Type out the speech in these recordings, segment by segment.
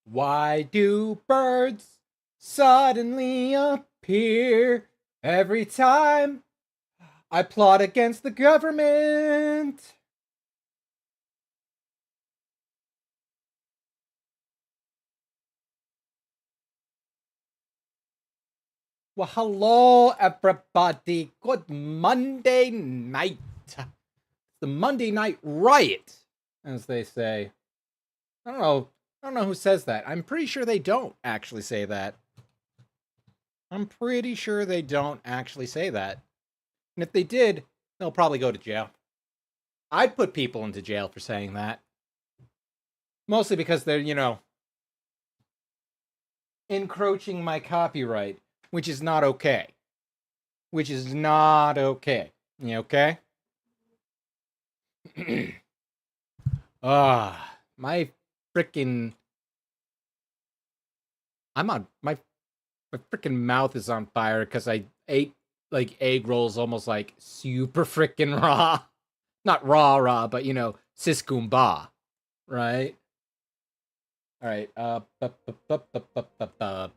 Why do birds suddenly appear every time I plot against the government? Well, hello, everybody. Good Monday night. The Monday night riot, as they say. I don't know. I don't know who says that. I'm pretty sure they don't actually say that. I'm pretty sure they don't actually say that. And if they did, they'll probably go to jail. I'd put people into jail for saying that. Mostly because they're, encroaching my copyright, which is not okay. Which is not okay. You okay? My freaking my freaking mouth is on fire because I ate like egg rolls almost like super freaking raw. Not raw, but siskumba, right? All right,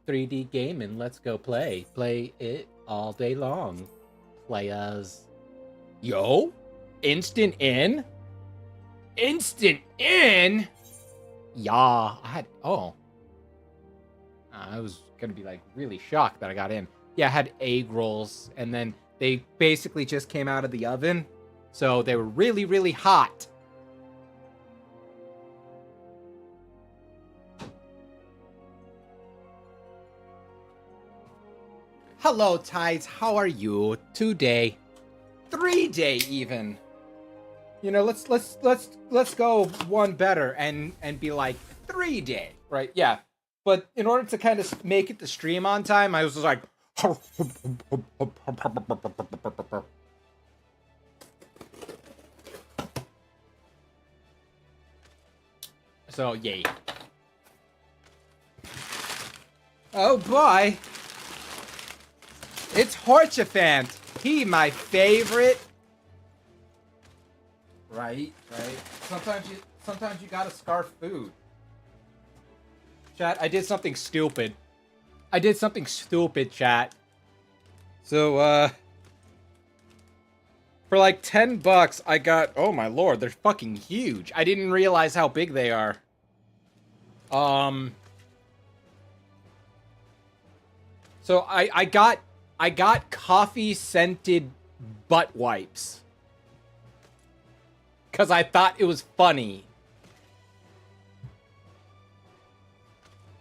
3D game and let's go play. Play it all day long. Players. Yo? Instant in? Instant in? Yeah, I was gonna be like really shocked that I got in. Yeah, I had egg rolls and then they basically just came out of the oven. So they were really, really hot. Hello, Tides. How are you today? 3-day even. Let's go one better and be like 3-day, right? Yeah. But in order to kind of make it the stream on time, I was just like so yay. Oh boy. It's Haurchefant. He my favorite. Right. Sometimes you gotta scarf food. Chat, I did something stupid. Chat. So, for like $10, I got, oh my lord, they're fucking huge. I didn't realize how big they are. So I got coffee scented butt wipes. Cause I thought it was funny.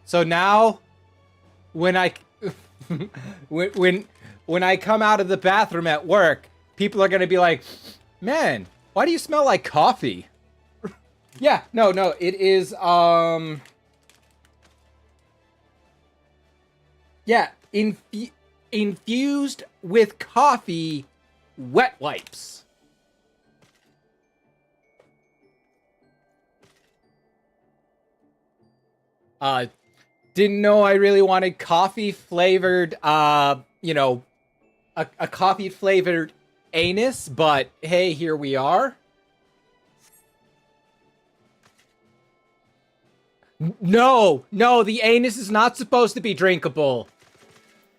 So now, when I when I come out of the bathroom at work, people are gonna be like, "Man, why do you smell like coffee?" Yeah, no, it is yeah, infused with coffee wet wipes. Didn't know I really wanted coffee flavored, a coffee flavored anus, but hey, here we are. No, the anus is not supposed to be drinkable.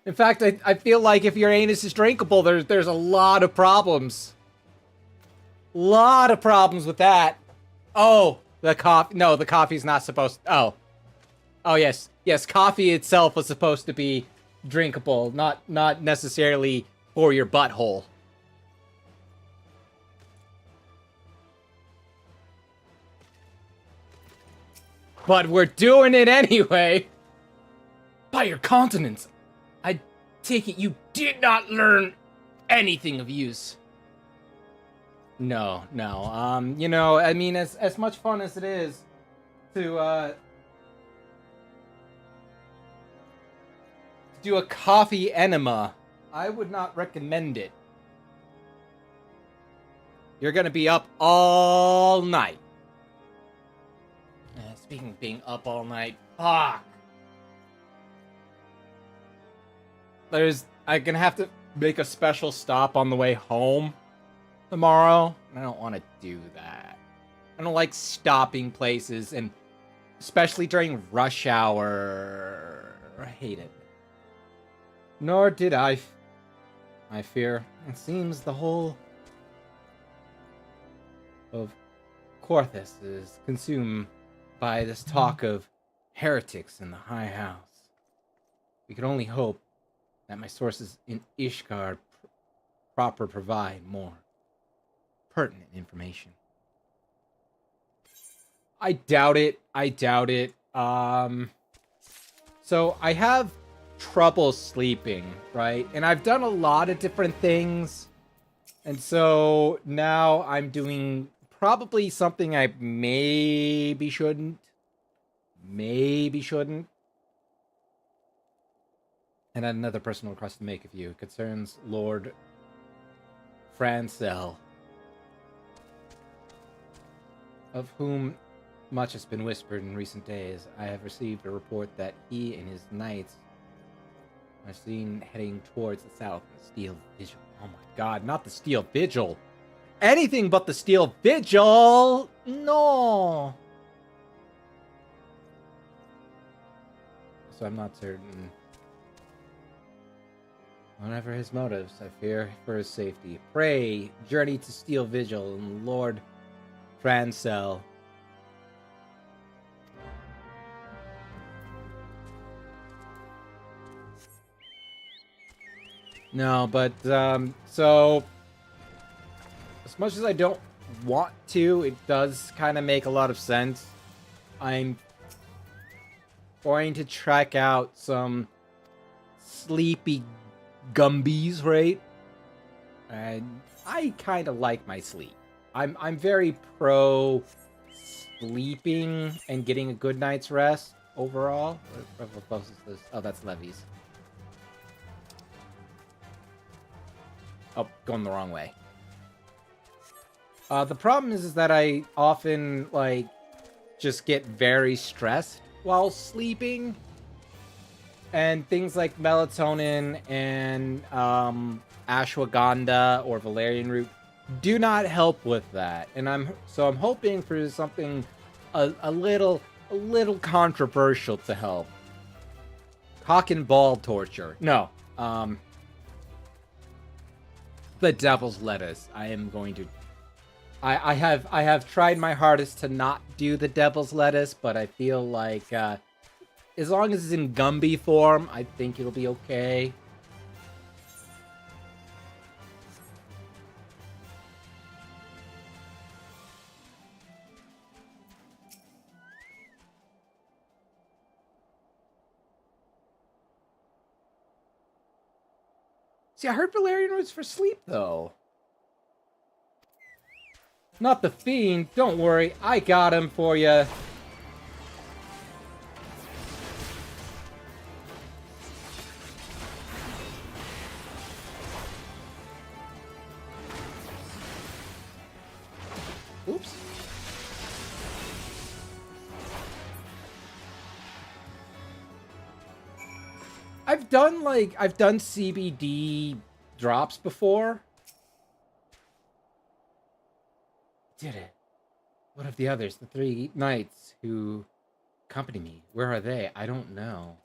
In fact, I feel like if your anus is drinkable, there's a lot of problems. Lot of problems with that. Oh, the coffee. No, the coffee's not supposed. Oh yes, coffee itself was supposed to be drinkable, not necessarily for your butthole. But we're doing it anyway. By your continence, I take it you did not learn anything of use. No. I mean, as much fun as it is to do a coffee enema, I would not recommend it. You're gonna be up all night. Speaking of being up all night, fuck. I'm gonna have to make a special stop on the way home tomorrow. I don't want to do that. I don't like stopping places and especially during rush hour. I hate it. Nor did I fear. It seems the whole of Corthus is consumed by this talk of heretics in the High House. We can only hope that my sources in Ishgard proper provide more pertinent information. I doubt it. So I have trouble sleeping, right? And I've done a lot of different things. And so now I'm doing probably something I maybe shouldn't. And another personal request to make of you. It concerns Lord Francel, of whom much has been whispered in recent days. I have received a report that he and his knights are seen heading towards the south in the Steel Vigil. Oh my god, not the Steel Vigil! Anything but the Steel Vigil! No! So I'm not certain. Whatever his motives, I fear for his safety. Pray, journey to Steel Vigil and Lord Francel. No, but, so, as much as I don't want to, it does kind of make a lot of sense. I'm going to track out some sleepy Gumbies, right? And I kind of like my sleep. I'm very pro sleeping and getting a good night's rest overall. What close is this? Oh, that's Levy's. Oh, going the wrong way. The problem is that I often, like, just get very stressed while sleeping. And things like melatonin and ashwagandha or valerian root do not help with that. And I'm hoping for something a little controversial to help. Cock and ball torture. No. The devil's lettuce. I am going to I have tried my hardest to not do the devil's lettuce, but I feel like as long as it's in Gumby form, I think it'll be okay. See, I heard valerian root's for sleep, though. Not the fiend. Don't worry, I got him for you. Oops. I've done CBD drops before. Did it. What of the others? The 3 knights who accompany me. Where are they? I don't know.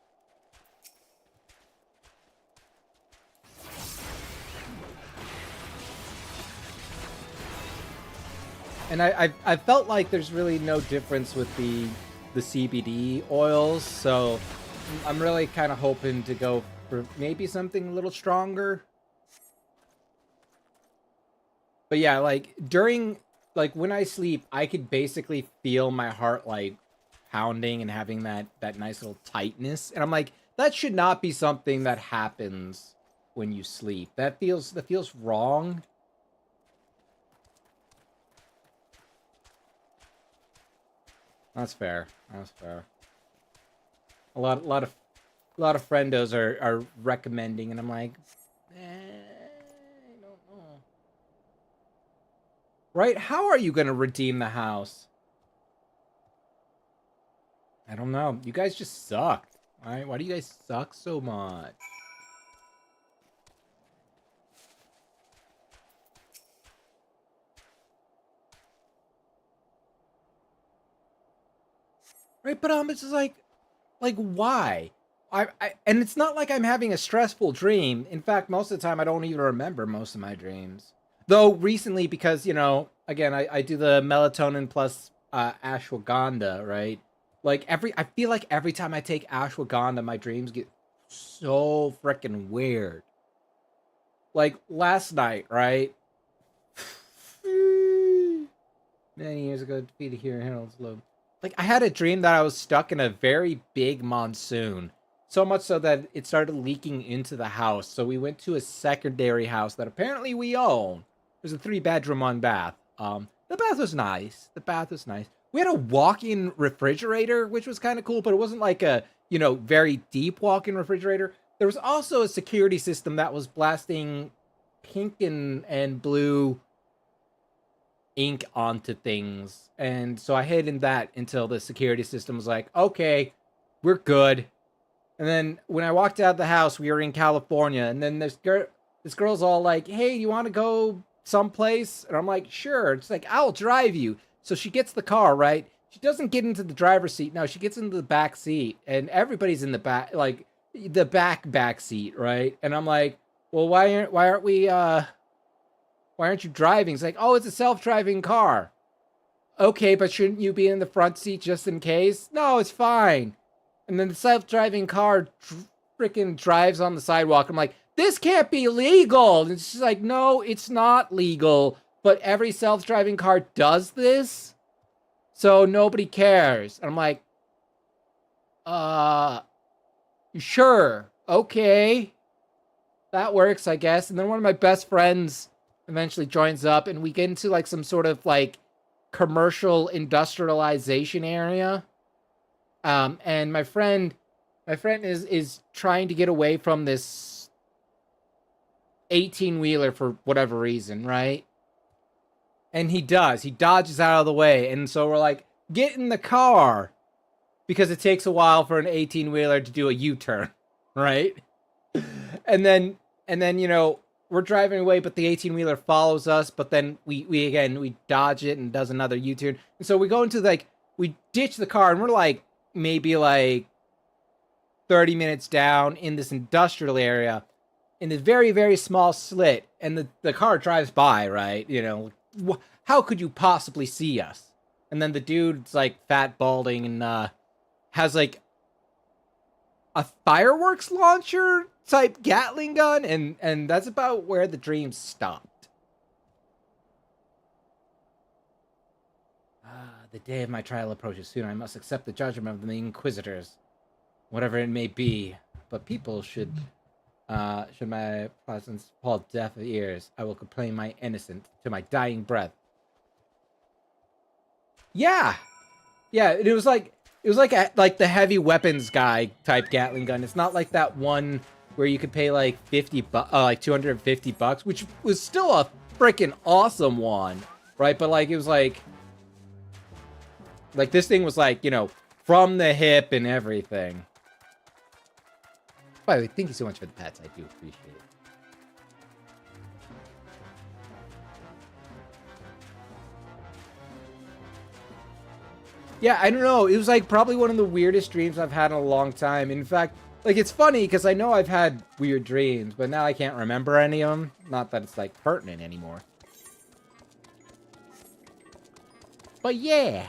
And I felt like there's really no difference with the CBD oils, so I'm really kind of hoping to go for maybe something a little stronger. But yeah, like when I sleep, I could basically feel my heart like pounding and having that nice little tightness, and I'm like, that should not be something that happens when you sleep. That feels wrong. That's fair. That's fair. A lot of friendos are recommending, and I'm like, I don't know. Right? How are you gonna redeem the house? I don't know. You guys just suck. Alright? Why do you guys suck so much? right? But it's just like why? And it's not like I'm having a stressful dream. In fact, most of the time I don't even remember most of my dreams. Though recently, because again, I do the melatonin plus ashwagandha, right? I feel like every time I take ashwagandha, my dreams get so freaking weird. Like last night, right? Many years ago, defeated here in Harold's Lobe. Like I had a dream that I was stuck in a very big monsoon. So much so that it started leaking into the house. So we went to a secondary house that apparently we own. It was a 3-bedroom, 1-bath. The bath was nice. The bath was nice. We had a walk-in refrigerator, which was kind of cool, but it wasn't like a, very deep walk-in refrigerator. There was also a security system that was blasting pink and blue ink onto things. And so I hid in that until the security system was like, okay, we're good. And then when I walked out of the house, we were in California, and then this girl's all like, hey, you want to go someplace? And I'm like, sure. It's like, I'll drive you. So she gets the car, right? She doesn't get into the driver's seat. No, she gets into the back seat, and everybody's in the back, like the back seat, right? And I'm like, well, why aren't you driving? It's like, oh, it's a self-driving car. Okay, but shouldn't you be in the front seat just in case? No, it's fine. And then the self-driving car freaking drives on the sidewalk. I'm like, this can't be legal. And it's just like, no, it's not legal. But every self-driving car does this. So nobody cares. And I'm like, sure. Okay. That works, I guess. And then one of my best friends eventually joins up, and we get into like some sort of like commercial industrialization area. And my friend is trying to get away from this 18-wheeler for whatever reason, right? And he does. He dodges out of the way. And so we're like, get in the car. Because it takes a while for an 18-wheeler to do a U-turn, right? And then, we're driving away, but the 18-wheeler follows us, but then we dodge it and does another U-turn. And so we go into we ditch the car, and we're like, maybe like 30 minutes down in this industrial area in this very, very small slit, and the car drives by, right? How could you possibly see us? And then the dude's like fat, balding, and has like a fireworks launcher type Gatling gun, and that's about where the dream stopped. The day of my trial approaches soon. I must accept the judgment of the Inquisitors, whatever it may be. But people should my presence fall deaf ears, I will complain my innocence to my dying breath. Yeah, it was like the heavy weapons guy type Gatling gun. It's not like that one where you could pay like like $250, which was still a freaking awesome one, right? But like it was like this thing was like, from the hip and everything. By the way, thank you so much for the pets. I do appreciate it. Yeah, I don't know. It was like probably one of the weirdest dreams I've had in a long time. In fact, like it's funny because I know I've had weird dreams, but now I can't remember any of them. Not that it's like pertinent anymore. But yeah.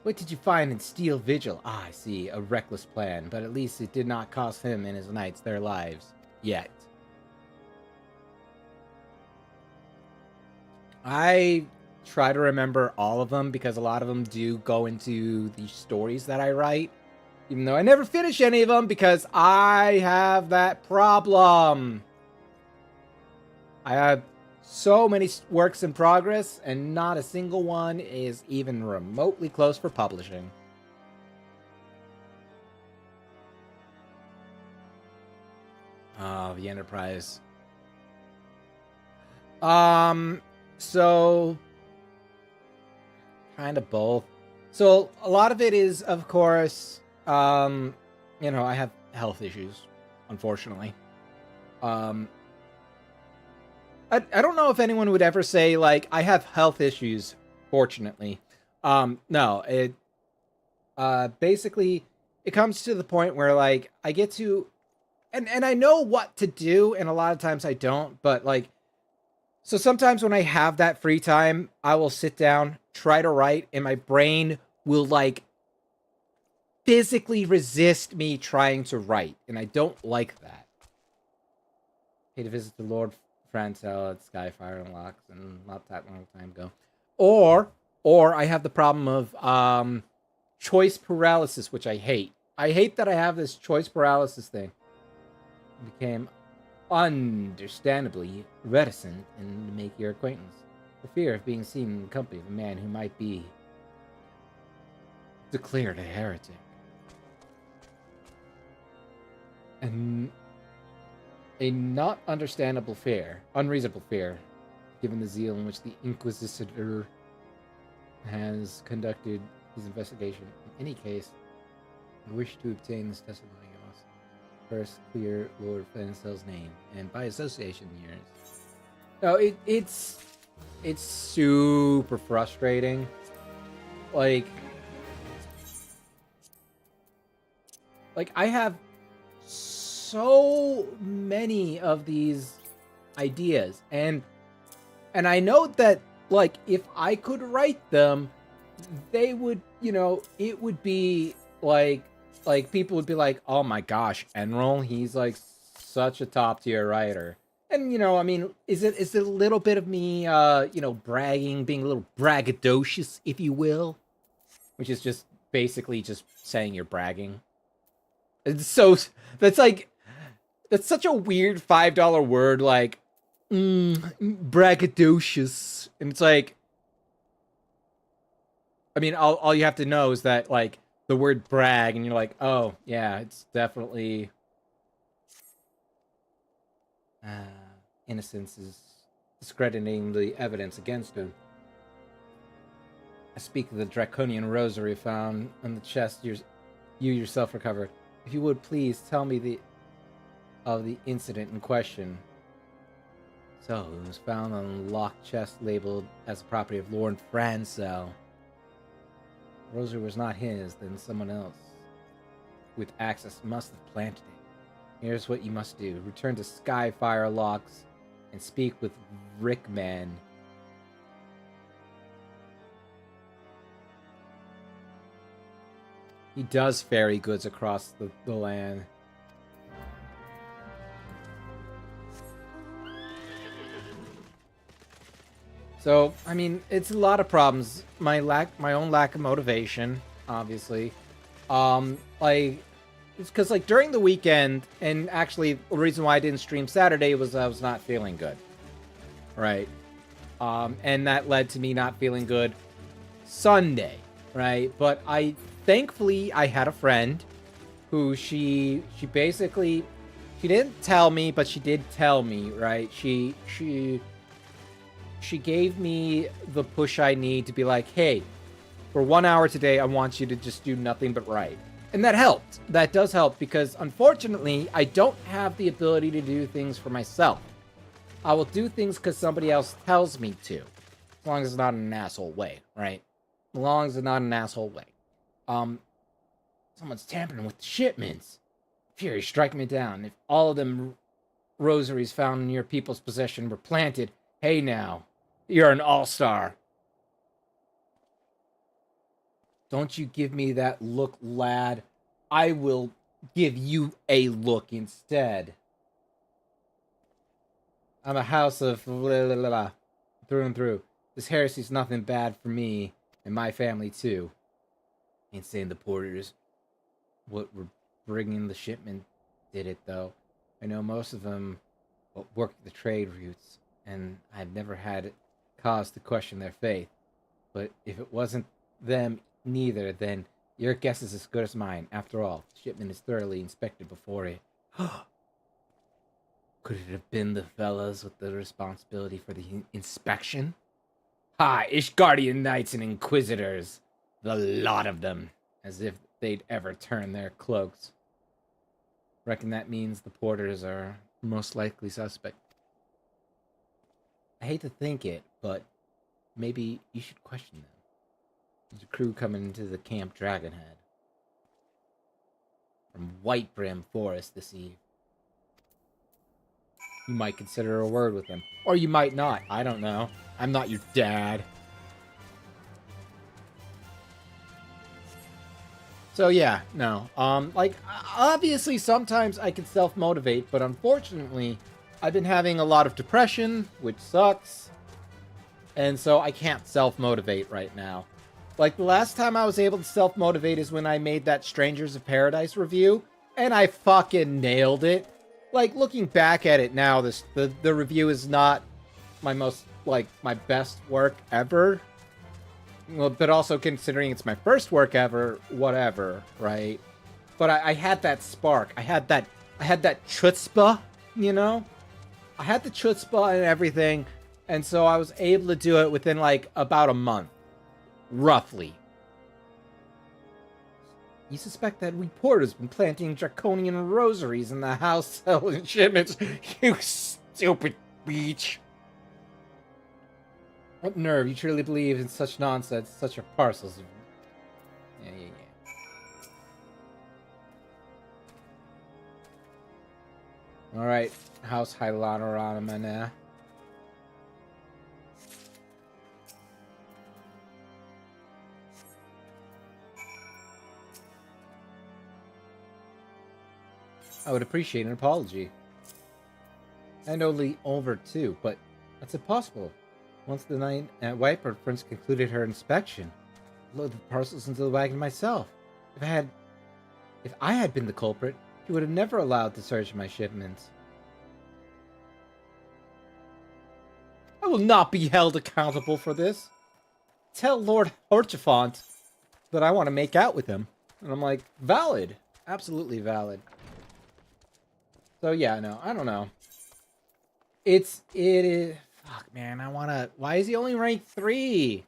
What did you find in Steel Vigil? Ah, I see. A reckless plan, but at least it did not cost him and his knights their lives. Yet. I try to remember all of them because a lot of them do go into the stories that I write. Even though I never finish any of them because I have that problem. I have so many works in progress, and not a single one is even remotely close for publishing. Oh, the Enterprise. So kind of both. So a lot of it is, of course, I have health issues, unfortunately. I don't know if anyone would ever say, like, I have health issues, fortunately. No, it, basically, it comes to the point where, like, I get to, and I know what to do, and a lot of times I don't, but, like, so sometimes when I have that free time, I will sit down, try to write, and my brain will, like, physically resist me trying to write, and I don't like that. Pay to visit the Lord Francel at Skyfire and Locks, and not that long time ago. Or I have the problem of choice paralysis, which I hate. I hate that I have this choice paralysis thing. I became understandably reticent and to make your acquaintance. The fear of being seen in the company of a man who might be declared a heretic. And a not understandable fear, unreasonable fear, given the zeal in which the Inquisitor has conducted his investigation. In any case, I wish to obtain this testimony. I must first clear Lord Fencel's name, and by association, yours. No, it's super frustrating. Like I have so many of these ideas, and I know that, like, if I could write them, they would, it would be like people would be like, oh my gosh, Enroll, he's like such a top tier writer. And I mean, is it a little bit of me bragging, being a little braggadocious, if you will, which is just basically just saying you're bragging. It's so that's such a weird $5 word, like braggadocious. And it's like, I mean, all you have to know is that, like, the word brag, and you're like, oh yeah, it's definitely innocence is discrediting the evidence against him. I speak of the draconian rosary found on the chest you yourself recovered. If you would please tell me of the incident in question. So, it was found on a locked chest labeled as the property of Lord Francel. The rosary was not his, then someone else with access must have planted it. Here's what you must do. Return to Skyfire Locks and speak with Rickman. He does ferry goods across the land. So, I mean, it's a lot of problems. My own lack of motivation, obviously. It's because, like, during the weekend, and actually the reason why I didn't stream Saturday was I was not feeling good. Right? And that led to me not feeling good Sunday, right? But thankfully, I had a friend who she basically, she didn't tell me, but she did tell me, right? She gave me the push I need to be like, hey, for 1 hour today, I want you to just do nothing but write. And that helped. That does help, because unfortunately, I don't have the ability to do things for myself. I will do things because somebody else tells me to. As long as it's not in an asshole way, right? As long as it's not in an asshole way. Someone's tampering with the shipments. Fury, strike me down. If all of them rosaries found in your people's possession were planted, hey now, you're an all-star. Don't you give me that look, lad. I will give you a look instead. I'm a house of blah, blah, blah, through and through. This heresy's nothing bad for me and my family too. Ain't saying the porters, what were bringing the shipment, did it though. I know most of them work the trade routes, and I've never had cause to question their faith. But if it wasn't them neither, then your guess is as good as mine. After all, the shipment is thoroughly inspected before it. Could it have been the fellas with the responsibility for the inspection? Ha! Ishgardian Knights and Inquisitors! The lot of them! As if they'd ever turn their cloaks. Reckon that means the porters are most likely suspect. I hate to think it, but maybe you should question them. There's a crew coming into the Camp Dragonhead from White Brim Forest this eve. You might consider a word with them. Or you might not. I don't know. I'm not your dad. So yeah, no. Like, obviously sometimes I can self-motivate, but unfortunately, I've been having a lot of depression, which sucks. And so I can't self-motivate right now. Like, the last time I was able to self-motivate is when I made that Strangers of Paradise review, and I fucking nailed it. Like, looking back at it now, the review is not my most, like, my best work ever. Well, but also considering it's my first work ever, whatever, right? But I had that spark. I had that chutzpah, you know? I had the chutzpah and everything, and so I was able to do it within, like, about a month. Roughly. You suspect that reporter's been planting draconian rosaries in the house selling shipments? You stupid beach. What nerve, you truly believe in such nonsense, such a parcels of... Yeah. Alright, House Hylanorana. I would appreciate an apology. And only over too, but that's impossible. Once the night at Whitebird Prince concluded her inspection, I loaded the parcels into the wagon myself. If I had been the culprit, he would have never allowed to search my shipments. I will not be held accountable for this. Tell Lord Haurchefant that I want to make out with him. And I'm like, valid. Absolutely valid. So yeah, no, I don't know. It is... Fuck, man, I wanna... Why is he only ranked 3?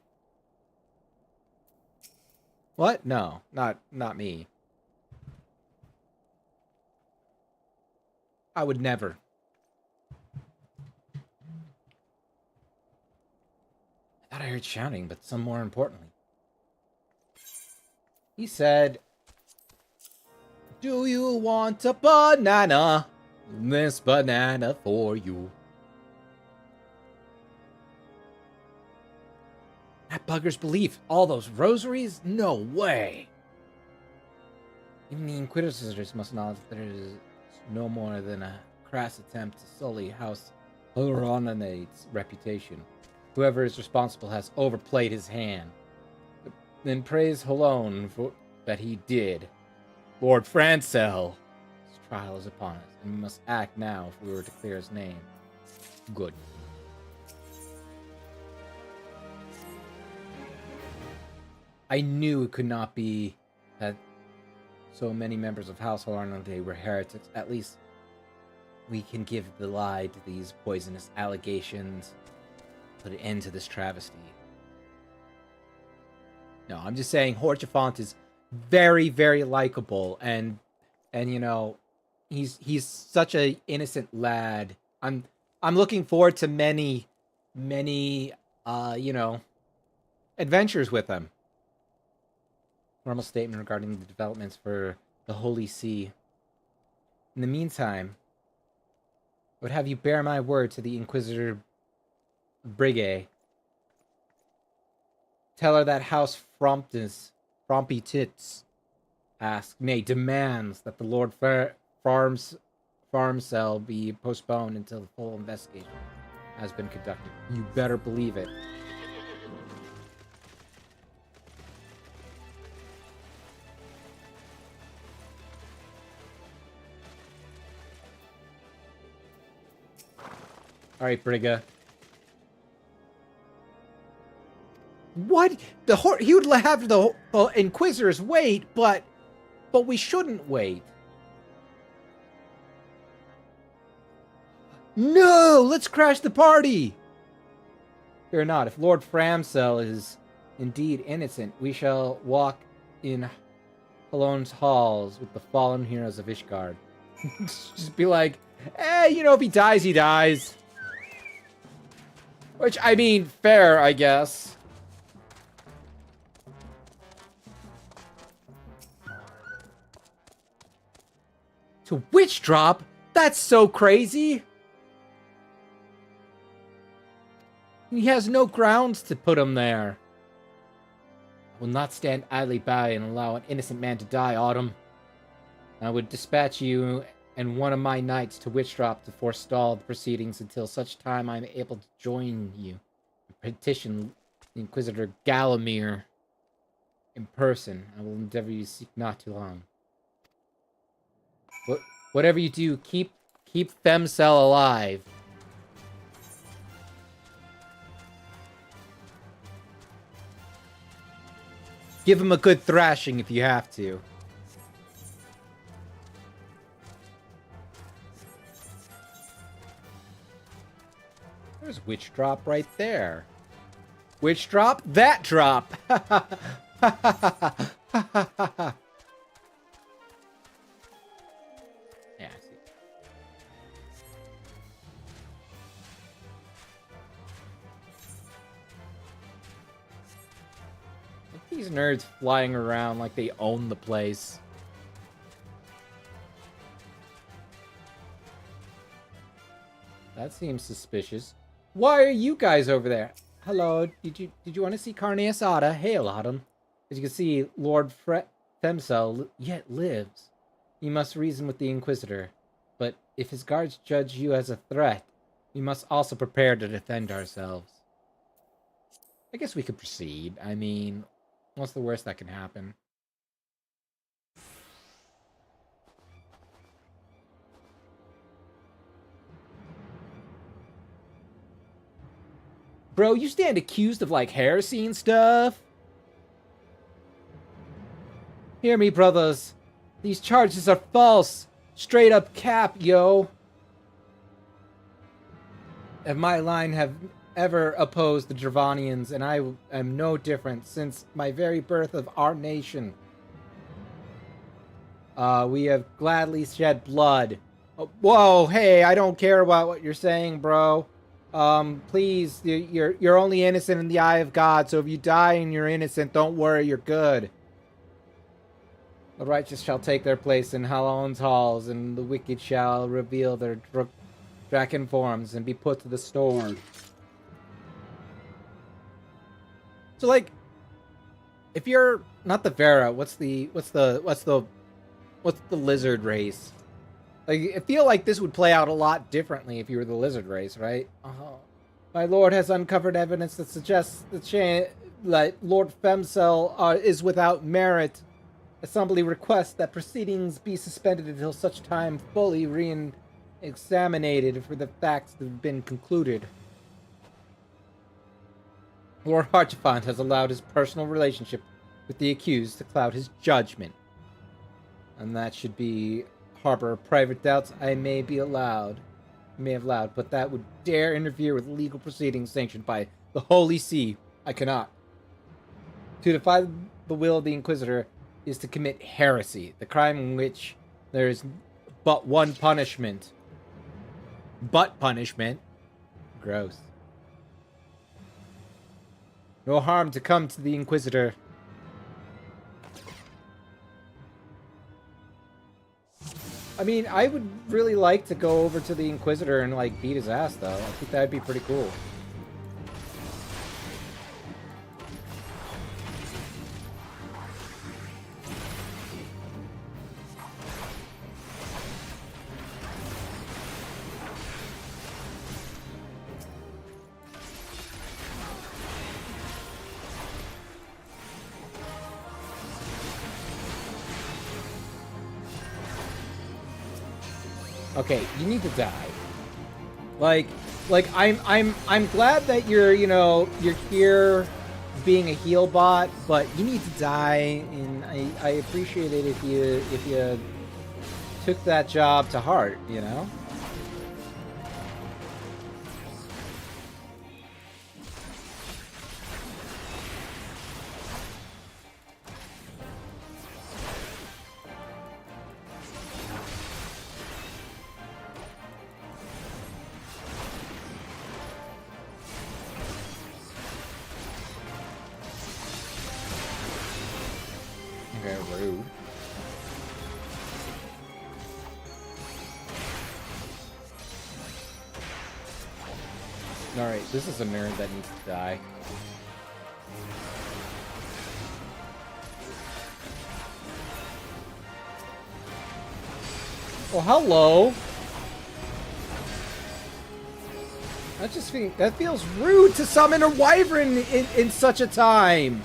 What? No, not me. I would never. I thought I heard shouting, but some more importantly. He said, "Do you want a banana? This banana for you." That bugger's belief. All those rosaries? No way. Even the Inquisitors must acknowledge that there is no more than a crass attempt to sully House Haurchefant's reputation. Whoever is responsible has overplayed his hand. Then praise Halone for that he did. Lord Francel, his trial is upon us, and we must act now if we were to clear his name. Good. I knew it could not be that so many members of House Haurchefant were heretics. At least we can give the lie to these poisonous allegations. Put an end to this travesty. No, I'm just saying Haurchefant is very, very likable, and you know, he's such a innocent lad. I'm looking forward to many you know, adventures with him. Normal statement regarding the developments for the Holy See. In the meantime, I would have you bear my word to the Inquisitor Brigade. Tell her that House Frompy Tits demands that the Lord Farm Cell be postponed until the full investigation has been conducted. You better believe it. Alright, Brigga. What? He would have the Inquisitors wait, but we shouldn't wait. No! Let's crash the party! Fear not. If Lord Framsel is indeed innocent, we shall walk in Halone's halls with the fallen heroes of Ishgard. Just be like, you know, if he dies, he dies. Which, I mean, fair, I guess. To witch drop? That's so crazy! He has no grounds to put him there. I will not stand idly by and allow an innocent man to die, Autumn. I would dispatch you and one of my knights to Witchdrop to forestall the proceedings until such time I am able to join you and petition the Inquisitor Galamir in person. I will endeavor you to seek not too long. Whatever you do, keep Femcell alive. Give him a good thrashing if you have to. There's Witch Drop right there. Witch Drop? That drop! Yeah, I see. These nerds flying around like they own the place. That seems suspicious. Why are you guys over there? Hello, did you want to see Carne Asada? Hail, Autumn. As you can see, Lord Femcell yet lives. You must reason with the Inquisitor. But if his guards judge you as a threat, we must also prepare to defend ourselves. I guess we could proceed. I mean, what's the worst that can happen? Bro, you stand accused of, like, heresy and stuff? Hear me, brothers. These charges are false. Straight up cap, yo. If my line have ever opposed the Dravanians, and I am no different since my very birth of our nation. We have gladly shed blood. Oh, whoa, hey, I don't care about what you're saying, bro. Please, you're only innocent in the eye of God, so if you die and you're innocent, don't worry, you're good. The righteous shall take their place in Hallown's halls, and the wicked shall reveal their draken forms and be put to the storm. So, like, if you're not the Vera, what's the lizard race? Like, I feel like this would play out a lot differently if you were the lizard race, right? My lord has uncovered evidence that suggests that Lord Femcell is without merit. I humbly request that proceedings be suspended until such time fully re-examined for the facts that have been concluded. Lord Haurchefant has allowed his personal relationship with the accused to cloud his judgment. And that should be harbor private doubts I may have allowed, but that would dare interfere with legal proceedings sanctioned by the Holy See. I cannot. To defy the will of the Inquisitor is to commit heresy, the crime in which there is but one punishment. But punishment. Gross. No harm to come to the Inquisitor. I mean, I would really like to go over to the Inquisitor and, like, beat his ass, though. I think that'd be pretty cool. Okay, you need to die. Like I'm glad that you're here being a heal bot, but you need to die, and I appreciate it if you took that job to heart, you know? Okay, rude. Alright, this is a nerd that needs to die. Oh, hello! That feels rude to summon a wyvern in such a time!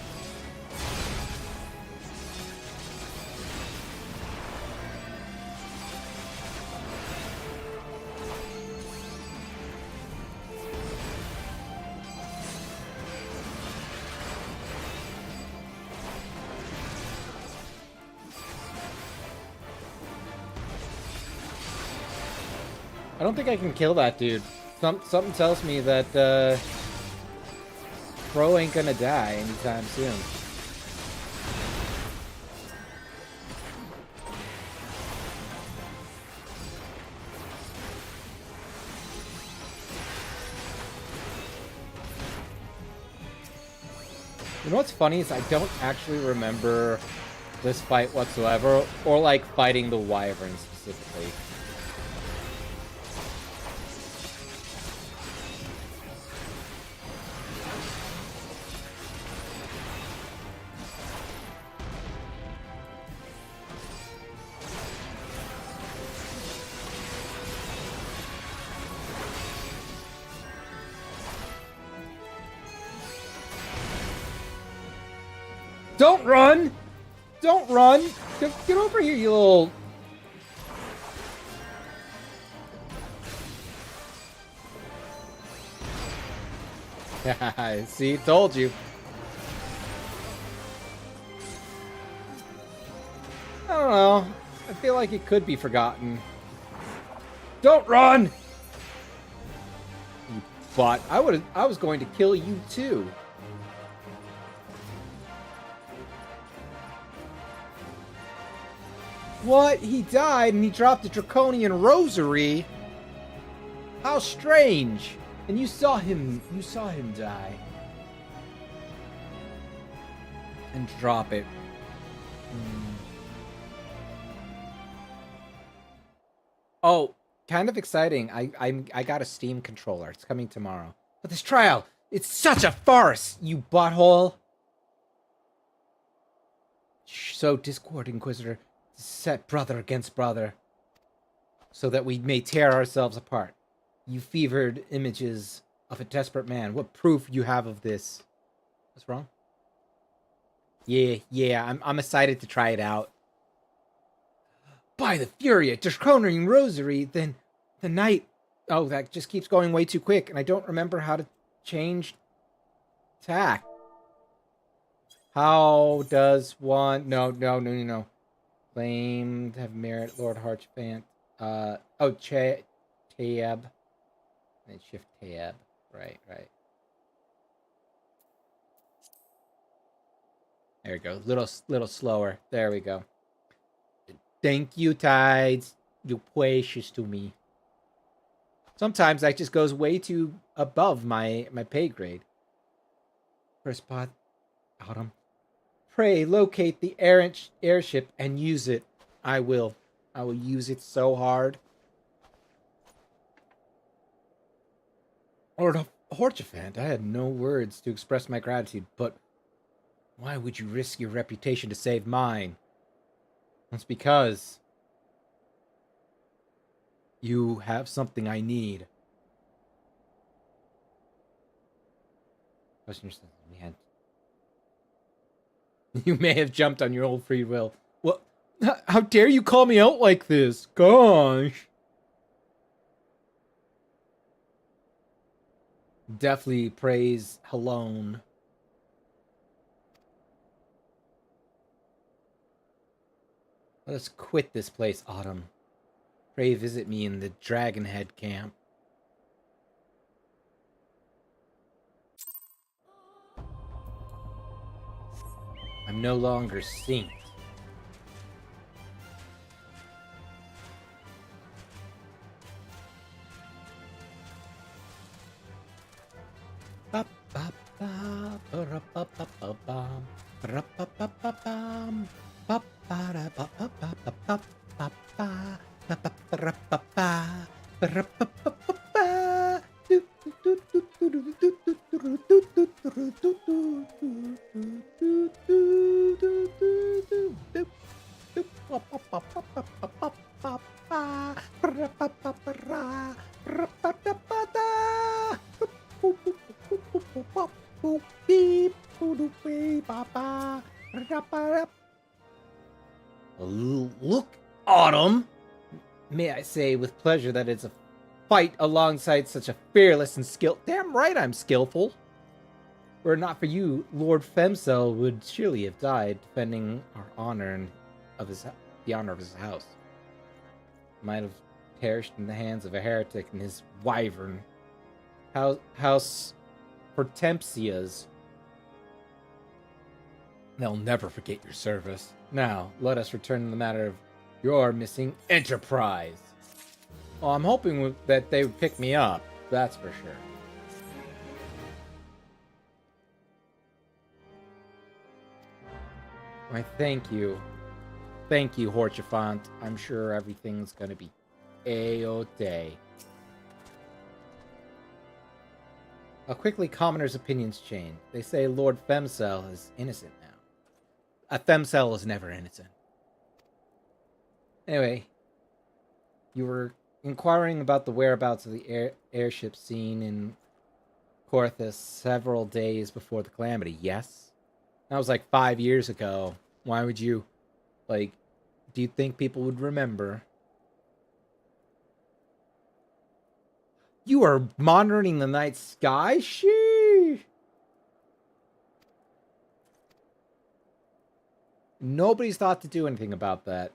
I don't think I can kill that dude. Something tells me that, Pro ain't gonna die anytime soon. You know what's funny is I don't actually remember this fight whatsoever, or like fighting the wyvern specifically. Don't run! Don't run! Get over here, you little... See, told you. I don't know. I feel like it could be forgotten. Don't run! You butt. I was going to kill you too. What? He died and he dropped a draconian rosary? How strange. And you saw him die. And drop it. Oh, kind of exciting. I got a Steam controller. It's coming tomorrow. But this trial, it's such a farce, you butthole. So, Discord Inquisitor, set brother against brother, so that we may tear ourselves apart. You fevered images of a desperate man. What proof you have of this? What's wrong? Yeah, I'm excited to try it out. By the Fury, a draconian rosary, then the night... Oh, that just keeps going way too quick, and I don't remember how to change tack. How does one... No. Claim to have merit, Lord Haurchefant. Tab. And shift tab. Right. There we go. Little slower. There we go. Thank you, Tides. You precious to me. Sometimes that just goes way too above my pay grade. First spot, Autumn. Pray locate the errant airship and use it. I will use it so hard. Lord Haurchefant, I had no words to express my gratitude, but why would you risk your reputation to save mine? It's because you have something I need. Question yourself, man. You may have jumped on your old free will. Well, how dare you call me out like this? Gosh. Definitely praise Halone. Let us quit this place, Autumn. Pray visit me in the Dragonhead camp. I'm no longer synced. Look, Autumn! May I say with pleasure that it's a fight alongside such a fearless and skilled... Damn right I'm skillful! Were it not for you, Lord Femcel would surely have died defending our honor and the honor of his house. Might have perished in the hands of a heretic and his wyvern. House Hortensia's. They'll never forget your service. Now, let us return to the matter of your missing enterprise. Well, I'm hoping that they would pick me up. That's for sure. Why, thank you. Thank you, Haurchefant. I'm sure everything's gonna be A-OK. How quickly commoners' opinions change. They say Lord Femcel is innocent now. A Femcel is never innocent. Anyway, you were inquiring about the whereabouts of the airship seen in Corthus several days before the calamity, yes? That was like 5 years ago. Why would you, like, do you think people would remember? You are monitoring the night sky? Sheesh! Nobody's thought to do anything about that.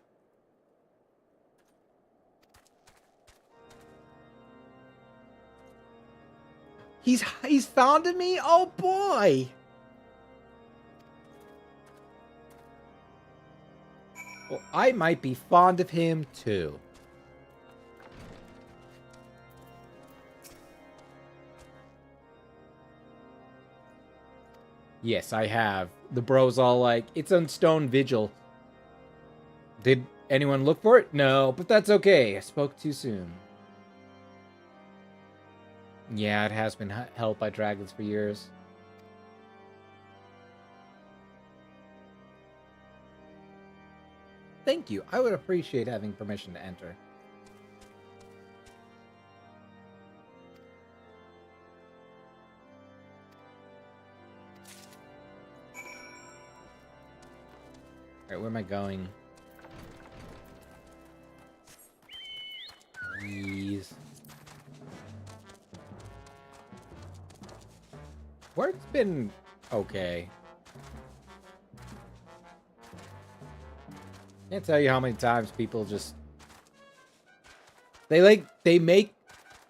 He's founded me? Oh boy! Well, I might be fond of him too. Yes, I have. The bro's all like, it's on Stone Vigil. Did anyone look for it? No, but that's okay. I spoke too soon. Yeah, it has been held by dragons for years. Thank you. I would appreciate having permission to enter. Alright, where am I going? Please. Work's been okay. Can't tell you how many times people just... They make...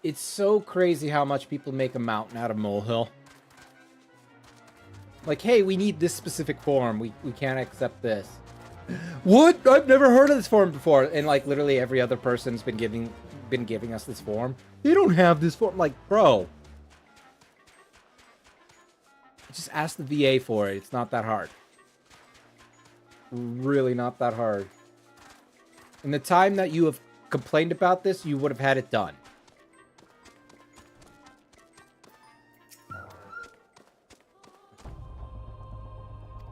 It's so crazy how much people make a mountain out of molehill. Like, hey, we need this specific form. We can't accept this. What? I've never heard of this form before. And like literally every other person's been giving us this form. They don't have this form. Like, bro. Just ask the VA for it. It's not that hard. Really not that hard. In the time that you have complained about this, you would have had it done.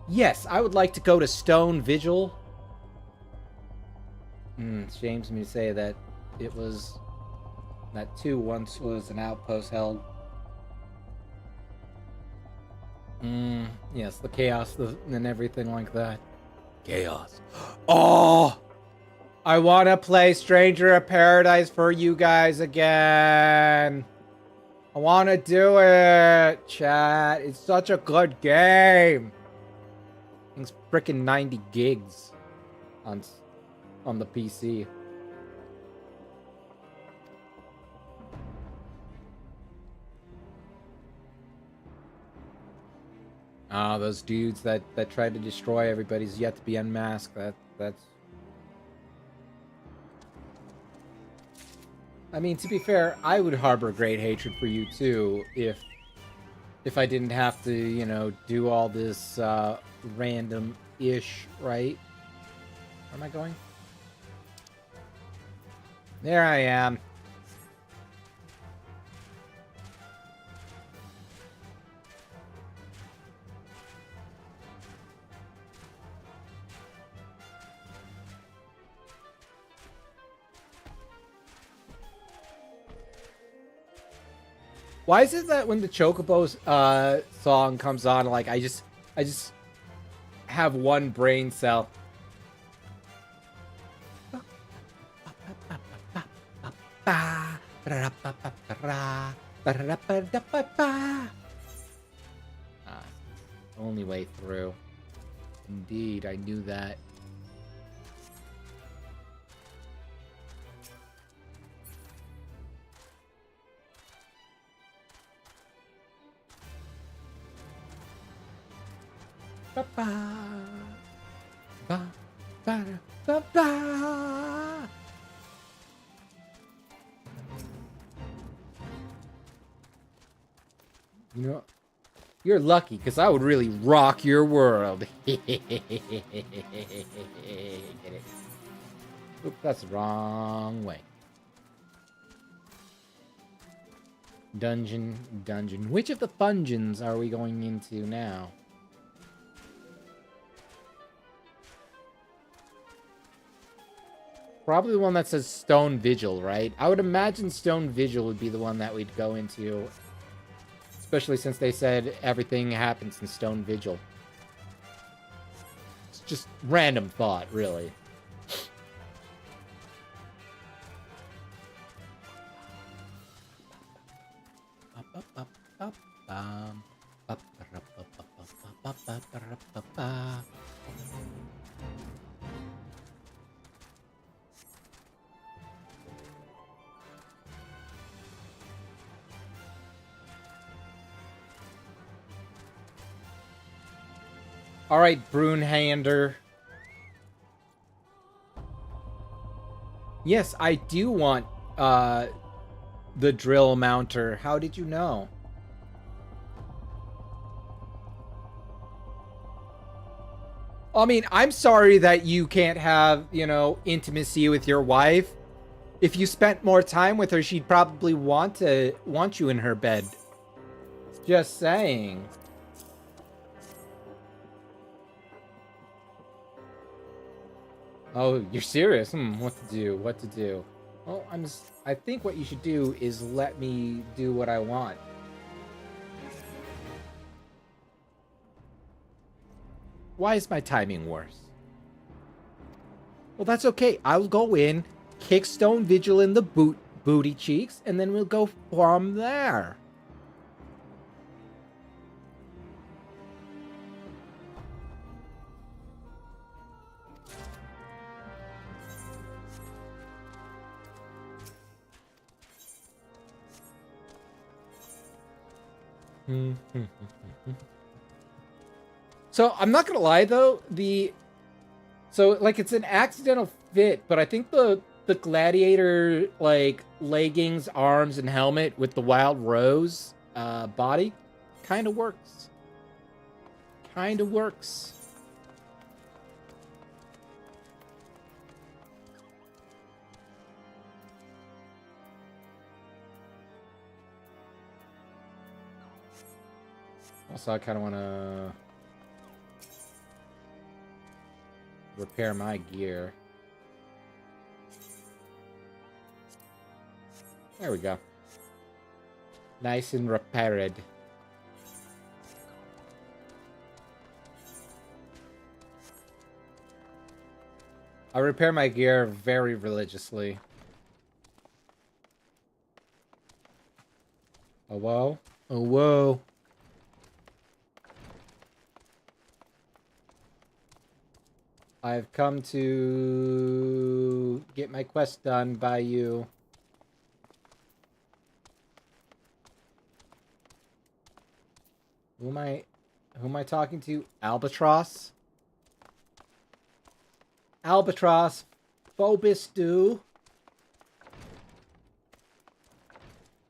Yes, I would like to go to Stone Vigil. Shames me to say that it was... That too once was an outpost held. Yes, the chaos and everything like that. Chaos. Oh! I want to play Stranger of Paradise for you guys again. I want to do it, chat. It's such a good game. It's freaking 90 gigs on the PC. Ah, those dudes that tried to destroy everybody's yet to be unmasked. That's... I mean, to be fair, I would harbor great hatred for you too if I didn't have to, you know, do all this random-ish, right? Where am I going? There I am. Why is it that when the Chocobo's song comes on, like I just have one brain cell? Only way through. Indeed, I knew that. You know, you're lucky, because I would really rock your world. Get it? Oop, that's the wrong way. Dungeon. Which of the fungeons are we going into now? Probably the one that says Stone Vigil, right? I would imagine Stone Vigil would be the one that we'd go into. Especially since they said everything happens in Stone Vigil. It's just random thought, really. All right, Brunehander. Yes, I do want the drill mounter. How did you know? I mean, I'm sorry that you can't have, you know, intimacy with your wife. If you spent more time with her, she'd probably want you in her bed. Just saying. Oh, you're serious? What to do? Well, I think what you should do is let me do what I want. Why is my timing worse? Well, that's okay. I'll go in, kick Stone Vigil in the booty cheeks, and then we'll go from there. So I'm not gonna lie though, it's an accidental fit, but I think the gladiator like leggings, arms, and helmet with the wild rose body kind of works. Also, I kind of want to repair my gear. There we go. Nice and repaired. I repair my gear very religiously. Oh, whoa. Oh, whoa. I've come to get my quest done by you. Who am I talking to? Albatross? Albatross. Phobos do.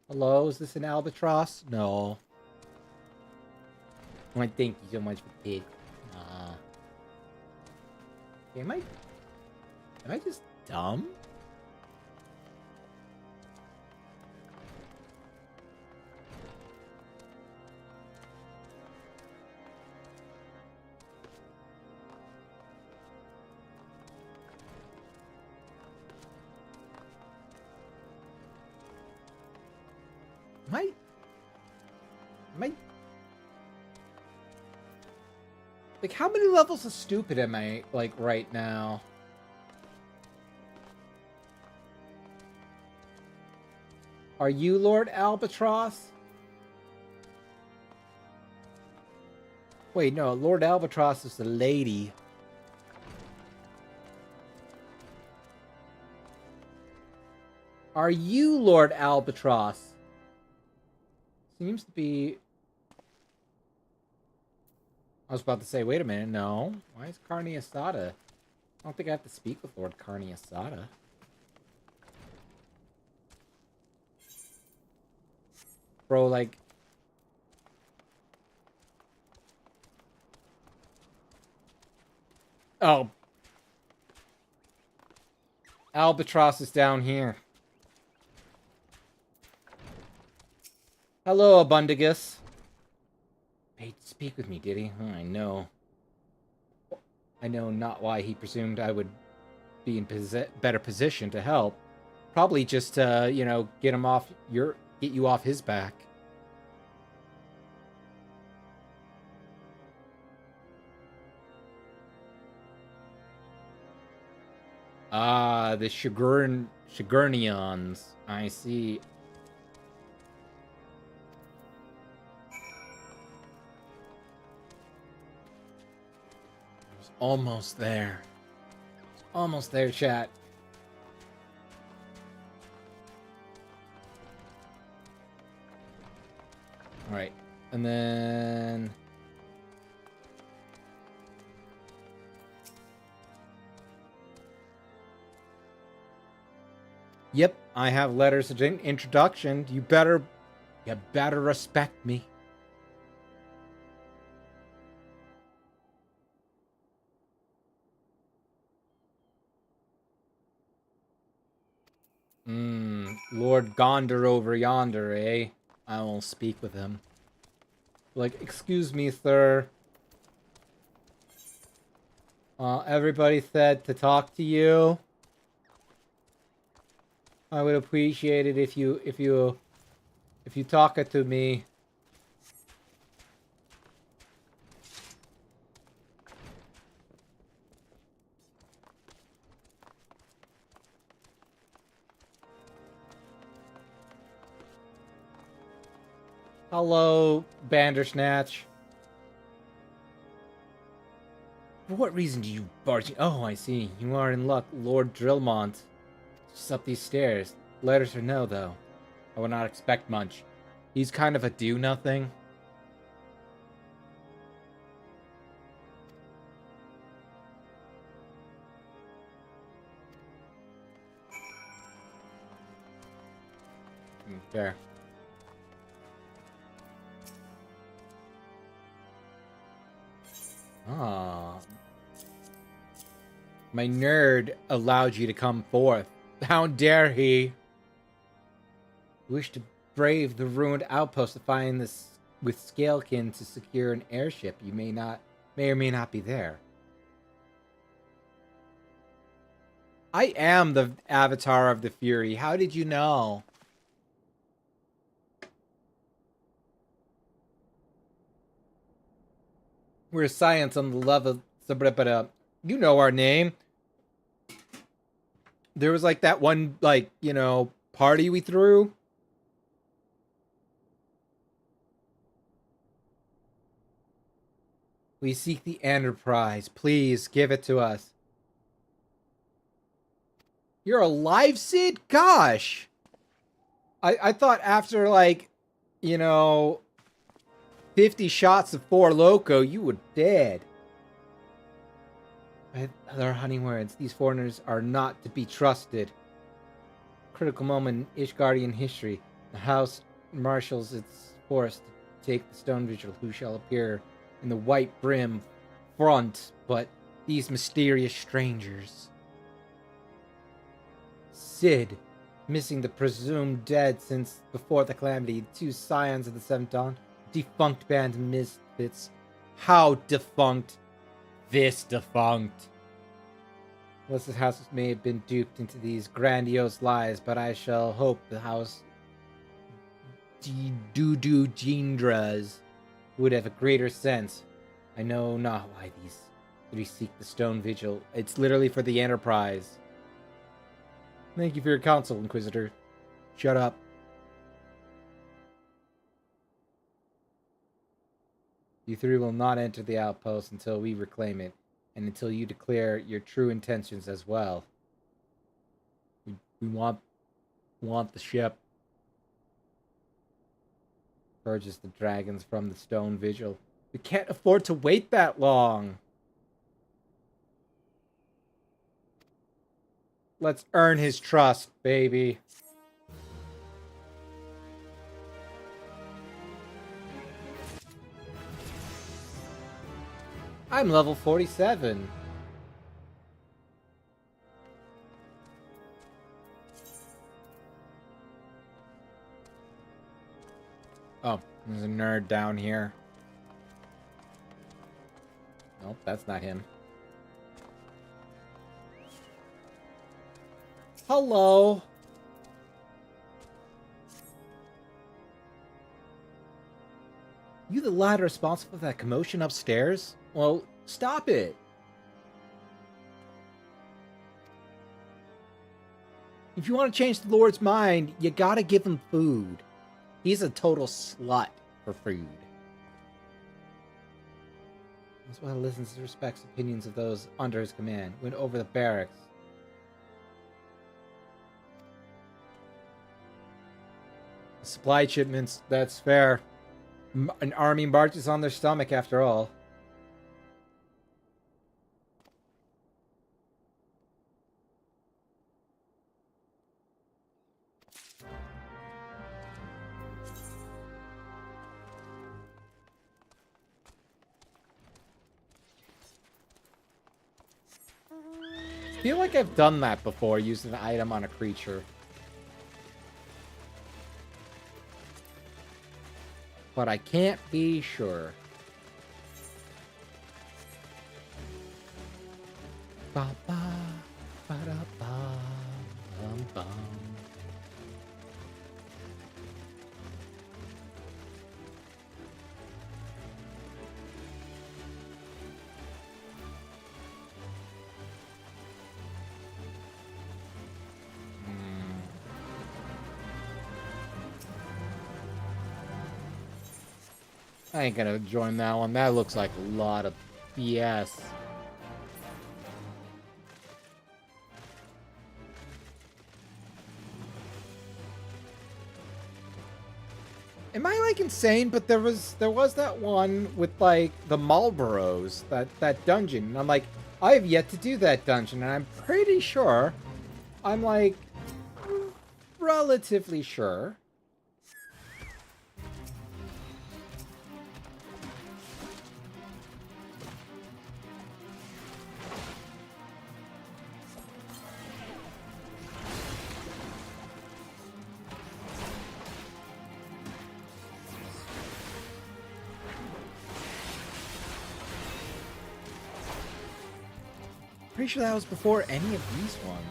Hello, is this an albatross? No. Why, thank you so much for pig. Okay, Am I just dumb? Am I... Like, how many levels of stupid am I, like, right now? Are you Lord Albatross? Wait, no, Lord Albatross is the lady. Are you Lord Albatross? Seems to be... I was about to say, wait a minute, no. Why is Carne Asada? I don't think I have to speak with Lord Carne Asada. Bro, like... Oh. Albatross is down here. Hello, Abundigus. Paid to speak with me, did he? I know. I know not why he presumed I would be in better position to help. Probably just to, you know, get you off his back. Ah, the Shigurnions. I see. Almost there. Almost there, chat. Alright. And then... Yep, I have letters of introduction. You better respect me. Lord Gondor over yonder, eh? I will speak with him. Like, excuse me, sir. Everybody said to talk to you. I would appreciate it if you talk it to me. Hello, Bandersnatch. For what reason do you barge? Oh, I see. You are in luck, Lord Drillmont. Just up these stairs. Letters or no, though. I would not expect much. He's kind of a do-nothing. Fair. Ah. My nerd allowed you to come forth. How dare he? Wish to brave the ruined outpost to find this with Scalekin to secure an airship. You may or may not be there. I am the avatar of the Fury. How did you know? We're science on the level, but you know our name. There was like that one, like, you know, party we threw. We seek the Enterprise. Please give it to us. You're alive, Sid? Gosh. I thought after, like, you know, 50 shots of Four Loko, you were dead. There are honey words. These foreigners are not to be trusted. Critical moment in Ishgardian history. The house marshals its force to take the stone vigil who shall appear in the white brim front, but these mysterious strangers. Sid, missing the presumed dead since before the calamity. 2 scions of the Seventh Dawn, defunct band misfits. How defunct? This defunct. Melissa's house may have been duped into these grandiose lies, but I shall hope the house Dudu Jindras would have a greater sense. I know not why these 3 seek the stone vigil. It's literally for the Enterprise. Thank you for your counsel, Inquisitor. Shut up. You 3 will not enter the outpost until we reclaim it, and until you declare your true intentions as well. We want the ship. Purges the dragons from the stone vigil. We can't afford to wait that long. Let's earn his trust, baby. I'm level 47. Oh, there's a nerd down here. Nope, that's not him. Hello. You the lad responsible for that commotion upstairs? Well, stop it. If you want to change the Lord's mind, you gotta give him food. He's a total slut for food. That's why he listens and respects opinions of those under his command. Went over the barracks. Supply shipments, that's fair. An army marches on their stomach after all. I feel like I've done that before, using an item on a creature. But I can't be sure. Ba ba ba da ba bum bum. I ain't gonna join that one. That looks like a lot of BS. Am I like insane? But there was that one with like the Marlboros, that dungeon. And I'm like, I have yet to do that dungeon, and I'm pretty sure, I'm like relatively sure. Pretty sure that was before any of these ones.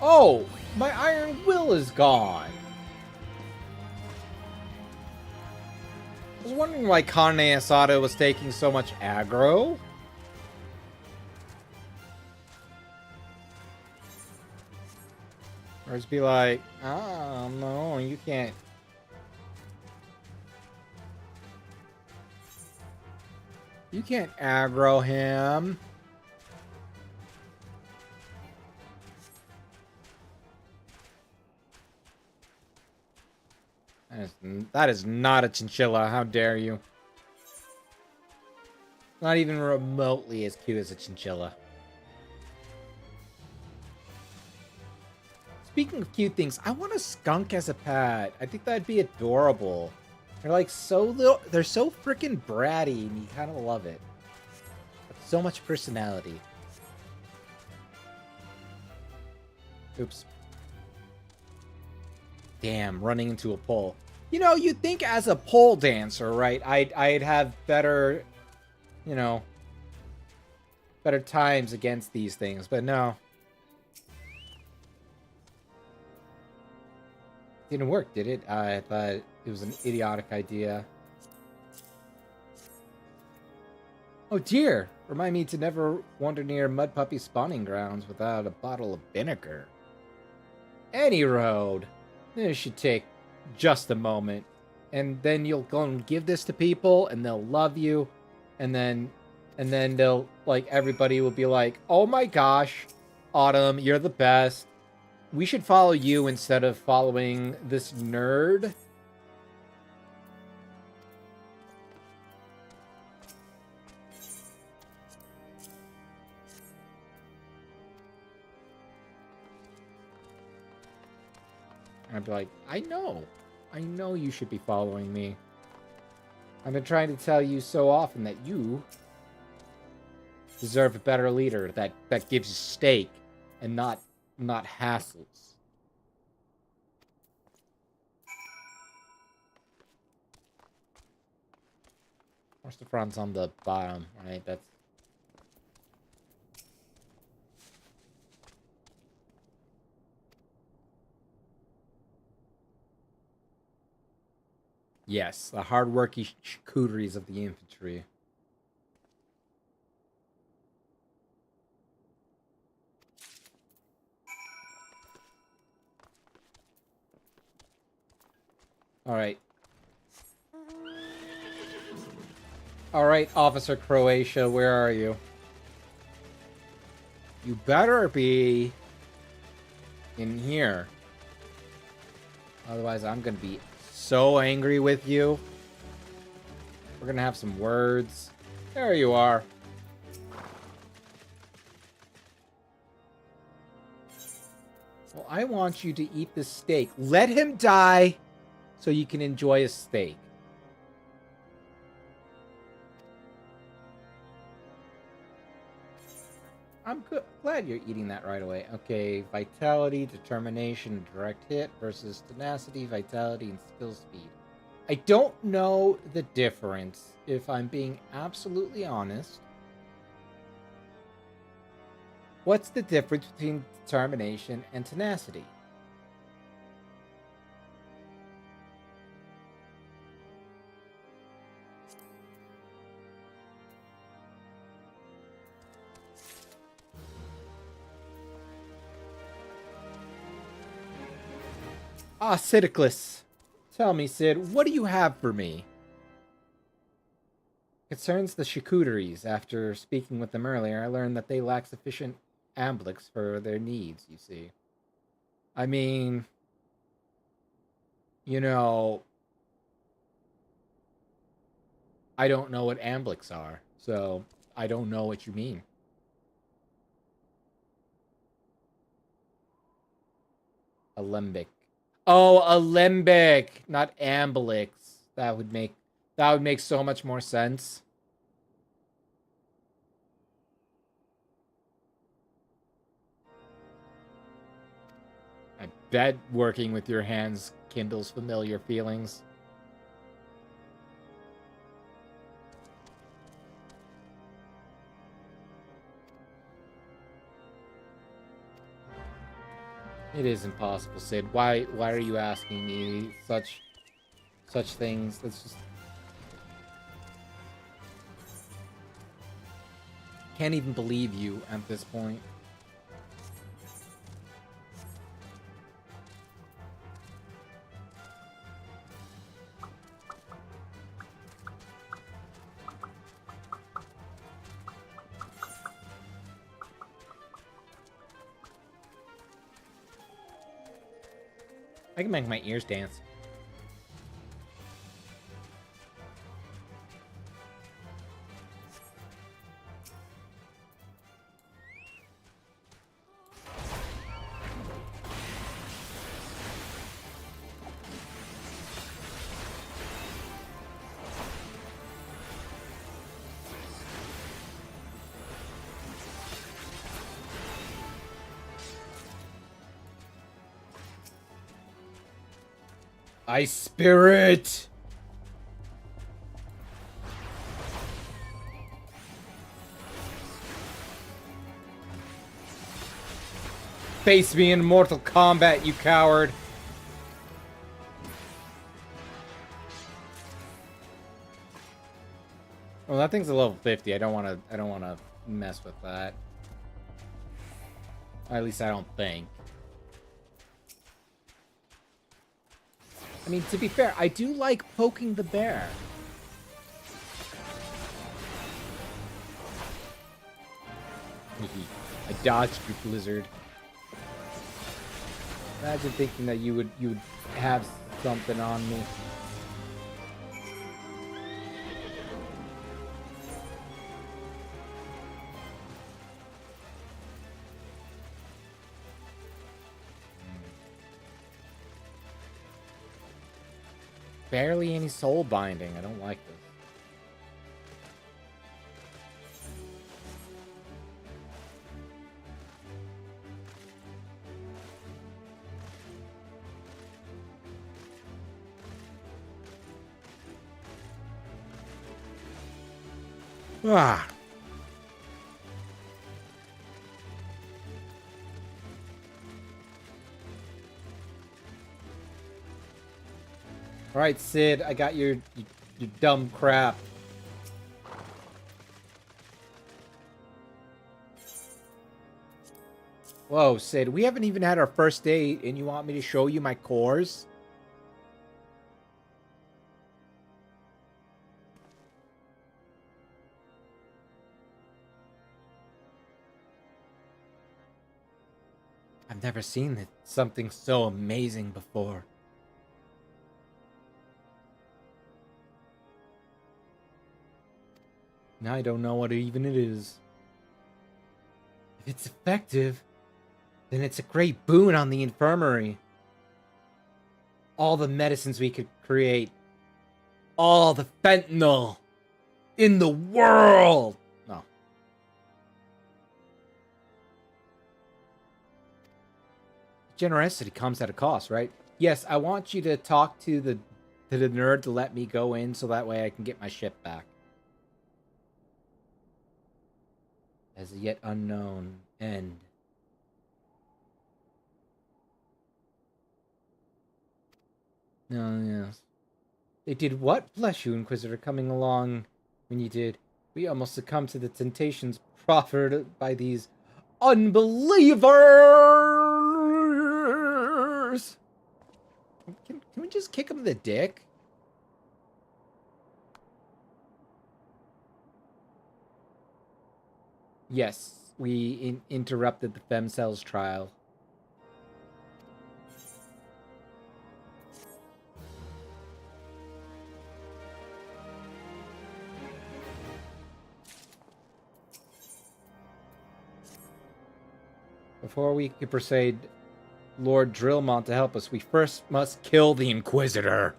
Oh, my Iron Will is gone. I was wondering why Carne Asada was taking so much aggro. Or just be like, oh no, you can't. You can't aggro him. That is not a chinchilla. How dare you? Not even remotely as cute as a chinchilla. Speaking of cute things, I want a skunk as a pet. I think that'd be adorable. They're like so little. They're so freaking bratty, and you kind of love it. So much personality. Oops. Damn, running into a pole. You know, you'd think as a pole dancer, right? I'd have better, you know, better times against these things, but no. Didn't work, did it? I thought it was an idiotic idea. Oh dear! Remind me to never wander near mud puppy spawning grounds without a bottle of vinegar. Any road. This should take just a moment. And then you'll go and give this to people, and they'll love you. And then they'll, like, everybody will be like, oh my gosh, Autumn, you're the best. We should follow you instead of following this nerd. And I'd be like, I know you should be following me. I've been trying to tell you so often that you deserve a better leader that gives you steak and not hassles. Haurchefant's on the bottom, right? That's... Yes, the hard-working charcuteries of the infantry. Alright. Alright, Officer Croatia, where are you? You better be in here. Otherwise, I'm gonna be so angry with you. We're gonna have some words. There you are. Well, I want you to eat this steak. Let him die so you can enjoy a steak. I'm good. Glad you're eating that right away. Okay, vitality, determination, direct hit versus tenacity, vitality, and skill speed. I don't know the difference, if I'm being absolutely honest. What's the difference between determination and tenacity? Ah, Sidiclus. Tell me, Sid, what do you have for me? Concerns the charcuteries. After speaking with them earlier, I learned that they lack sufficient amblix for their needs, you see. I mean, you know, I don't know what amblix are, so I don't know what you mean. Alembic. Oh, alembic, not amblix. That would make so much more sense. I bet working with your hands kindles familiar feelings. It is impossible, Sid. Why are you asking me such things? That's just... Can't even believe you at this point. I can make my ears dance. Ice Spirit! Face me in Mortal Kombat, you coward! Well, that thing's a level 50. I don't wanna mess with that. Or at least I don't think. I mean, to be fair, I do like poking the bear. I dodged your blizzard. Imagine thinking that you would have something on me. Barely any soul binding. I don't like this. Ah. All right, Sid, I got your dumb crap. Whoa, Sid, we haven't even had our first date, and you want me to show you my cores? I've never seen something so amazing before. Now I don't know what even it is. If it's effective, then it's a great boon on the infirmary. All the medicines we could create. All the fentanyl in the world. No. Generosity comes at a cost, right? Yes, I want you to talk to the nerd to let me go in so that way I can get my ship back. As a yet unknown end. No, yes. They did what? Bless you, Inquisitor, coming along when you did. We almost succumbed to the temptations proffered by these unbelievers! Can we just kick him in the dick? Yes, we interrupted the Femcells trial. Before we can persuade Lord Drillmont to help us, we first must kill the Inquisitor.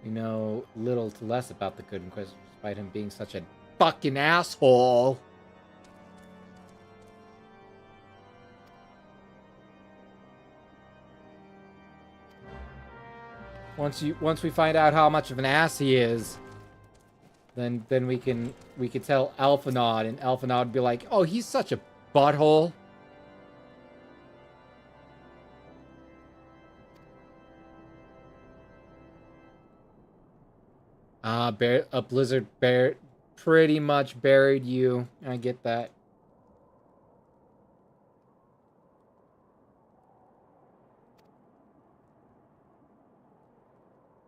We know little to less about the good Inquisitor, despite him being such a fucking asshole. Once we find out how much of an ass he is, then we can tell Alphanod, and Alphanod would be like, "Oh, he's such a butthole." A blizzard bear pretty much buried you. I get that.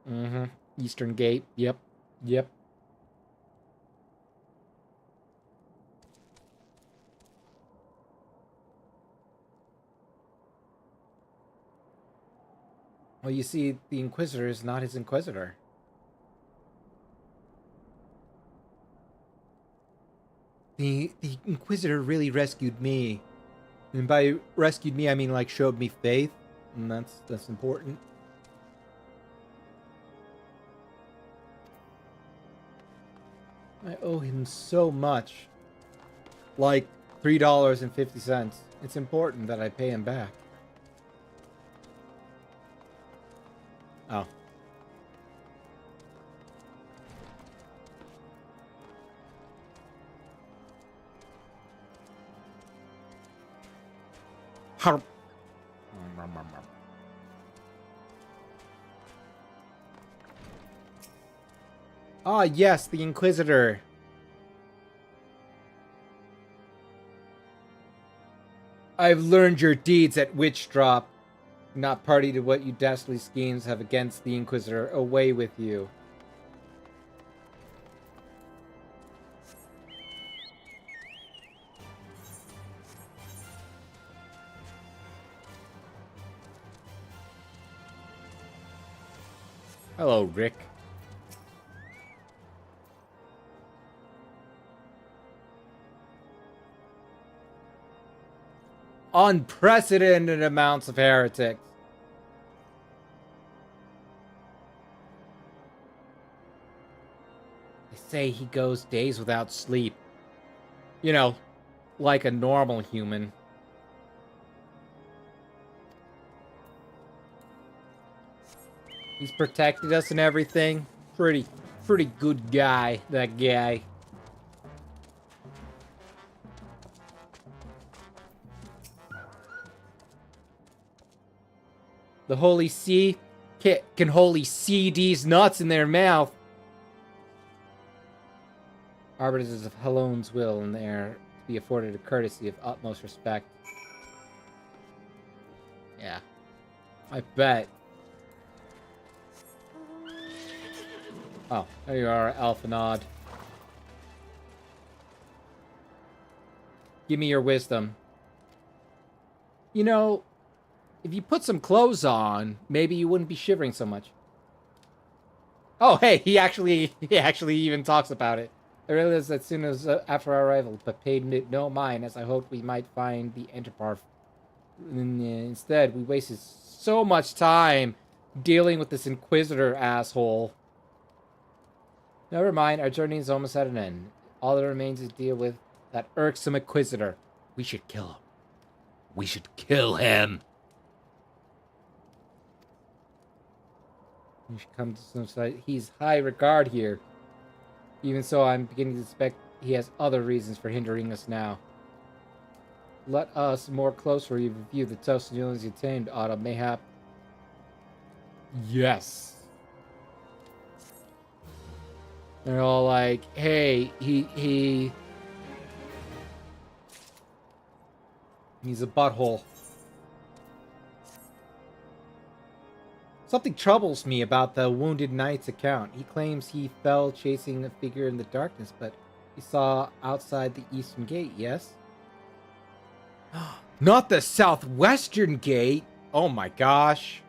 Mm-hmm. Eastern Gate. Yep. Yep. Well, you see, the Inquisitor is not his Inquisitor. The Inquisitor really rescued me. And by rescued me, I mean, like, showed me faith. And that's important. I owe him so much. like $3.50. It's important that I pay him back. Oh. Ah, yes, the Inquisitor. I've learned your deeds at Witch Drop. Not party to what you dastardly schemes have against the Inquisitor. Away with you. Hello, Rick. Unprecedented amounts of heretics. They say he goes days without sleep. You know, like a normal human. He's protected us and everything. Pretty good guy, that guy. The Holy See can Holy See these nuts in their mouth. Arbiters of Helon's will, and they are to be afforded a courtesy of utmost respect. Yeah. I bet. Oh, there you are, Alphanod. Give me your wisdom. You know, if you put some clothes on, maybe you wouldn't be shivering so much. Oh, hey, he actually even talks about it. I realized as soon as after our arrival, but paid it no mind, as I hoped we might find the Enterparth. Instead, we wasted so much time dealing with this Inquisitor asshole. Never mind, our journey is almost at an end. All that remains is to deal with that irksome Inquisitor. We should kill him. We should kill him. You should come to some side. He's high regard here. Even so, I'm beginning to suspect he has other reasons for hindering us now. Let us more closely review the testimonials you attained, Otto. Mayhap. Yes. They're all like, hey, he's a butthole. Something troubles me about the Wounded Knight's account. He claims he fell chasing a figure in the darkness, but he saw outside the eastern gate, yes? Not the southwestern gate! Oh my gosh.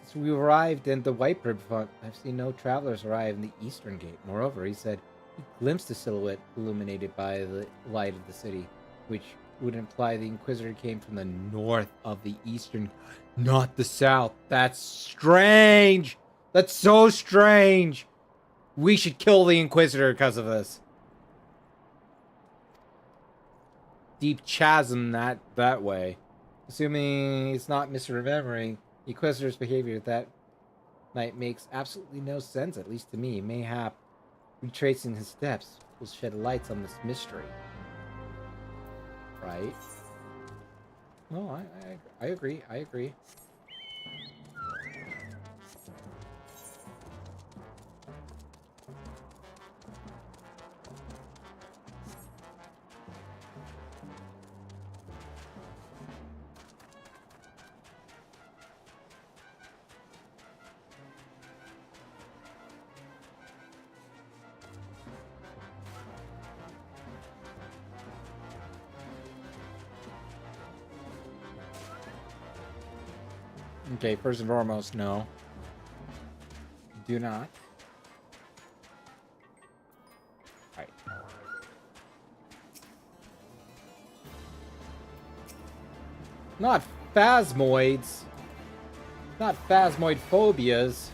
Since we arrived in the Whitebird front, I've seen no travelers arrive in the eastern gate. Moreover, he said he glimpsed a silhouette illuminated by the light of the city, which would imply the Inquisitor came from the north of the eastern, not the south. That's strange. That's so strange. We should kill the Inquisitor because of this. Deep chasm that way. Assuming it's not misremembering, the Inquisitor's behavior that night makes absolutely no sense, at least to me. Mayhap retracing his steps will shed light on this mystery. Right? No, I agree. I agree. Okay, first and foremost, no. Do not. Alright. Not phasmoids. Not phasmoid phobias.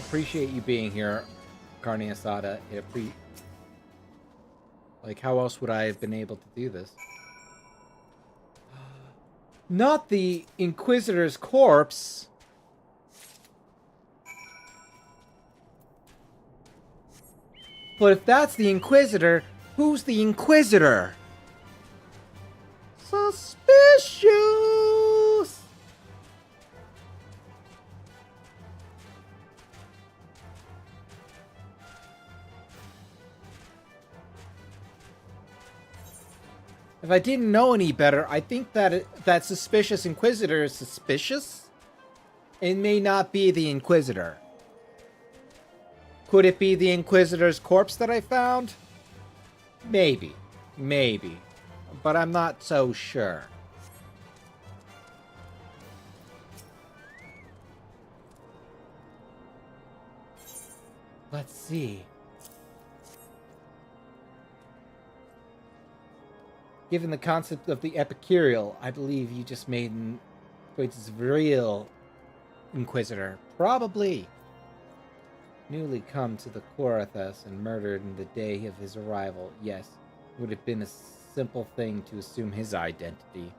appreciate you being here, Carne Asada. Like, how else would I have been able to do this? Not the Inquisitor's corpse. But if that's the Inquisitor, who's the Inquisitor? Suspicious! If I didn't know any better, I think that suspicious Inquisitor is suspicious. It may not be the Inquisitor. Could it be the Inquisitor's corpse that I found? Maybe. Maybe. But I'm not so sure. Let's see. Given the concept of the Epicureal, I believe you just made Quaid's real Inquisitor. Probably. Newly come to the Corathas and murdered in the day of his arrival. Yes, it would have been a simple thing to assume his identity.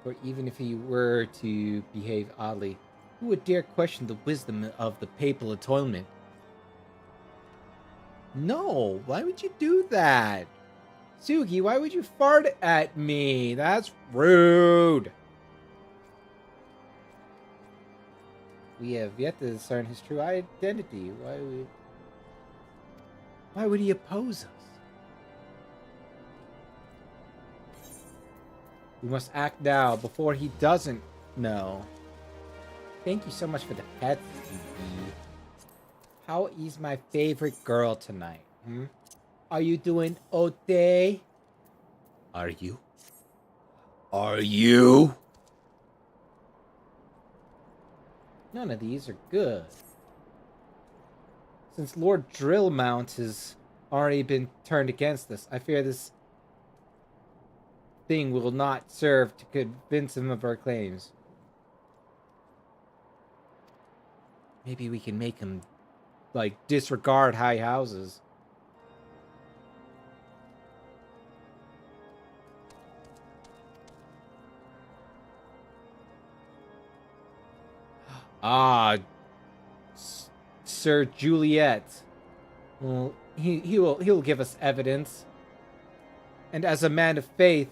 For even if he were to behave oddly, who would dare question the wisdom of the papal atonement? No, why would you do that? Sugi, why would you fart at me? That's rude. We have yet to discern his true identity. Why would he oppose us? We must act now before he doesn't know. Thank you so much for the pets, Sugi. How is my favorite girl tonight? Are you doing okay? Are you? Are you? None of these are good. Since Lord Drillmount has already been turned against us, I fear this thing will not serve to convince him of our claims. Maybe we can make him, like, disregard high houses. Ah, Sir Juliet. Well, he'll give us evidence. And as a man of faith,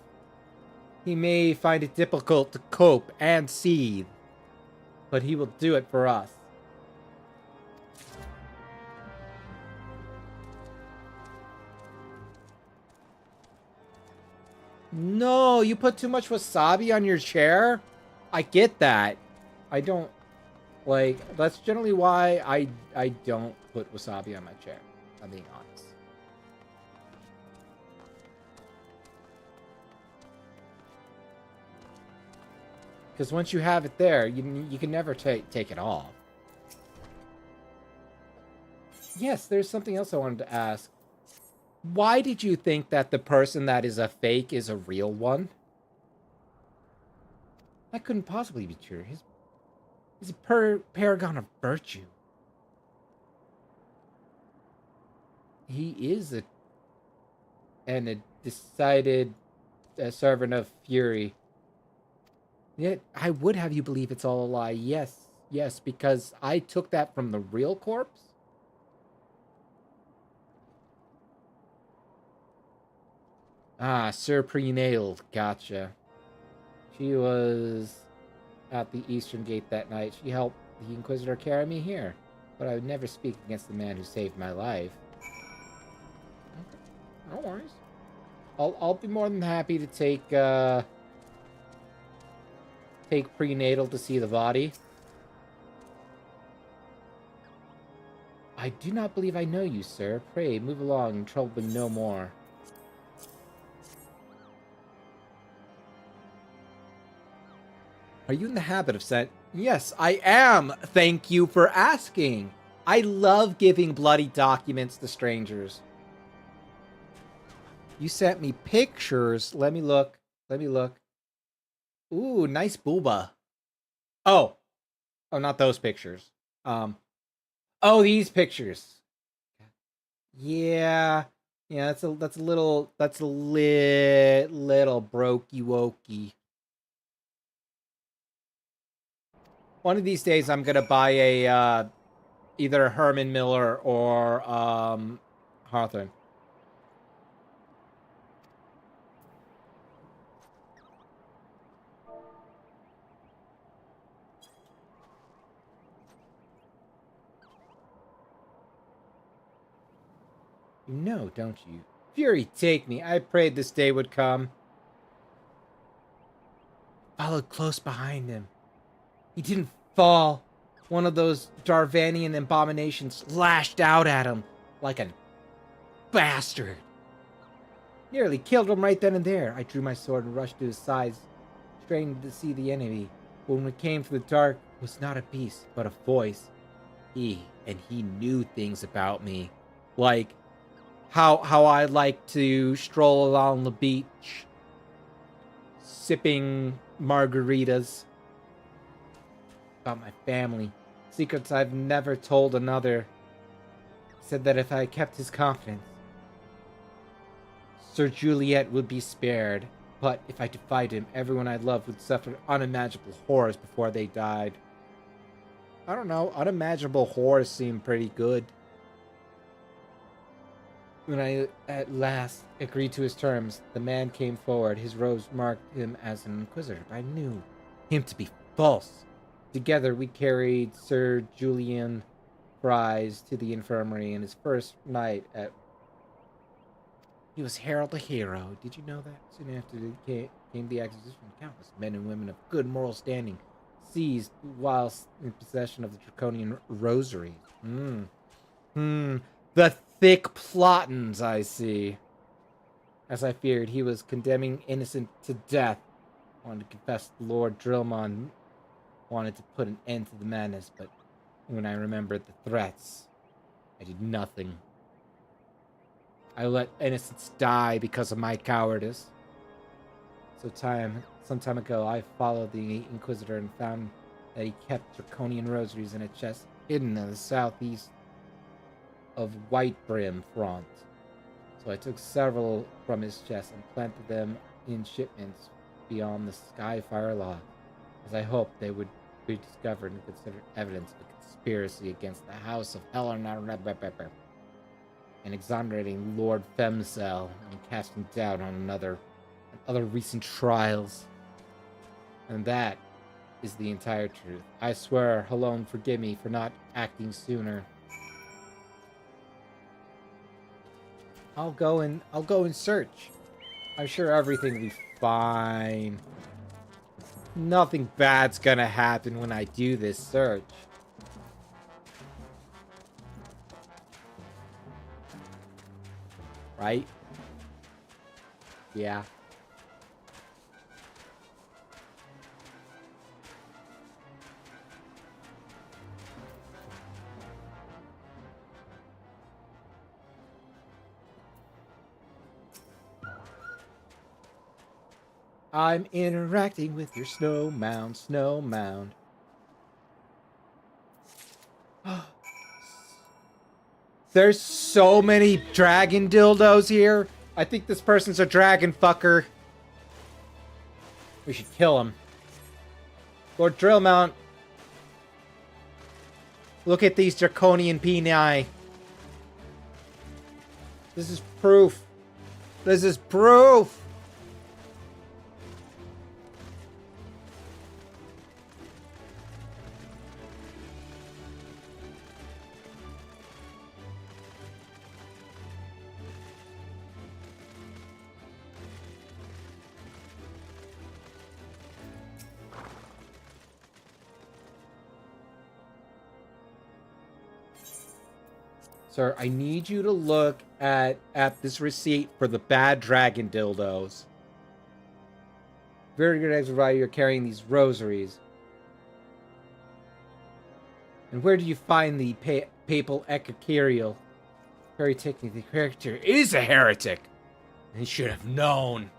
he may find it difficult to cope and seethe, but he will do it for us. No, you put too much wasabi on your chair? I get that. I don't... Like, that's generally why I don't put wasabi on my chair. I'm being honest. Because once you have it there, you can never take it off. Yes, there's something else I wanted to ask. Why did you think that the person that is a fake is a real one? That couldn't possibly be true. He's a paragon of virtue. He is a decided servant of fury. Yet I would have you believe it's all a lie. Yes, yes, because I took that from the real corpse. Ah, Sir Prenatal, gotcha. She was at the Eastern Gate that night. She helped the Inquisitor carry me here. But I would never speak against the man who saved my life. Okay. No worries. I'll be more than happy to take Prenatal to see the body. I do not believe I know you, sir. Pray, move along and trouble me no more. Are you in the habit of saying... Yes, I am. Thank you for asking. I love giving bloody documents to strangers. You sent me pictures. Let me look. Let me look. Ooh, nice booba. Oh. Oh, not those pictures. Oh, these pictures. Yeah. Yeah, that's a little little brokey wokey. One of these days I'm gonna buy a either Herman Miller or Hawthorne. You know, don't you? Fury take me. I prayed this day would come. Followed close behind him. He didn't fall. One of those Darvanian abominations lashed out at him like a bastard. Nearly killed him right then and there. I drew my sword and rushed to his sides, straining to see the enemy. But when it came from the dark, it was not a beast, but a voice. He knew things about me. Like how I like to stroll along the beach, sipping margaritas. About my family. Secrets I've never told another. He said that if I kept his confidence, Sir Juliet would be spared. But if I defied him, everyone I loved would suffer unimaginable horrors before they died. I don't know. Unimaginable horrors seem pretty good. When I at last agreed to his terms, the man came forward. His robes marked him as an inquisitor, but I knew him to be false. Together, we carried Sir Julian Fries to the infirmary in his first night at... He was heralded a hero. Did you know that? Soon after came the accusation of countless men and women of good moral standing, seized whilst in possession of the draconian rosaries. The thick plottins, I see. As I feared, he was condemning innocent to death. I wanted to confess Lord Drillmon wanted to put an end to the madness, but when I remembered the threats, I did nothing. I let innocents die because of my cowardice. Some time ago, I followed the Inquisitor and found that he kept draconian rosaries in a chest hidden in the southeast of White Brim Front. So I took several from his chest and planted them in shipments beyond the Skyfire Law, as I hoped they would be discovered and considered evidence of a conspiracy against the House of Helena and exonerating Lord Femcell and casting doubt on other recent trials. And that is the entire truth. I swear, Helene, forgive me for not acting sooner. I'll go and search. I'm sure everything will be fine. Nothing bad's gonna happen when I do this search. Right? Yeah. I'm interacting with your snow mound. There's so many dragon dildos here. I think this person's a dragon fucker. We should kill him. Lord Drillmount. Look at these draconian peni. This is proof. This is proof. Sir, I need you to look at this receipt for the bad dragon dildos. Very good as why you're carrying these rosaries. And where do you find the papal ecocurial? Very technically, the character is a heretic. And he should have known.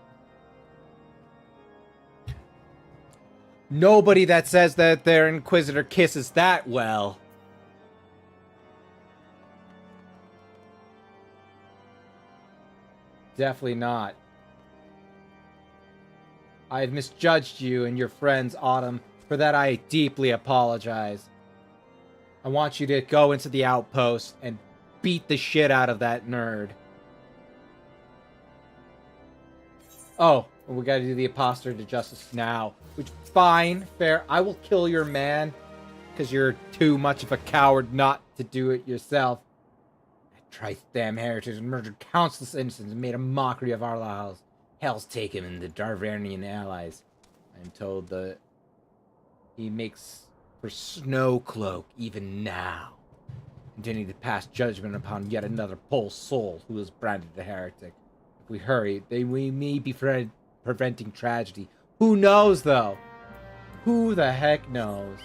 Nobody that says that their Inquisitor kisses that well. definitely not. I have misjudged you and your friends, Autumn. For that, I deeply apologize. I want you to go into the outpost and beat the shit out of that nerd. Oh, we gotta do the imposter to justice now. Which, fine, fair. I will kill your man, because you're too much of a coward not to do it yourself. Damn heritage murdered countless innocents and made a mockery of our lives. Hell's take him and the Darvanian allies. I am told that he makes for Snowcloak even now, intending to pass judgment upon yet another Pole soul who is branded a heretic. If we hurry, we may be preventing tragedy. Who knows, though? Who the heck knows?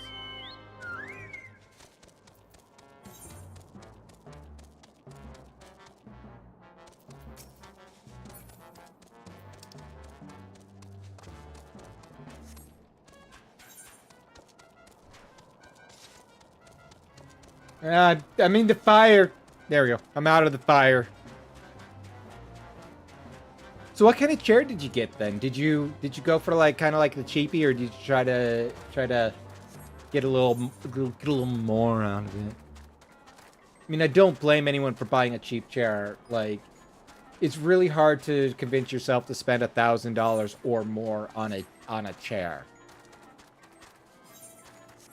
I'm in the fire. There we go. I'm out of the fire. So what kind of chair did you get then? Did you go for like kind of like the cheapie, or did you try to get a little more out of it? I mean, I don't blame anyone for buying a cheap chair. Like, it's really hard to convince yourself to spend $1,000 or more on a chair.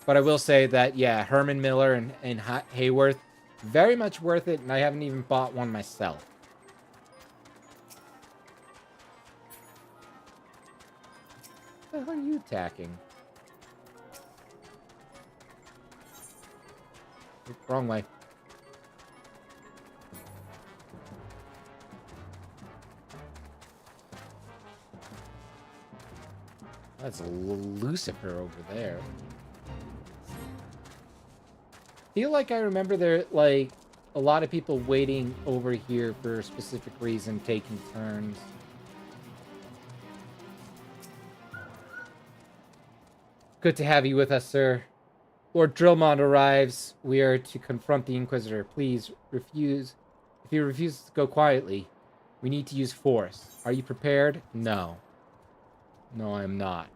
But I will say that, yeah, Herman Miller and Hayworth, very much worth it, and I haven't even bought one myself. What the hell are you attacking? Wrong way. That's Lucifer over there. Feel like I remember there, like, a lot of people waiting over here for a specific reason, taking turns. Good to have you with us, sir. Lord Drillmont arrives. We are to confront the Inquisitor. Please refuse. If he refuses to go quietly, we need to use force. Are you prepared? No. No, I'm not.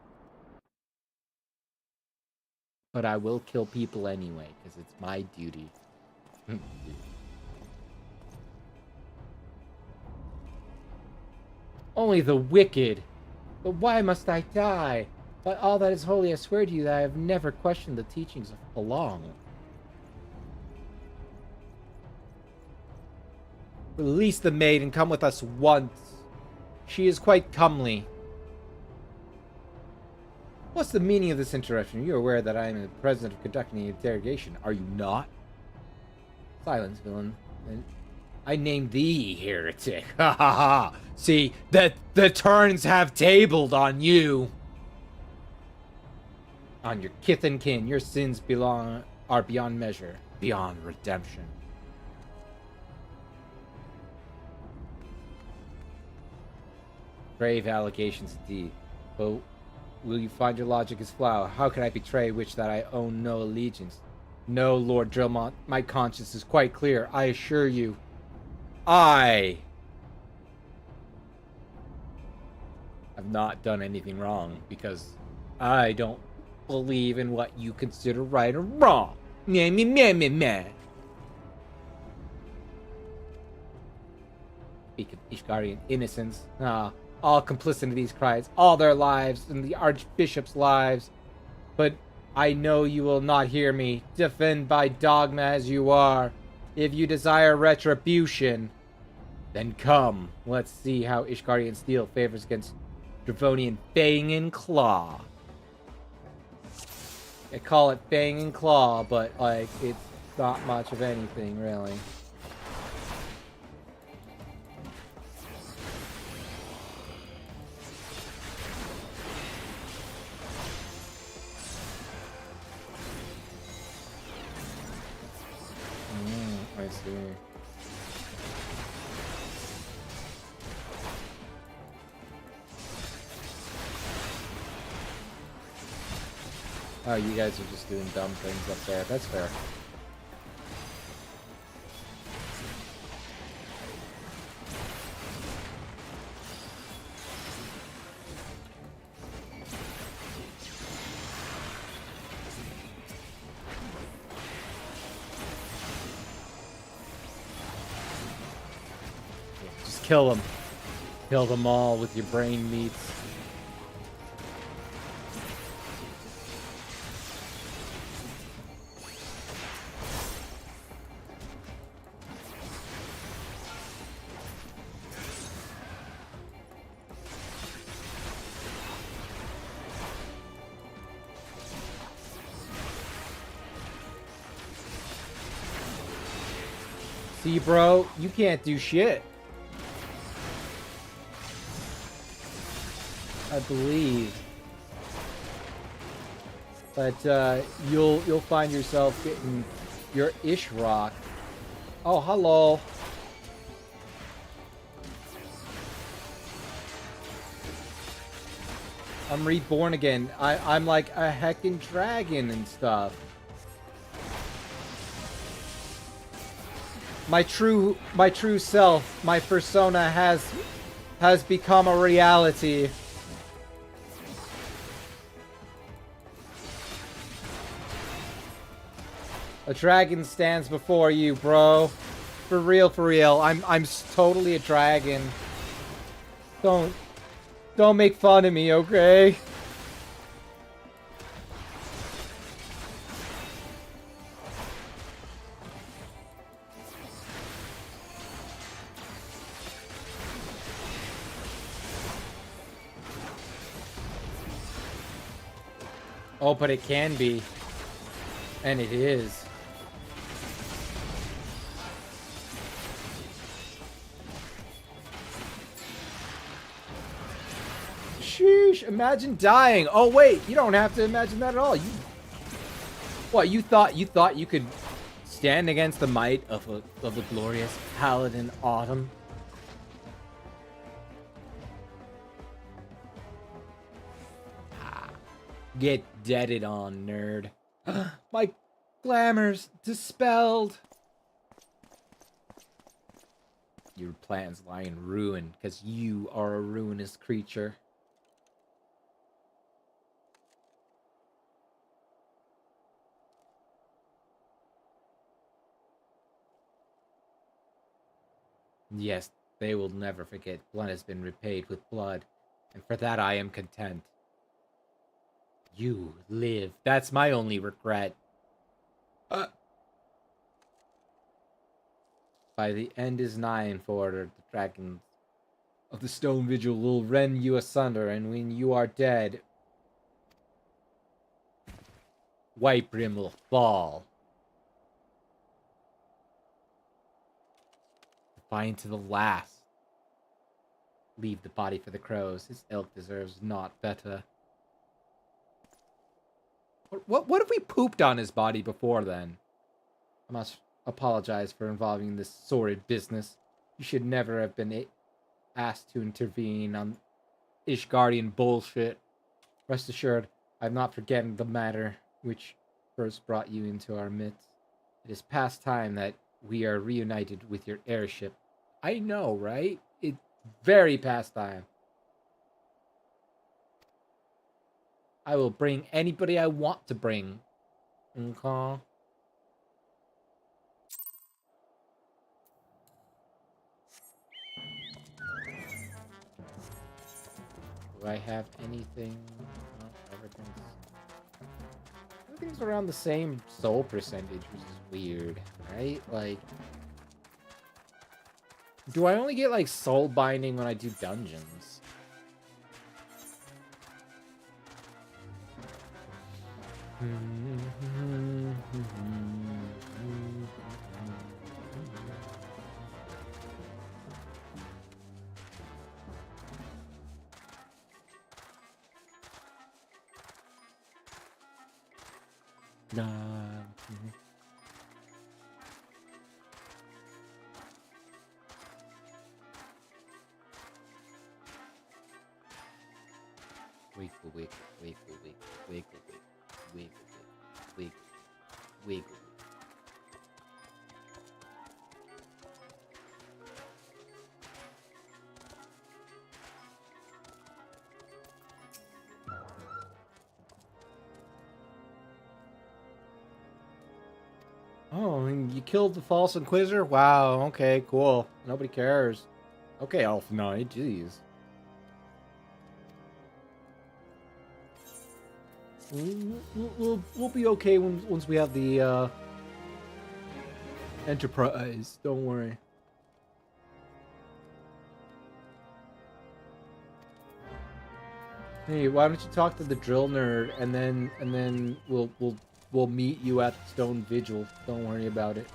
But I will kill people anyway, because it's my duty. Only the wicked. But why must I die? By all that is holy, I swear to you that I have never questioned the teachings of Belong. Release the maid and come with us once. She is quite comely. What's the meaning of this interruption? You're aware that I am the president of conducting the interrogation, are you not? Silence, villain. I named thee heretic. Ha ha ha. See, the turns have tabled on you. On your kith and kin, your sins are beyond measure, beyond redemption. Grave allegations indeed. But will you find your logic is flawed? How can I betray which that I own no allegiance? No, Lord Drillmont, my conscience is quite clear. I assure you, I have not done anything wrong, because I don't believe in what you consider right or wrong. Meh, meh, meh, meh, meh. Speak of Ishgarian innocence. All complicit in these crimes, all their lives, and the Archbishop's lives. But I know you will not hear me, defend by dogma as you are. If you desire retribution, then come. Let's see how Ishgarian steel favors against Dravonian Fang and Claw. I call it Fang and Claw, but, like, it's not much of anything, really. I see. Oh, you guys are just doing dumb things up there. That's fair. kill them. Kill them all with your brain meats. See, bro, you can't do shit. I believe. But you'll find yourself getting your ish rock. Oh, hello. I'm reborn again. I'm like a heckin' dragon and stuff. My true self, my persona has become a reality. A dragon stands before you, bro. For real, for real. I'm totally a dragon. Don't make fun of me, okay? Oh, but it can be. And it is. Sheesh, imagine dying. Oh wait, you don't have to imagine that at all. You thought you could stand against the might of the glorious paladin Autumn? Get deaded on, nerd. My glamour's dispelled. Your plans lie in ruin, because you are a ruinous creature. Yes, they will never forget. Blood has been repaid with blood, and for that I am content. You live. That's my only regret. By the end is nigh, and for the dragons of the stone vigil will rend you asunder, and when you are dead, Whitebrim will fall. Find to the last. Leave the body for the crows. His ilk deserves not better. What if we pooped on his body before then? I must apologize for involving this sordid business. You should never have been asked to intervene on Ishgardian bullshit. Rest assured, I'm not forgetting the matter which first brought you into our midst. It is past time that we are reunited with your airship. I know, right? It's very past time. I will bring anybody I want to bring. Okay? Do I have anything? No, everything's around the same soul percentage, which is weird, right? Like, do I only get like soul binding when I do dungeons? Wiggle, wiggle, wiggle, wiggle, wiggle, wiggle, wiggle, wiggle. Oh, and you killed the false inquisitor? Wow, okay, cool. Nobody cares. Okay, Elf Knight, jeez. We'll be okay once we have the Enterprise. Don't worry. Hey, why don't you talk to the drill nerd and then we'll meet you at the Stone Vigil. Don't worry about it.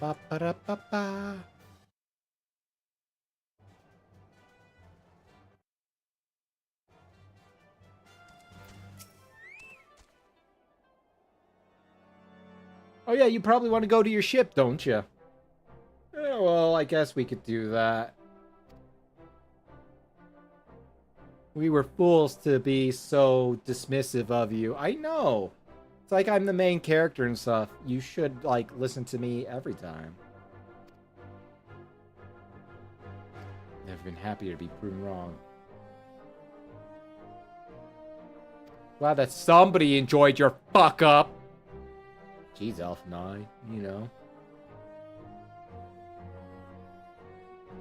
Ba ba da ba ba. Oh yeah, you probably want to go to your ship, don't you? Yeah, well, I guess we could do that. We were fools to be so dismissive of you. I know. It's like I'm the main character and stuff. You should, like, listen to me every time. Never been happier to be proven wrong. Glad that somebody enjoyed your fuck up. Jeez, Elf 9, you know.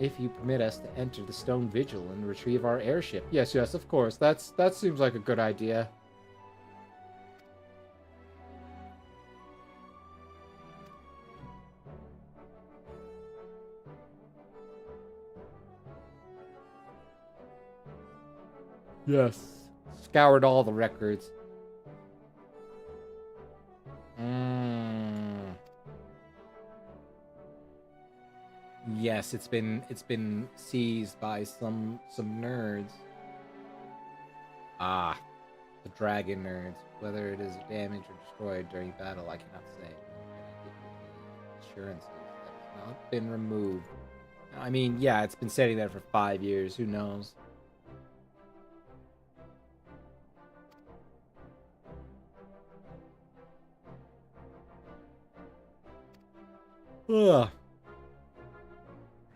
If you permit us to enter the Stone Vigil and retrieve our airship. Yes, of course. That seems like a good idea. Yes. Scoured all the records. Yes, it's been seized by some nerds. Ah, the dragon nerds. Whether it is damaged or destroyed during battle, I cannot say. Assurances that it's not been removed. I mean, yeah, it's been sitting there for 5 years. Who knows? Ugh.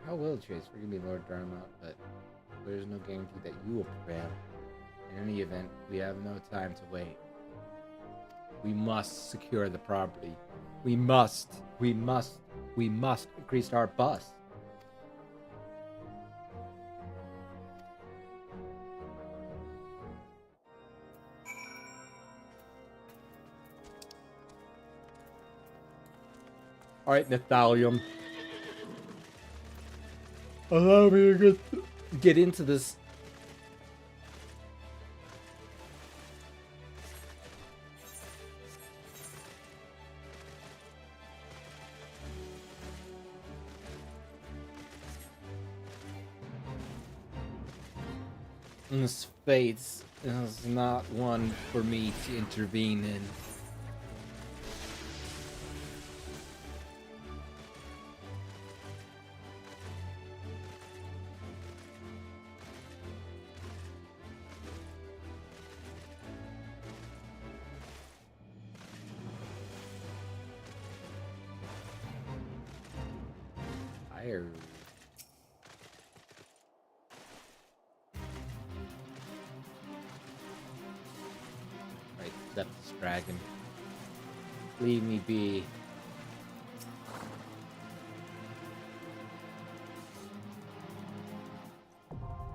How will Chase? Forgive me, Lord Dharma, but there is no guarantee that you will prevail. In any event, we have no time to wait. We must secure the property. We must increase our bust. Alright, Nathalium. Allow me to get into this. This fate is not one for me to intervene in. Right, that's dragon. Leave me be.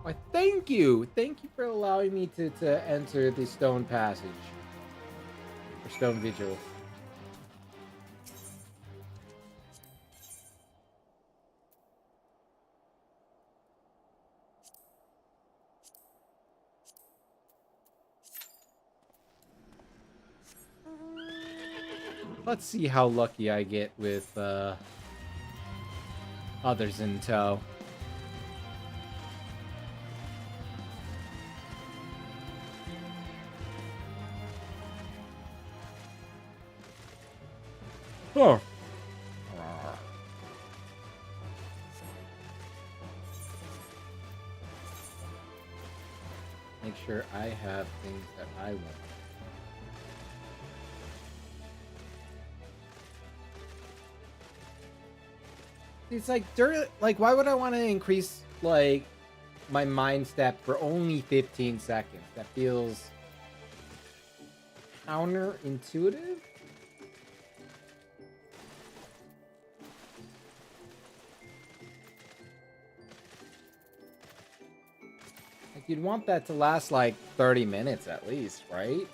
Why, thank you! Thank you for allowing me to enter the Stone Passage. Or Stone Vigil. Let's see how lucky I get with others in tow. Oh. Make sure I have things that I want. It's like why would I want to increase like my mind step for only 15 seconds? That feels counterintuitive? Like, you'd want that to last like 30 minutes at least, right?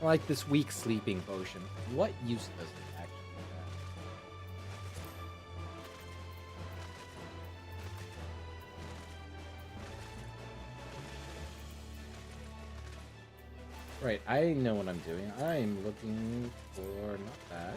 I like this weak sleeping potion. What use does it actually have? Right, I know what I'm doing. I'm looking for not that.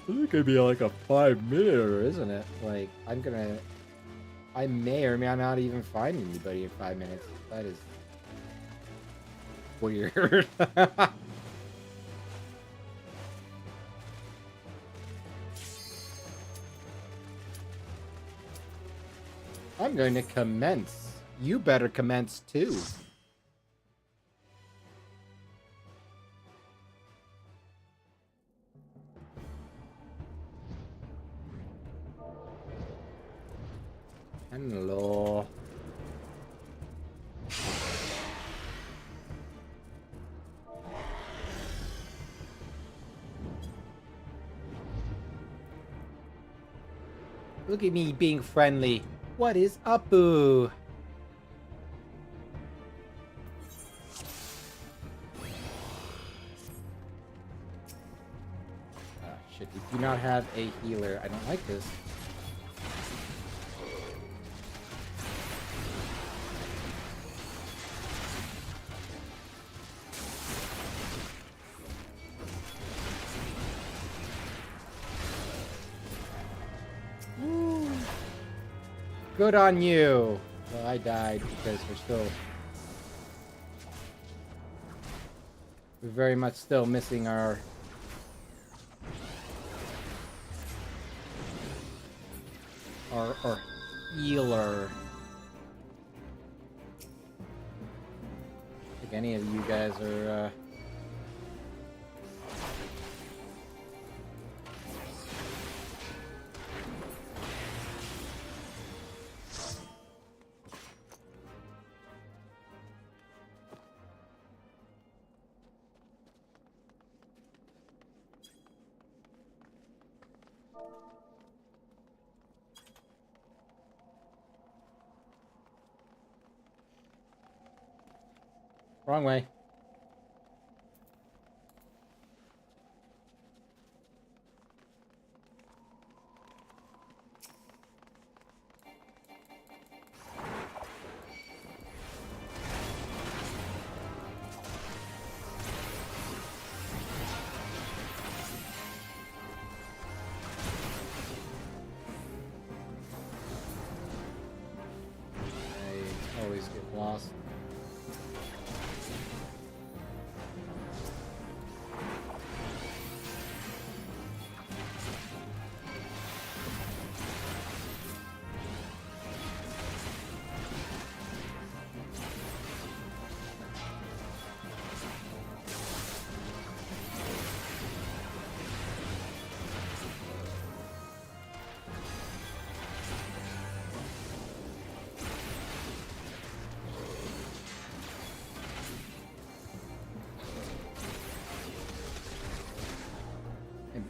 This is gonna be like a 5-minute, isn't it? Like, I may or may not even find anybody in 5 minutes. That is weird. I'm going to commence. You better commence too. Hello. Look at me being friendly. What is up, boo? Shit, you do not have a healer. I don't like this. Good on you. Well, I died because we're very much still missing our healer. I think any of you guys are wrong way. I always get lost.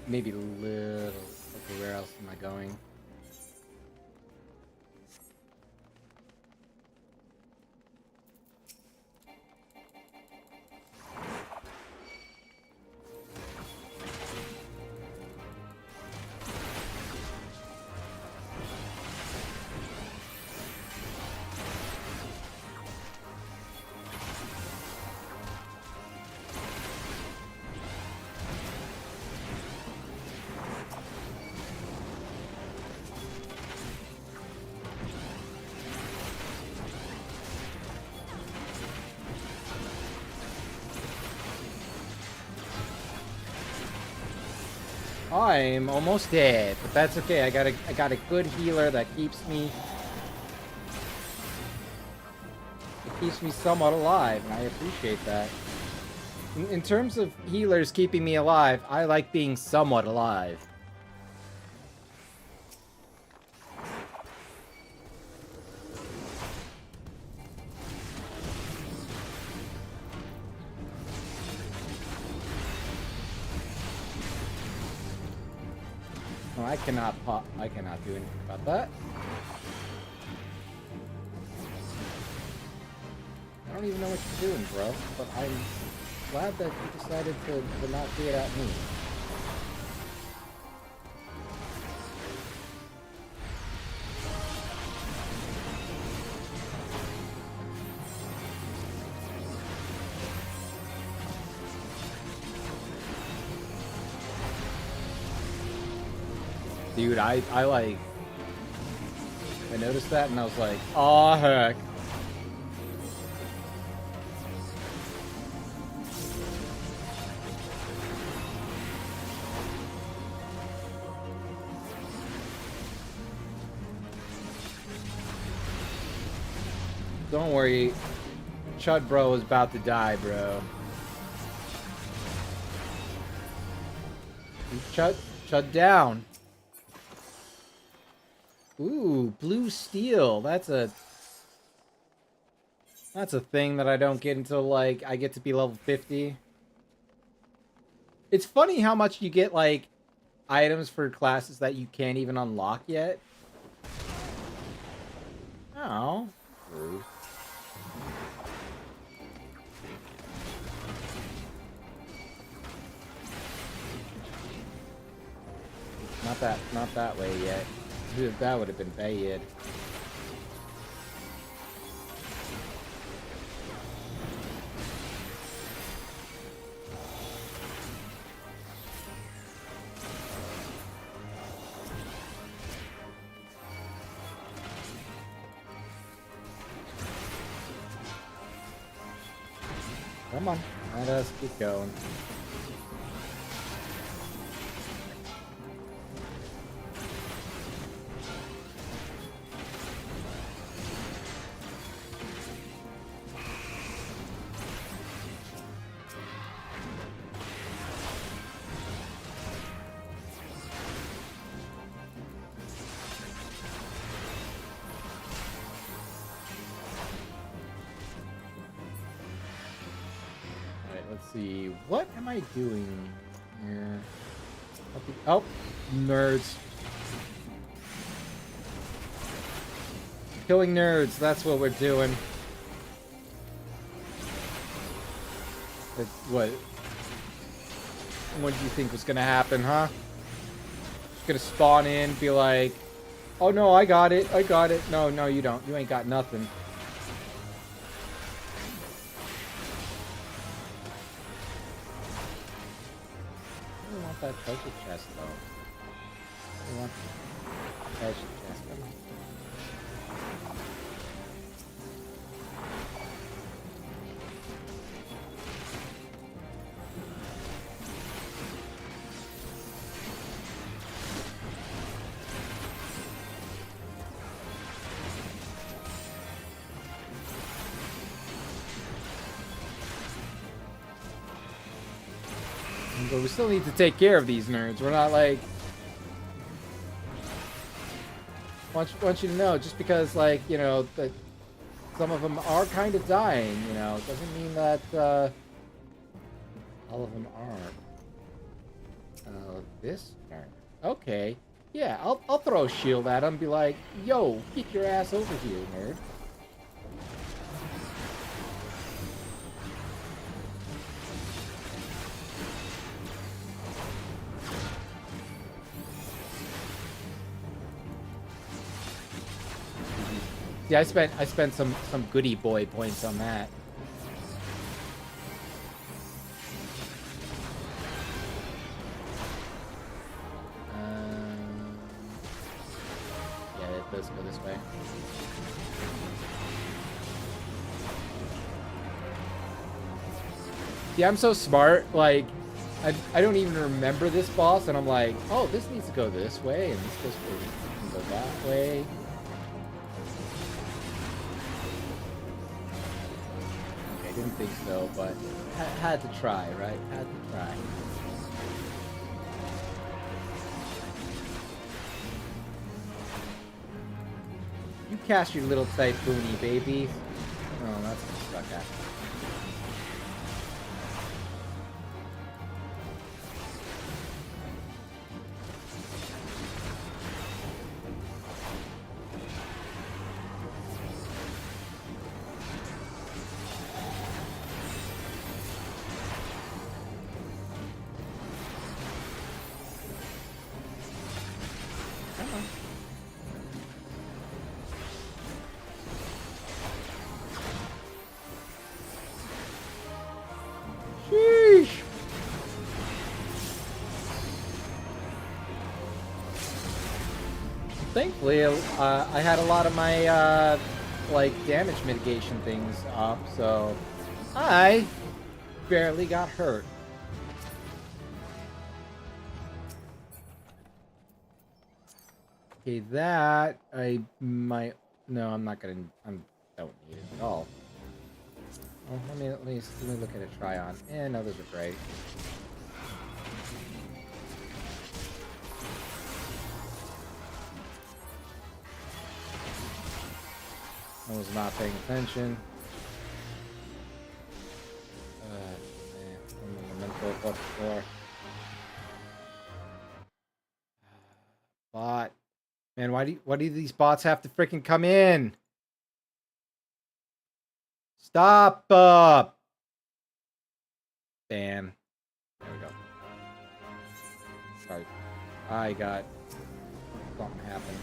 Maybe a little. Okay, where else am I going? I'm almost dead, but that's okay. I got a good healer that keeps me somewhat alive, and I appreciate that. In terms of healers keeping me alive, I like being somewhat alive. No, I cannot do anything about that. I don't even know what you're doing, bro, but I'm glad that you decided to not do it at me. Dude, I noticed that and I was like, aw, heck. Don't worry, Chud bro is about to die, bro. Chud down. Ooh, blue steel. That's a thing that I don't get until, like, I get to be level 50. It's funny how much you get, like, items for classes that you can't even unlock yet. Oh. Rude. Not that way yet. Dude, that would have been bad. Come on, let us keep going. Let's see, what am I doing here? Oh, nerds. Killing nerds, that's what we're doing. What did you think was gonna happen, huh? Just gonna spawn in, be like, oh no, I got it. No, you don't. You ain't got nothing. That treasure chest though. I want the treasure chest though. But we still need to take care of these nerds. We're not like... want you to know, just because, like, you know, that some of them are kind of dying, you know, doesn't mean that, all of them aren't. This nerd. Okay. Yeah, I'll throw a shield at him and be like, yo, get your ass over here, nerd. Yeah, I spent some goody boy points on that. Yeah, it does go this way. Yeah, I'm so smart. Like, I don't even remember this boss, and I'm like, oh, this needs to go this way, and this can go that way. Okay, didn't think so, but had to try, right? Had to try. You cast your little typhoony, baby. Oh, that's stuck at. Sheesh. Thankfully, I had a lot of my, like, damage mitigation things up, so I barely got hurt. Okay, that I might... No, I'm not gonna... I don't need it at all. Well, let me look at a try-on. Yeah, no, those are great. I was not paying attention. Man, I'm in the mental what for. Bot. Man, why do these bots have to freaking come in? Stop! Ban. There we go. Sorry. I got something happened.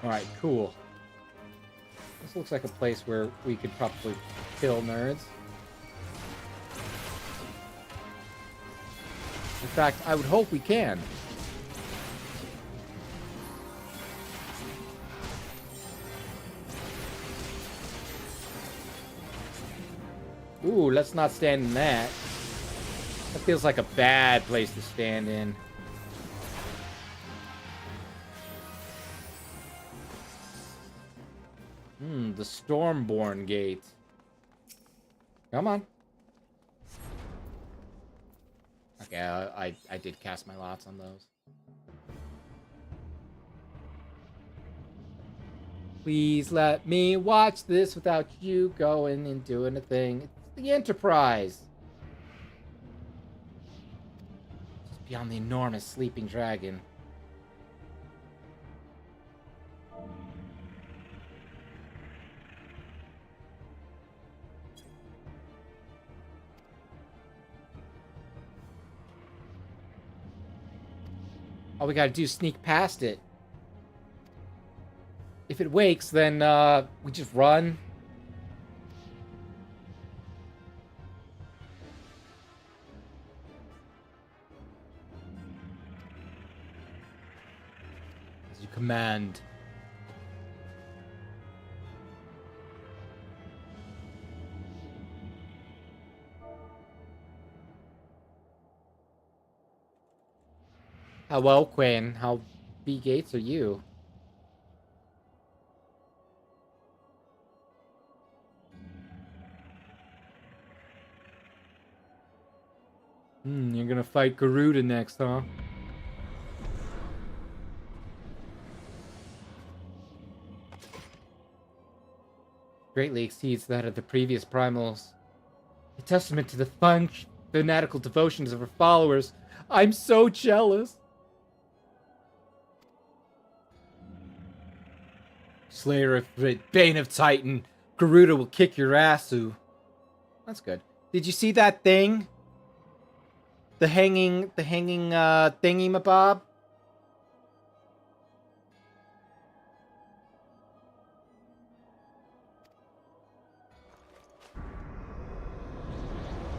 Alright, cool. This looks like a place where we could probably kill nerds. In fact, I would hope we can. Ooh, let's not stand in that. That feels like a bad place to stand in. The Stormborn Gate. Come on. Okay, I did cast my lots on those. Please let me watch this without you going and doing a thing. It's the Enterprise. Just beyond the enormous sleeping dragon. All we gotta do is sneak past it. If it wakes, then we just run. As you command. Hello, Quinn. How B-Gates are you? You're gonna fight Garuda next, huh? greatly exceeds that of the previous primals. A testament to the fanatical devotions of her followers. I'm so jealous. Slayer of Bane of Titan, Garuda will kick your ass, Ooh. That's good. Did you see that thing? The hanging thingy-mabob?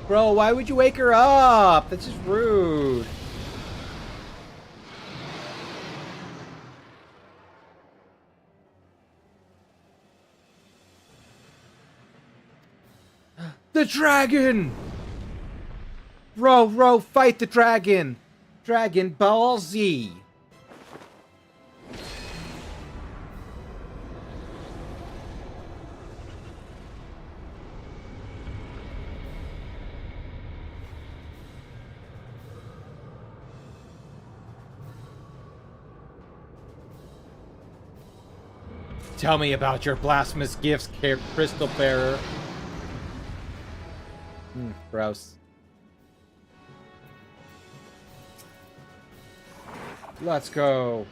Bro, why would you wake her up? That's just rude. The dragon! Bro, fight the dragon! Dragon Ball Z! Tell me about your blasphemous gifts, Crystal Bearer. Gross. Let's go.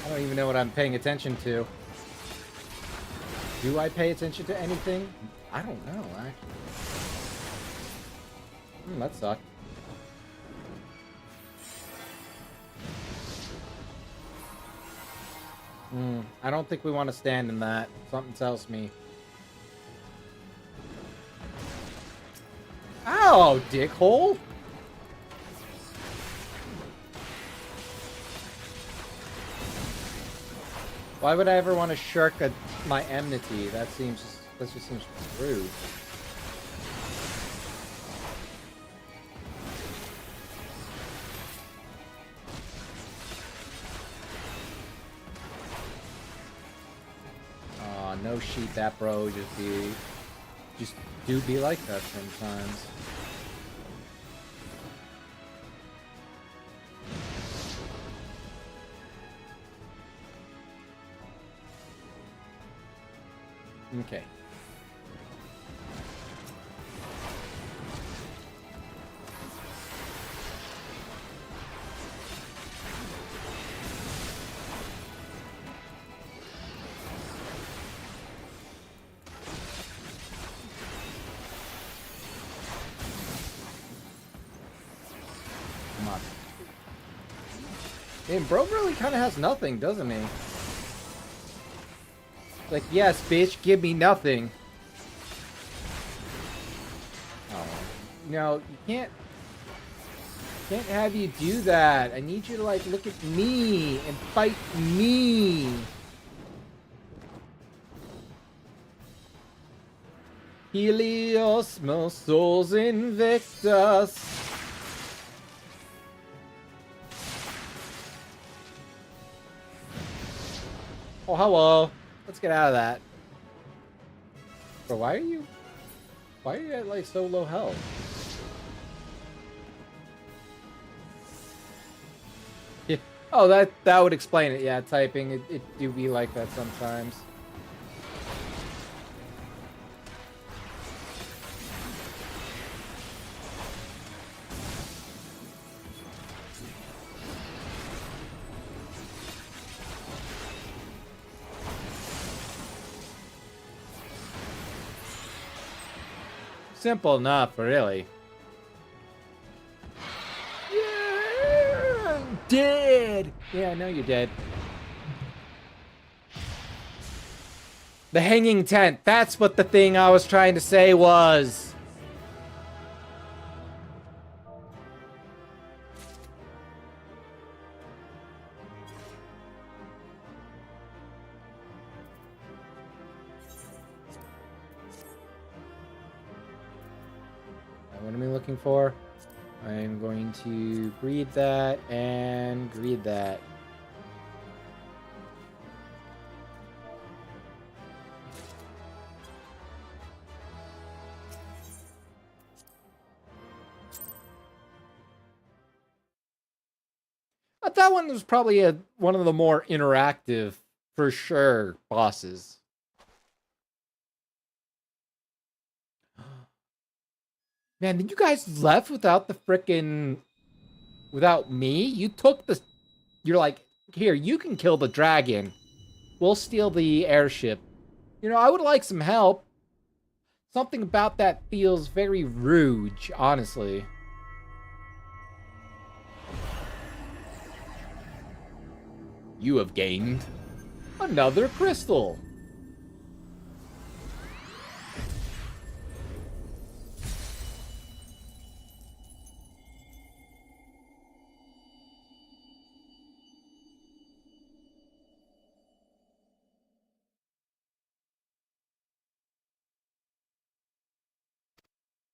I don't even know what I'm paying attention to. Do I pay attention to anything? I don't know, actually. That sucked. I don't think we want to stand in that. Something tells me. Ow, dickhole! Why would I ever want to shirk my enmity? That just seems rude. Aw, no sheet that, bro. Just do be like that sometimes. Okay. Come on. Damn, bro really kind of has nothing, doesn't he? Like, yes, bitch, give me nothing. Oh, no, you can't have you do that. I need you to, like, look at me and fight me. Helios, my souls Invictus. Oh, hello. Let's get out of that. Bro, why are you at, like, so low health? Yeah. Oh, that would explain it. Yeah, typing, it do be like that sometimes. Simple enough, really. Yeah, I'm dead. Yeah, I know you're dead. The hanging tent. That's what the thing I was trying to say was. What am I looking for? I'm going to greed that and greed that. That one was probably one of the more interactive, for sure, bosses. Man, did you guys left without the frickin' without me? You took the. You're like, here, you can kill the dragon. We'll steal the airship. You know, I would like some help. Something about that feels very rude, honestly. You have gained another crystal.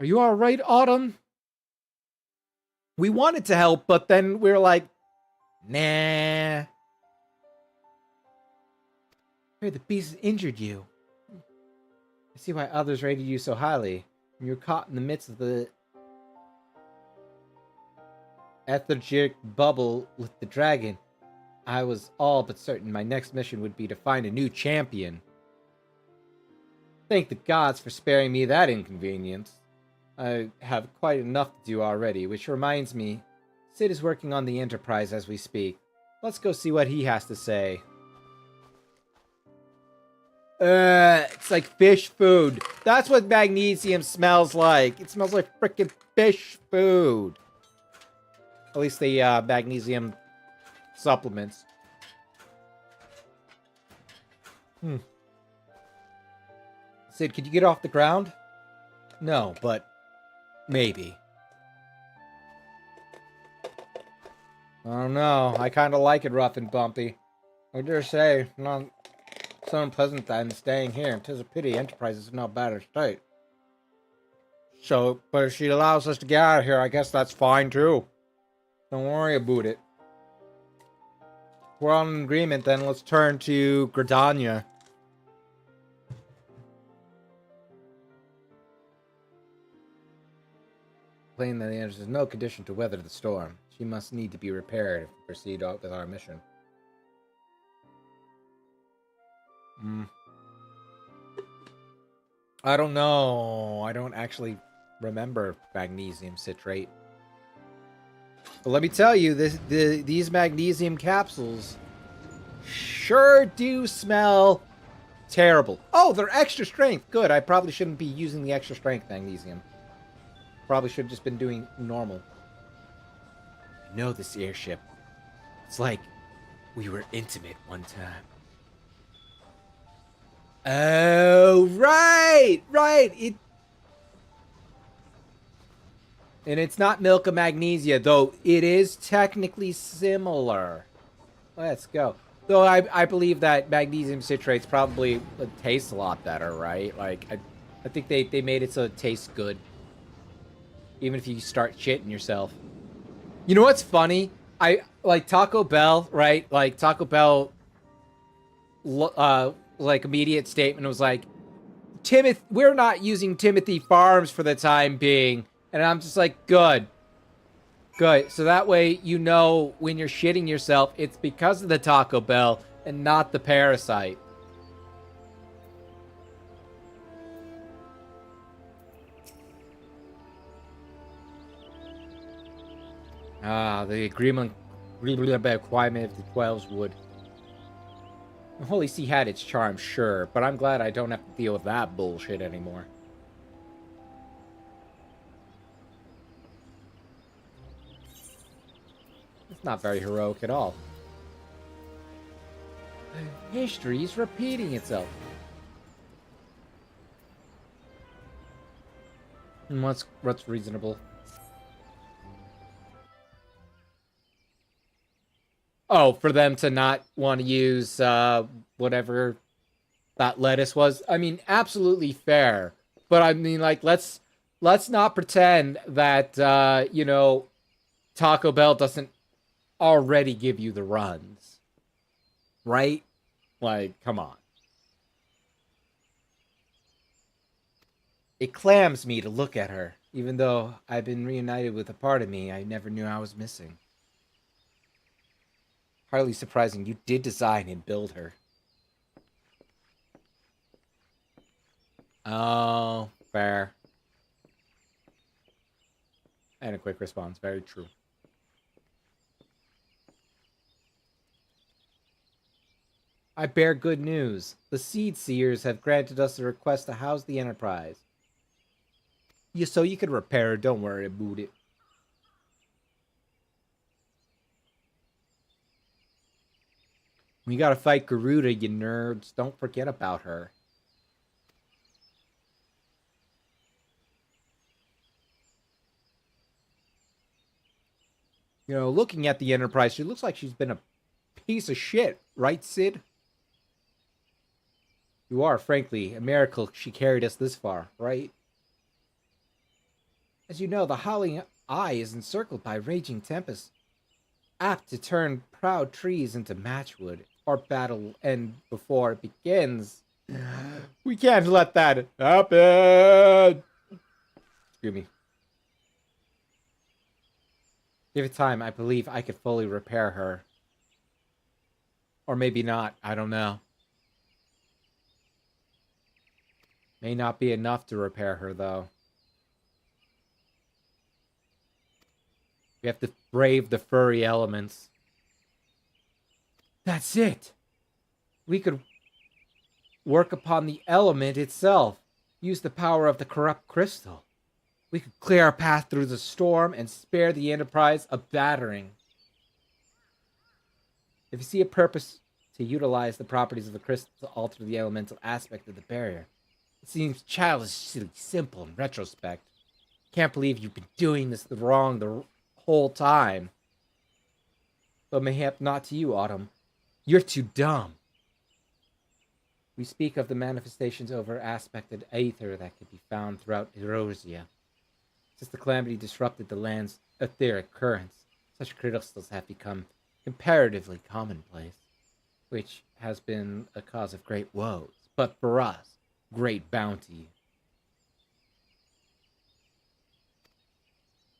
Are you all right, Autumn? We wanted to help, but then we were like, nah. Hey, the beast injured you. I see why others rated you so highly. When you're caught in the midst of the etheric bubble with the dragon, I was all but certain my next mission would be to find a new champion. Thank the gods for sparing me that inconvenience. I have quite enough to do already, which reminds me, Sid is working on the Enterprise as we speak. Let's go see what he has to say. It's like fish food. That's what magnesium smells like. It smells like frickin' fish food. At least the magnesium supplements. Sid, could you get off the ground? No, but maybe. I don't know. I kind of like it rough and bumpy. I dare say, not so unpleasant that I'm staying here. 'Tis a pity Enterprise is in no better state. So, but if she allows us to get out of here, I guess that's fine too. Don't worry about it. We're on an agreement, then let's turn to Gridania. Plain that there's no condition to weather the storm. She must need to be repaired if we proceed with our mission. I don't know. I don't actually remember magnesium citrate. But let me tell you, these magnesium capsules sure do smell terrible. Oh, they're extra strength. Good. I probably shouldn't be using the extra strength magnesium. Probably should have just been doing normal. I know this airship. It's like we were intimate one time. Oh, right. And it's not milk of magnesia, though it is technically similar. Let's go. Though I believe that magnesium citrates probably tastes a lot better, right? Like, I think they made it so it tastes good. Even if you start shitting yourself. You know what's funny? I like Taco Bell, right? Like Taco Bell like immediate statement was like, we're not using Timothy Farms for the time being. And I'm just like, good. So that way you know when you're shitting yourself, it's because of the Taco Bell and not the parasite. The agreement about acquirement of the 12's wood. The Holy See had its charm, sure, but I'm glad I don't have to deal with that bullshit anymore. It's not very heroic at all. History is repeating itself. And what's reasonable? Oh, for them to not want to use whatever that lettuce was. I mean, absolutely fair. But I mean, like, let's not pretend that you know, Taco Bell doesn't already give you the runs, right? Like, come on. It clams me to look at her, even though I've been reunited with a part of me I never knew I was missing. Hardly surprising you did design and build her. Oh, fair. And a quick response. Very true. I bear good news. The Seed Seers have granted us a request to house the Enterprise. So you can repair it. Don't worry about it. We gotta fight Garuda, you nerds. Don't forget about her. You know, looking at the Enterprise, she looks like she's been a piece of shit. Right, Sid? You are, frankly, a miracle she carried us this far, right? As you know, the Howling Eye is encircled by raging tempests, apt to turn proud trees into matchwood. Our battle will end before it begins. We can't let that happen! Excuse me. Give it time, I believe I could fully repair her. Or maybe not, I don't know. May not be enough to repair her, though. We have to brave the furry elements. That's it! We could work upon the element itself. Use the power of the corrupt crystal. We could clear our path through the storm and spare the Enterprise a battering. If you see a purpose to utilize the properties of the crystal to alter the elemental aspect of the barrier, it seems childishly simple in retrospect. Can't believe you've been doing this wrong the whole time. But mayhap not to you, Autumn. You're too dumb. We speak of the manifestations over aspected aether that could be found throughout Erosia. Since the calamity disrupted the land's etheric currents, such crystals have become comparatively commonplace, which has been a cause of great woes, but for us, great bounty.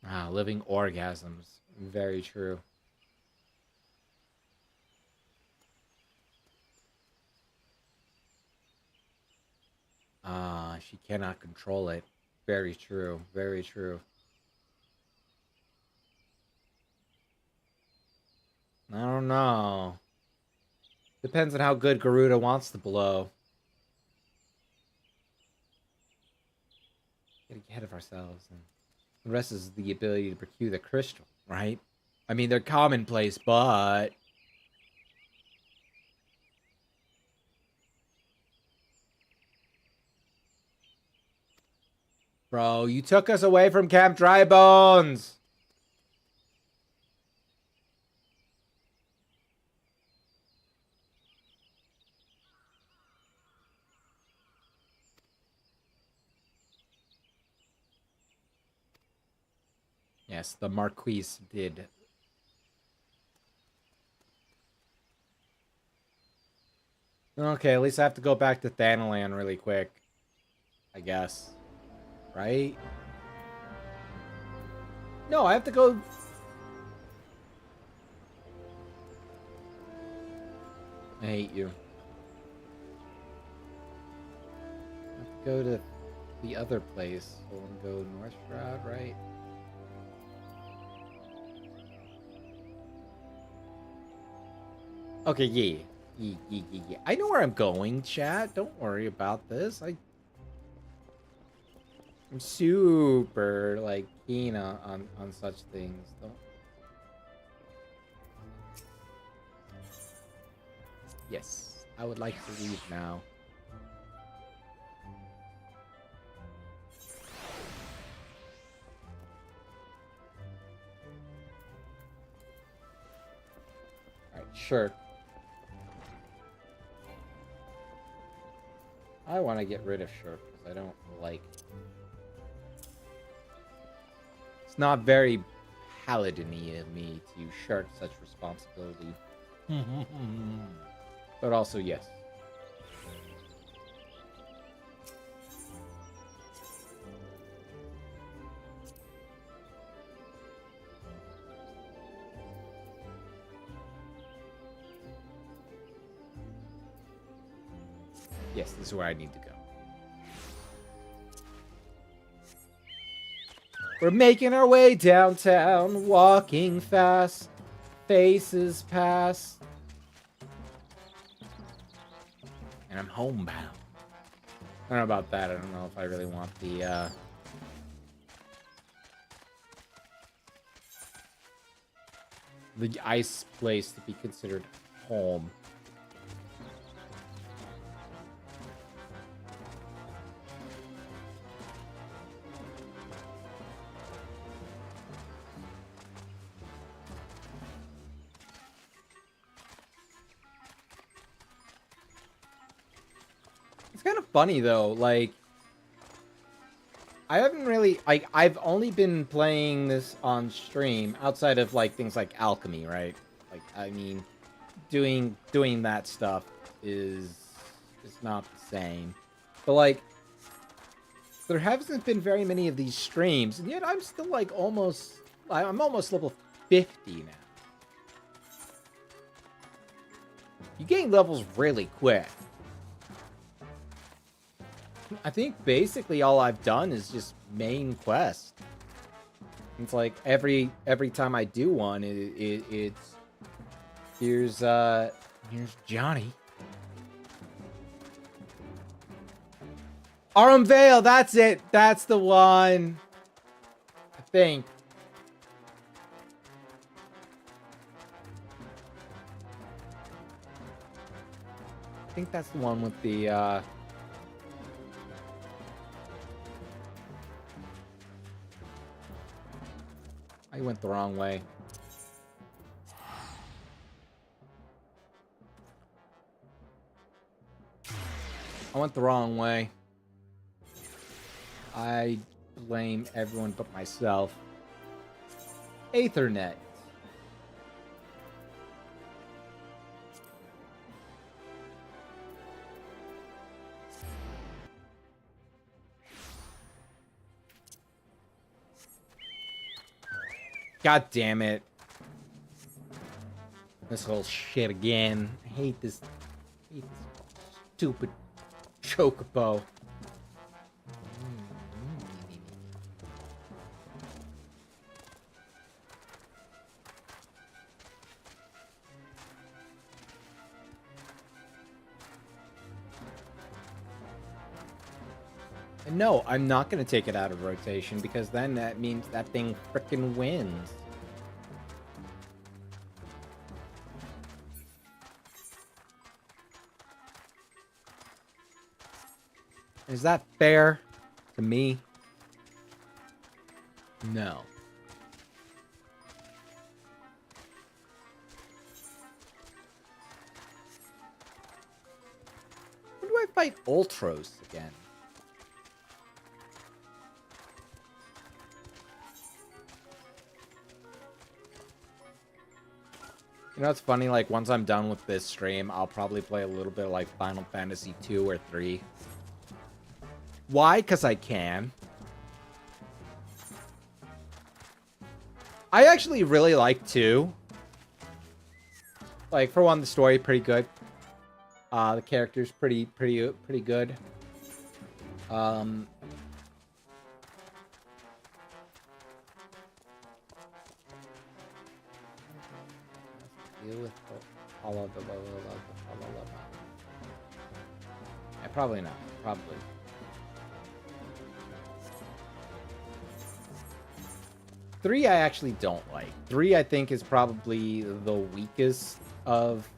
Ah, living orgasms. Very true. Ah, she cannot control it. Very true. Very true. I don't know. Depends on how good Garuda wants to blow. Getting ahead of ourselves. And the rest is the ability to procure the crystal, right? I mean, they're commonplace, but... Bro, you took us away from Camp Drybones! Yes, the Marquise did. Okay, at least I have to go back to Thanalan really quick. I guess. Right? No, I have to go... I hate you. I have to go to the other place. So I'm going to go North Shroud, right? Okay, yeah. Yeah. I know where I'm going, chat. Don't worry about this. I'm super, like, keen on such things. Don't... Yes, I would like to leave now. Alright, sure. I want to get rid of Shirk because I don't like... It's not very paladin-y of me to shirk such responsibility. But also, yes. Yes, this is where I need to go. We're making our way downtown, walking fast, faces pass. And I'm homebound. I don't know about that. I don't know if I really want the ice place to be considered home. It's kind of funny though, like I haven't really I've only been playing this on stream outside of like things like alchemy, right? Like I mean doing that stuff is not the same. But like there hasn't been very many of these streams, and yet I'm still like I'm almost level 50 now. You gain levels really quick. I think basically all I've done is just main quest. It's like every time I do one, it's here's Johnny. Aurum Vale, that's it. That's the one. I think. I think that's the one with the I went the wrong way. I went the wrong way. I blame everyone but myself. Ethernet. God damn it. This whole shit again. I hate this stupid chocobo. No, I'm not going to take it out of rotation because then that means that thing frickin' wins. Is that fair to me? No. When do I fight Ultros again? You know, it's funny, like, once I'm done with this stream, I'll probably play a little bit of, like, Final Fantasy 2 or 3. Why? Because I can. I actually really like 2. Like, for one, the story pretty good. The character's pretty good. Deal with all of the yeah, probably not. Probably. Three I actually don't like. 3 I think is probably the weakest of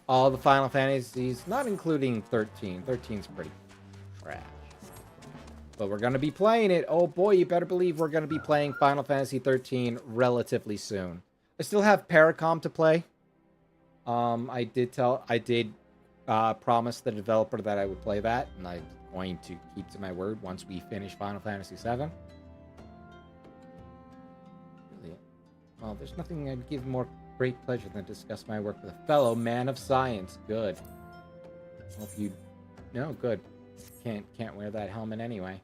all the Final Fantasies, not including 13. 13's pretty trash. But we're going to be playing it. Oh boy, you better believe we're going to be playing Final Fantasy 13 relatively soon. I still have Paracom to play. I did promise the developer that I would play that, and I'm going to keep to my word once we finish Final Fantasy 7. Really? Well, there's nothing I'd give more great pleasure than to discuss my work with a fellow man of science. Good. Well, if you... No, good. Can't wear that helmet anyway.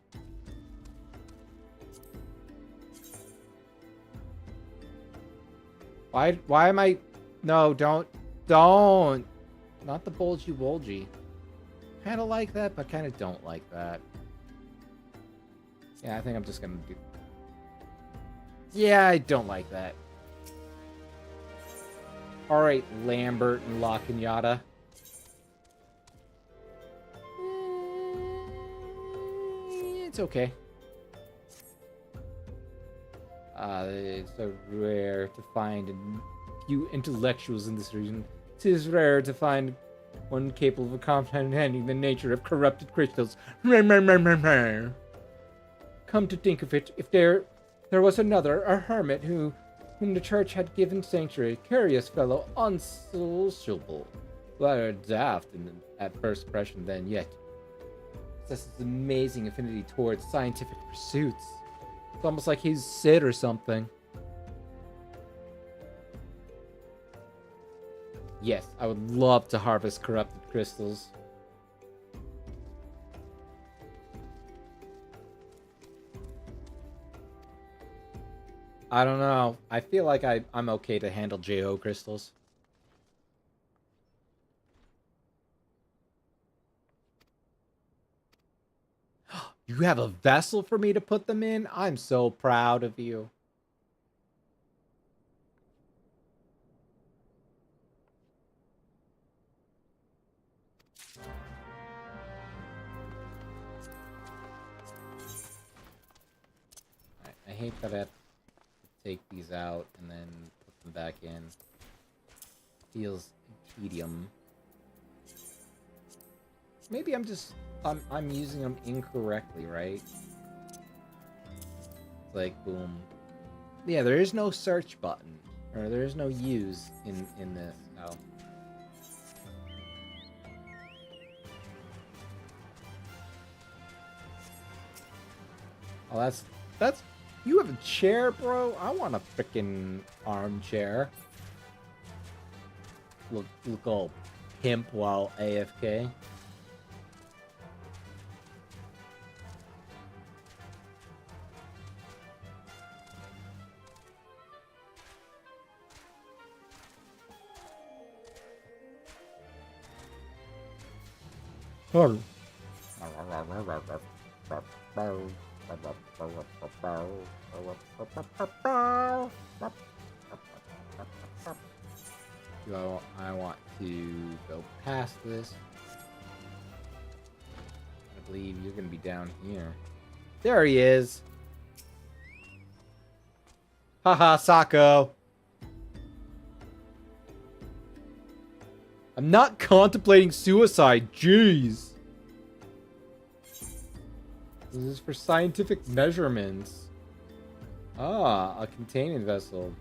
Why am I... No, don't. Not the bulgy wolgy. Kind of like that, but kind of don't like that. Yeah, I think I'm just gonna do... Yeah, I don't like that. Alright, Lambert and La Canyada. It's okay. It's so rare to find a few intellectuals in this region. It is rare to find one capable of comprehending the nature of corrupted crystals. Come to think of it, if there was another, a hermit whom the church had given sanctuary, curious fellow, unsociable, rather daft at first impression than yet. Possesses amazing affinity towards scientific pursuits. It's almost like he's Sid or something. Yes, I would love to harvest corrupted crystals. I don't know. I feel like I'm okay to handle JO crystals. You have a vessel for me to put them in? I'm so proud of you. I hate that I have to take these out and then put them back in. Feels tedium. Maybe I'm using them incorrectly, right? It's like, boom. Yeah, there is no search button. Or there is no use in this. Oh. Oh, that's... You have a chair, bro? I want a frickin' armchair. Look all pimp while AFK. Oh. I want to go past this. I believe you're gonna be down here. There he is. Haha, Sako. I'm not contemplating suicide. Jeez. This is for scientific measurements. Ah, a containment vessel.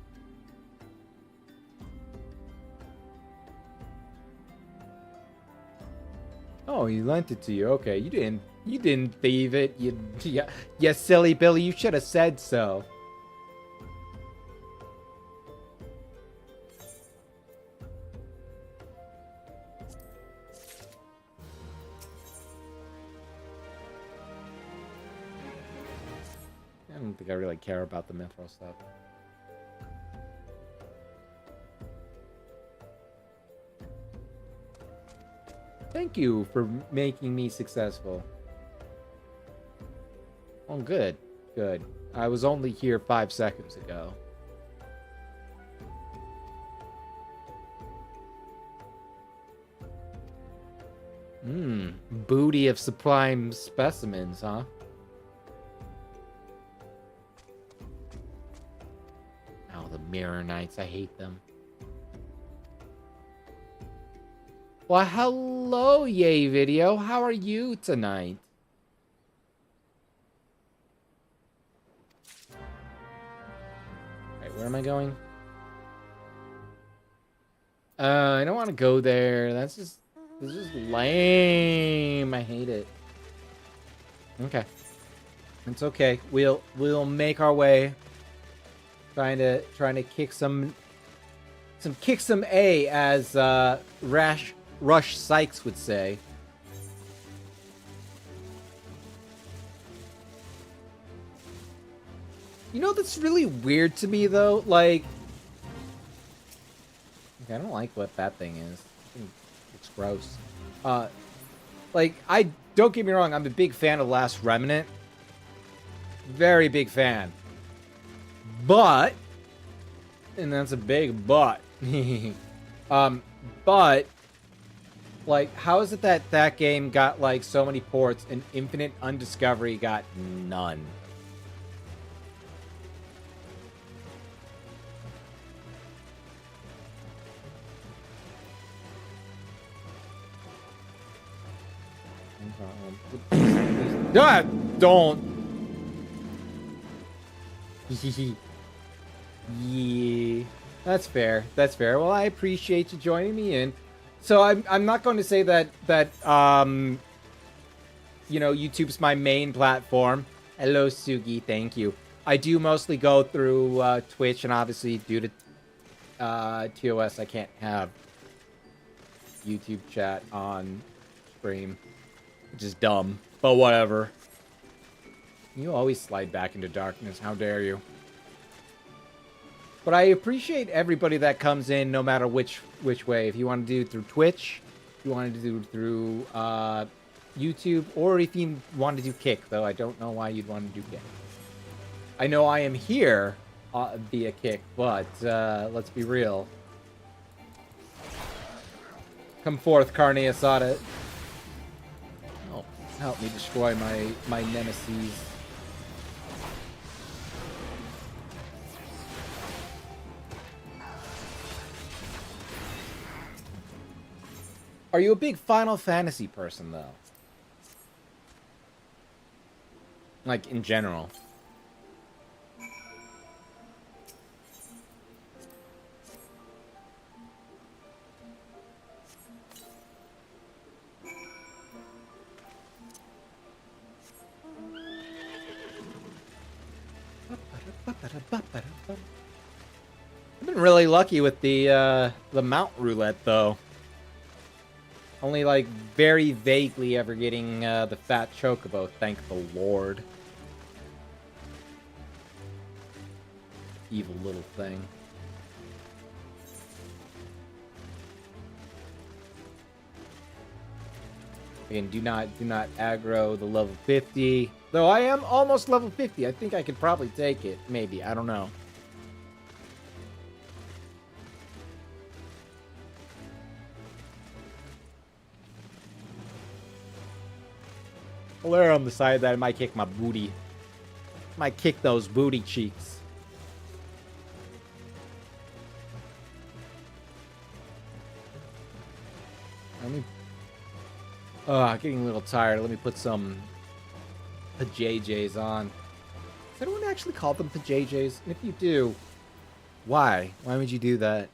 Oh, he lent it to you. Okay, you didn't thieve it. You silly Billy. You should have said so. I don't think I really care about the Mithril stuff. Thank you for making me successful. Oh, good. Good. I was only here 5 seconds ago. Booty of sublime specimens, huh? Oh, the Mirror Knights. I hate them. Well, hello, Yay Video. How are you tonight? Alright, where am I going? I don't want to go there. That's just lame. I hate it. Okay. It's okay. We'll make our way. Trying to kick some A, as Rush Sykes would say. You know, that's really weird to me, though. Like, I don't like what that thing is. It's It's gross. Like, I don't get me wrong, I'm a big fan of Last Remnant. Very big fan. But, and that's a big but. But, like, how is it that that game got, like, so many ports and Infinite Undiscovery got none? Ah, don't. Yeah, that's fair. That's fair. Well, I appreciate you joining me in. So I'm not going to say that you know, YouTube's my main platform. Hello, Sugi. Thank you. I do mostly go through Twitch, and obviously due to TOS, I can't have YouTube chat on stream, which is dumb. But whatever. You always slide back into darkness. How dare you? But I appreciate everybody that comes in, no matter which way. If you want to do it through Twitch, if you want to do it through YouTube, or if you want to do Kick, though I don't know why you'd want to do Kick. I know I am here via Kick, but let's be real. Come forth, Carne Asada. Oh, help me destroy my nemesis. Are you a big Final Fantasy person, though? Like, in general. I've been really lucky with the mount roulette, though. Only, like, very vaguely ever getting the fat chocobo, thank the Lord. Evil little thing. Again, do not aggro the level 50. Though I am almost level 50. I think I could probably take it. Maybe. I don't know. I'll err on the side that I might kick my booty. Might kick those booty cheeks. Let me... getting a little tired. Let me put some PJJs on. Does anyone actually call them PJJs? And if you do, why? Why would you do that?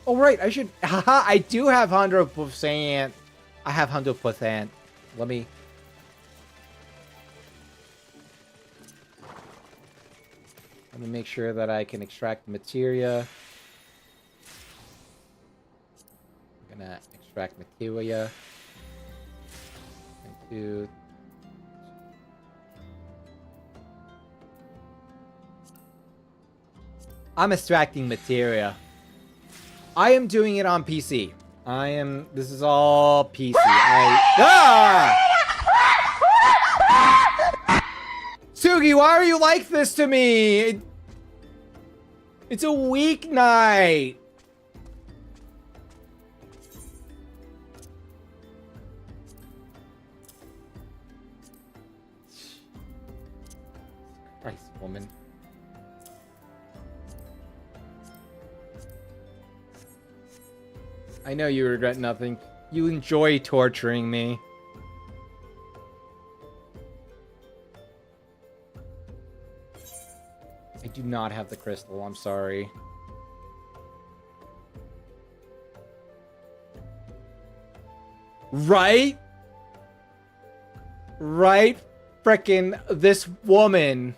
Oh, right, I should... Haha, I do have 100%. I have 100%. Let me make sure that I can extract the materia. I'm gonna extract materia. Two. I'm extracting materia. I am doing it on PC. This is all PC. Sugi, why are you like this to me? It's a weeknight. Christ, woman. I know you regret nothing. You enjoy torturing me. I do not have the crystal, I'm sorry. Right? Right? Frickin' this woman.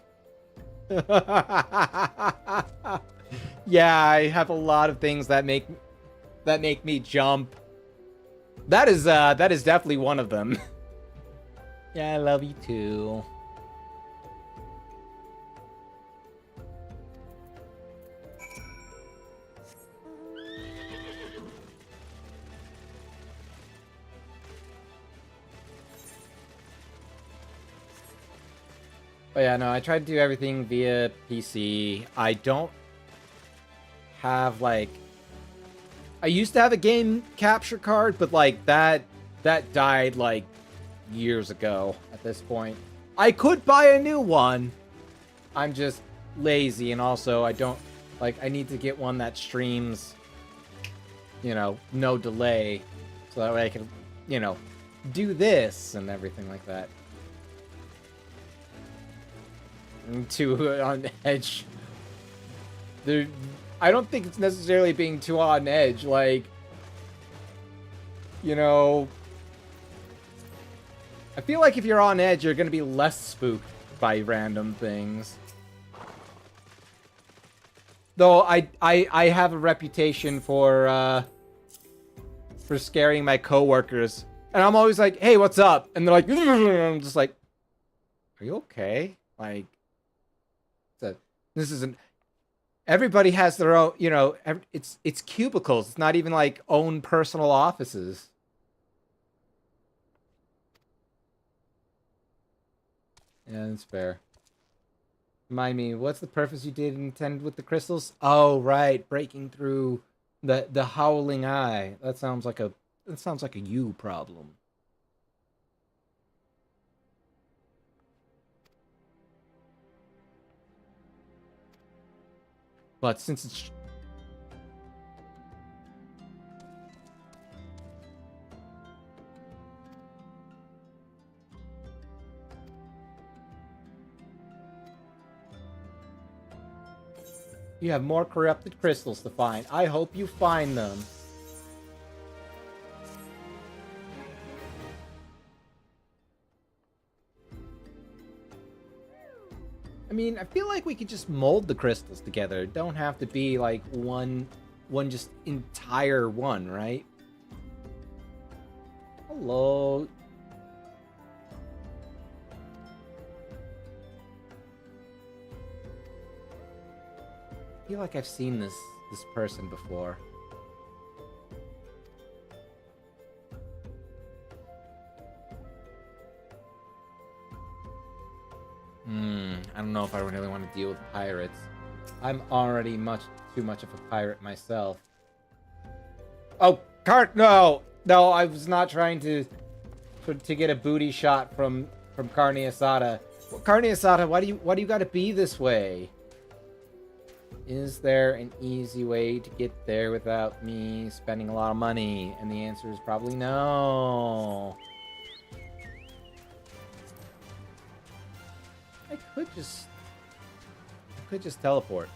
Yeah, I have a lot of things that make me jump. That is definitely one of them. Yeah, I love you too. But yeah, no, I tried to do everything via PC. I don't have, like... I used to have a game capture card, but, like, that died, like, years ago at this point. I could buy a new one. I'm just lazy, and also I don't... Like, I need to get one that streams, you know, no delay. So that way I can, you know, do this and everything like that. Too on edge. I don't think it's necessarily being too on edge. Like, you know, I feel like if you're on edge, you're gonna be less spooked by random things. Though I have a reputation for scaring my coworkers, and I'm always like, "Hey, what's up?" And they're like, I'm just like, "Are you okay?" Like. This isn't... Everybody has their own, you know, it's cubicles. It's not even like own personal offices. Yeah, that's fair. Remind me, what's the purpose you did intend with the crystals? Oh, right, breaking through the howling eye. That sounds like a you problem. But since it's... You have more corrupted crystals to find. I hope you find them. I mean, I feel like we could just mold the crystals together. It don't have to be like one just entire one, right? Hello. I feel like I've seen this person before. I don't know if I really want to deal with pirates. I'm already too much of a pirate myself. Oh, no! No, I was not trying to get a booty shot from Carne Asada. Well, Carne Asada, why do you gotta be this way? Is there an easy way to get there without me spending a lot of money? And the answer is probably no. I could just teleport.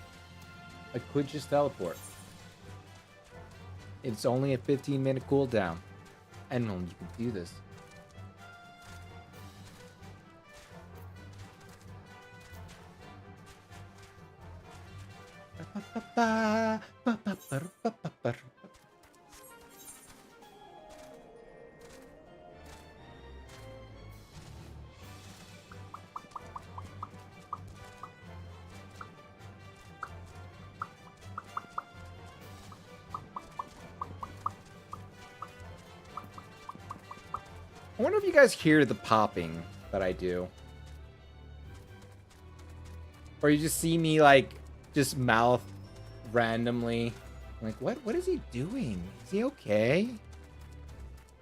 I could just teleport. It's only a 15-minute cooldown. And you can do this. I wonder if you guys hear the popping that I do. Or you just see me, like, just mouth randomly. Like, what is he doing? Is he okay?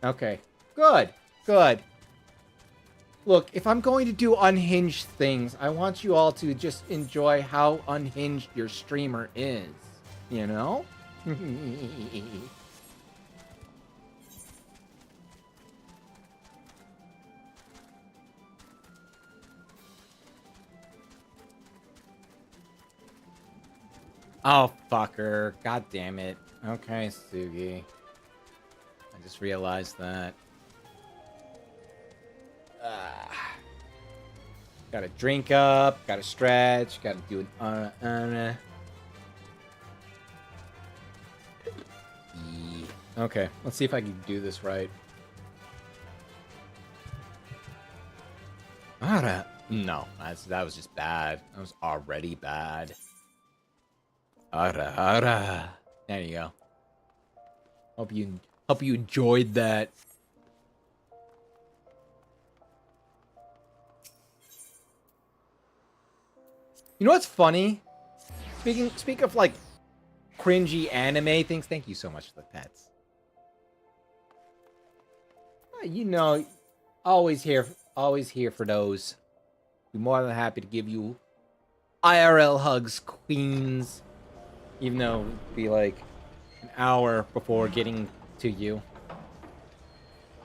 Okay. Good. Good. Look, if I'm going to do unhinged things, I want you all to just enjoy how unhinged your streamer is. You know? Oh, fucker. God damn it. Okay, Sugi. I just realized that. Gotta drink up, gotta stretch, gotta do an Okay, let's see if I can do this right. No, that was just bad. That was already bad. There you go. Hope you enjoyed that. You know what's funny? Speak of like cringy anime things. Thank you so much for the pets. You know, always here for those. Be more than happy to give you IRL hugs, queens. Even though it'd be like an hour before getting to you.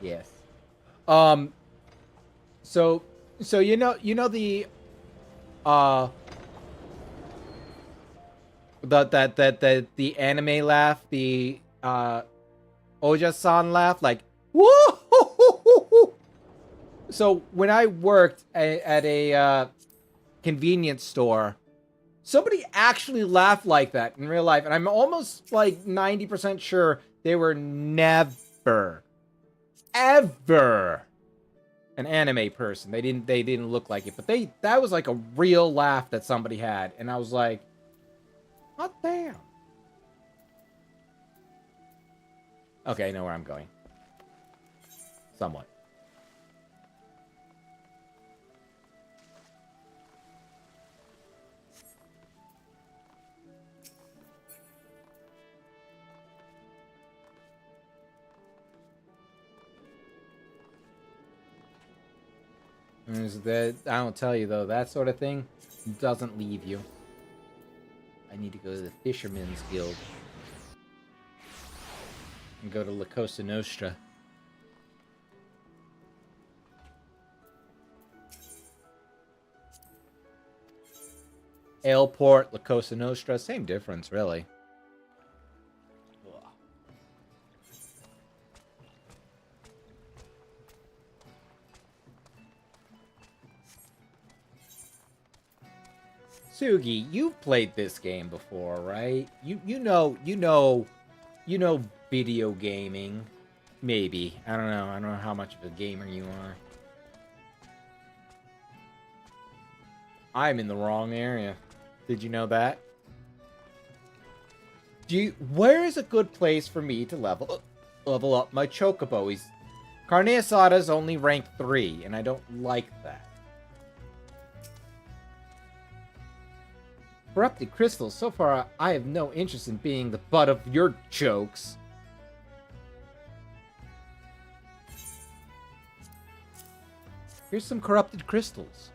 Yes. So you know the the anime laugh, the Oja-san laugh, like woo. So when I worked at a convenience store, somebody actually laughed like that in real life, and I'm almost like 90% sure they were never, ever an anime person. They didn't look like it, but that was like a real laugh that somebody had, and I was like, "Hot damn." Okay, I know where I'm going. Somewhat. I don't tell you though, that sort of thing doesn't leave you. I need to go to the Fisherman's Guild and go to La Cosa Nostra. Aleport, La Cosa Nostra, same difference, really. Sugi, you've played this game before, right? You know video gaming. Maybe. I don't know. I don't know how much of a gamer you are. I'm in the wrong area. Did you know that? Where is a good place for me to level up my chocobo? Carne Asada's only rank 3, and I don't like that. Corrupted crystals. So far, I have no interest in being the butt of your jokes. Here's some corrupted crystals.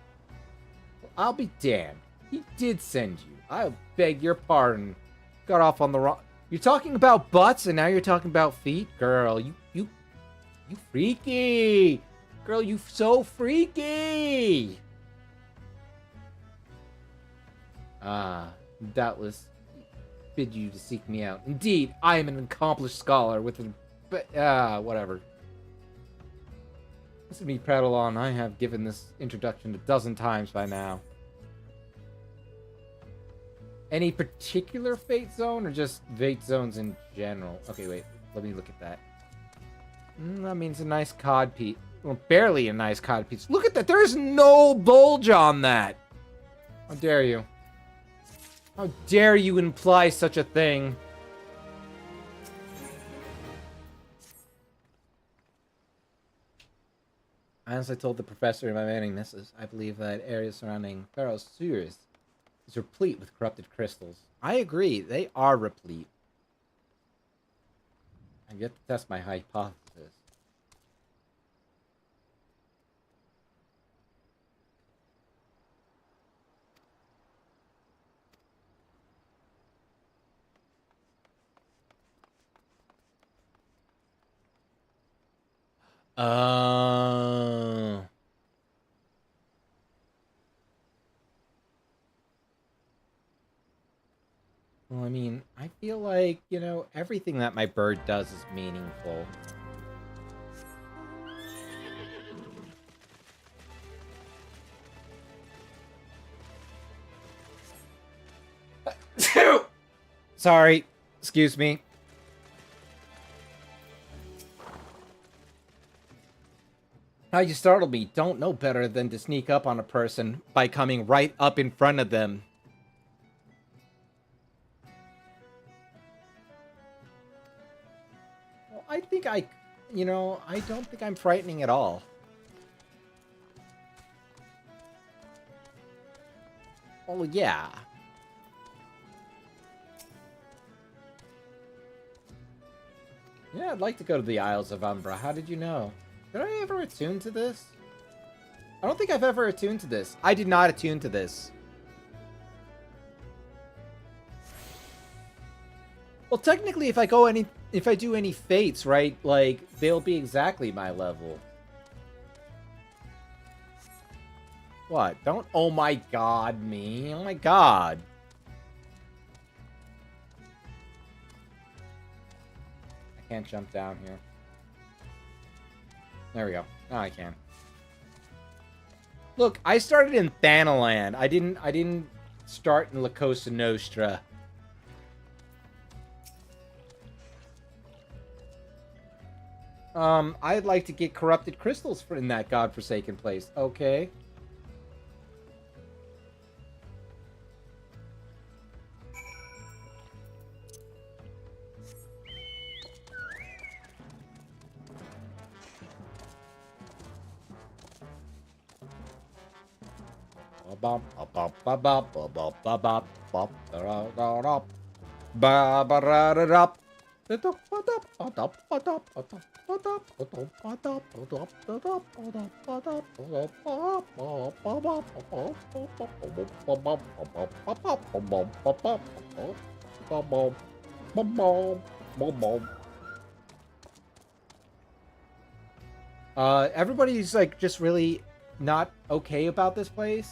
Well, I'll be damned. He did send you. I beg your pardon. Got off on the wrong... You're talking about butts, and now you're talking about feet? Girl, you freaky! Girl, you so freaky! Doubtless bid you to seek me out. Indeed, I am an accomplished scholar with an... whatever. Listen to me prattle on. I have given this introduction a dozen times by now. Any particular fate zone, or just fate zones in general? Okay, wait. Let me look at that. That means a nice cod piece. Well, barely a nice cod piece. Look at that. There's no bulge on that. How dare you? How dare you imply such a thing? As I told the professor in my manning misses, I believe that area surrounding Pharaoh's sewers is replete with corrupted crystals. I agree, they are replete. I've yet to test my hypothesis. Oh. Well, I mean, I feel like, you know, everything that my bird does is meaningful. Sorry. Excuse me. How you startled me. Don't know better than to sneak up on a person by coming right up in front of them. Well, I think I don't think I'm frightening at all. Oh, yeah. Yeah, I'd like to go to the Isles of Umbra. How did you know? Did I ever attune to this? I don't think I've ever attuned to this. I did not attune to this. Well, technically, if I do any fates, right, like, they'll be exactly my level. What? Don't oh my god me. Oh my god. I can't jump down here. There we go. Now I can. Look, I started in Thanaland. I didn't start in La Cosa Nostra. I'd like to get corrupted crystals in that godforsaken place. Okay. Everybody's like just really not okay about this place.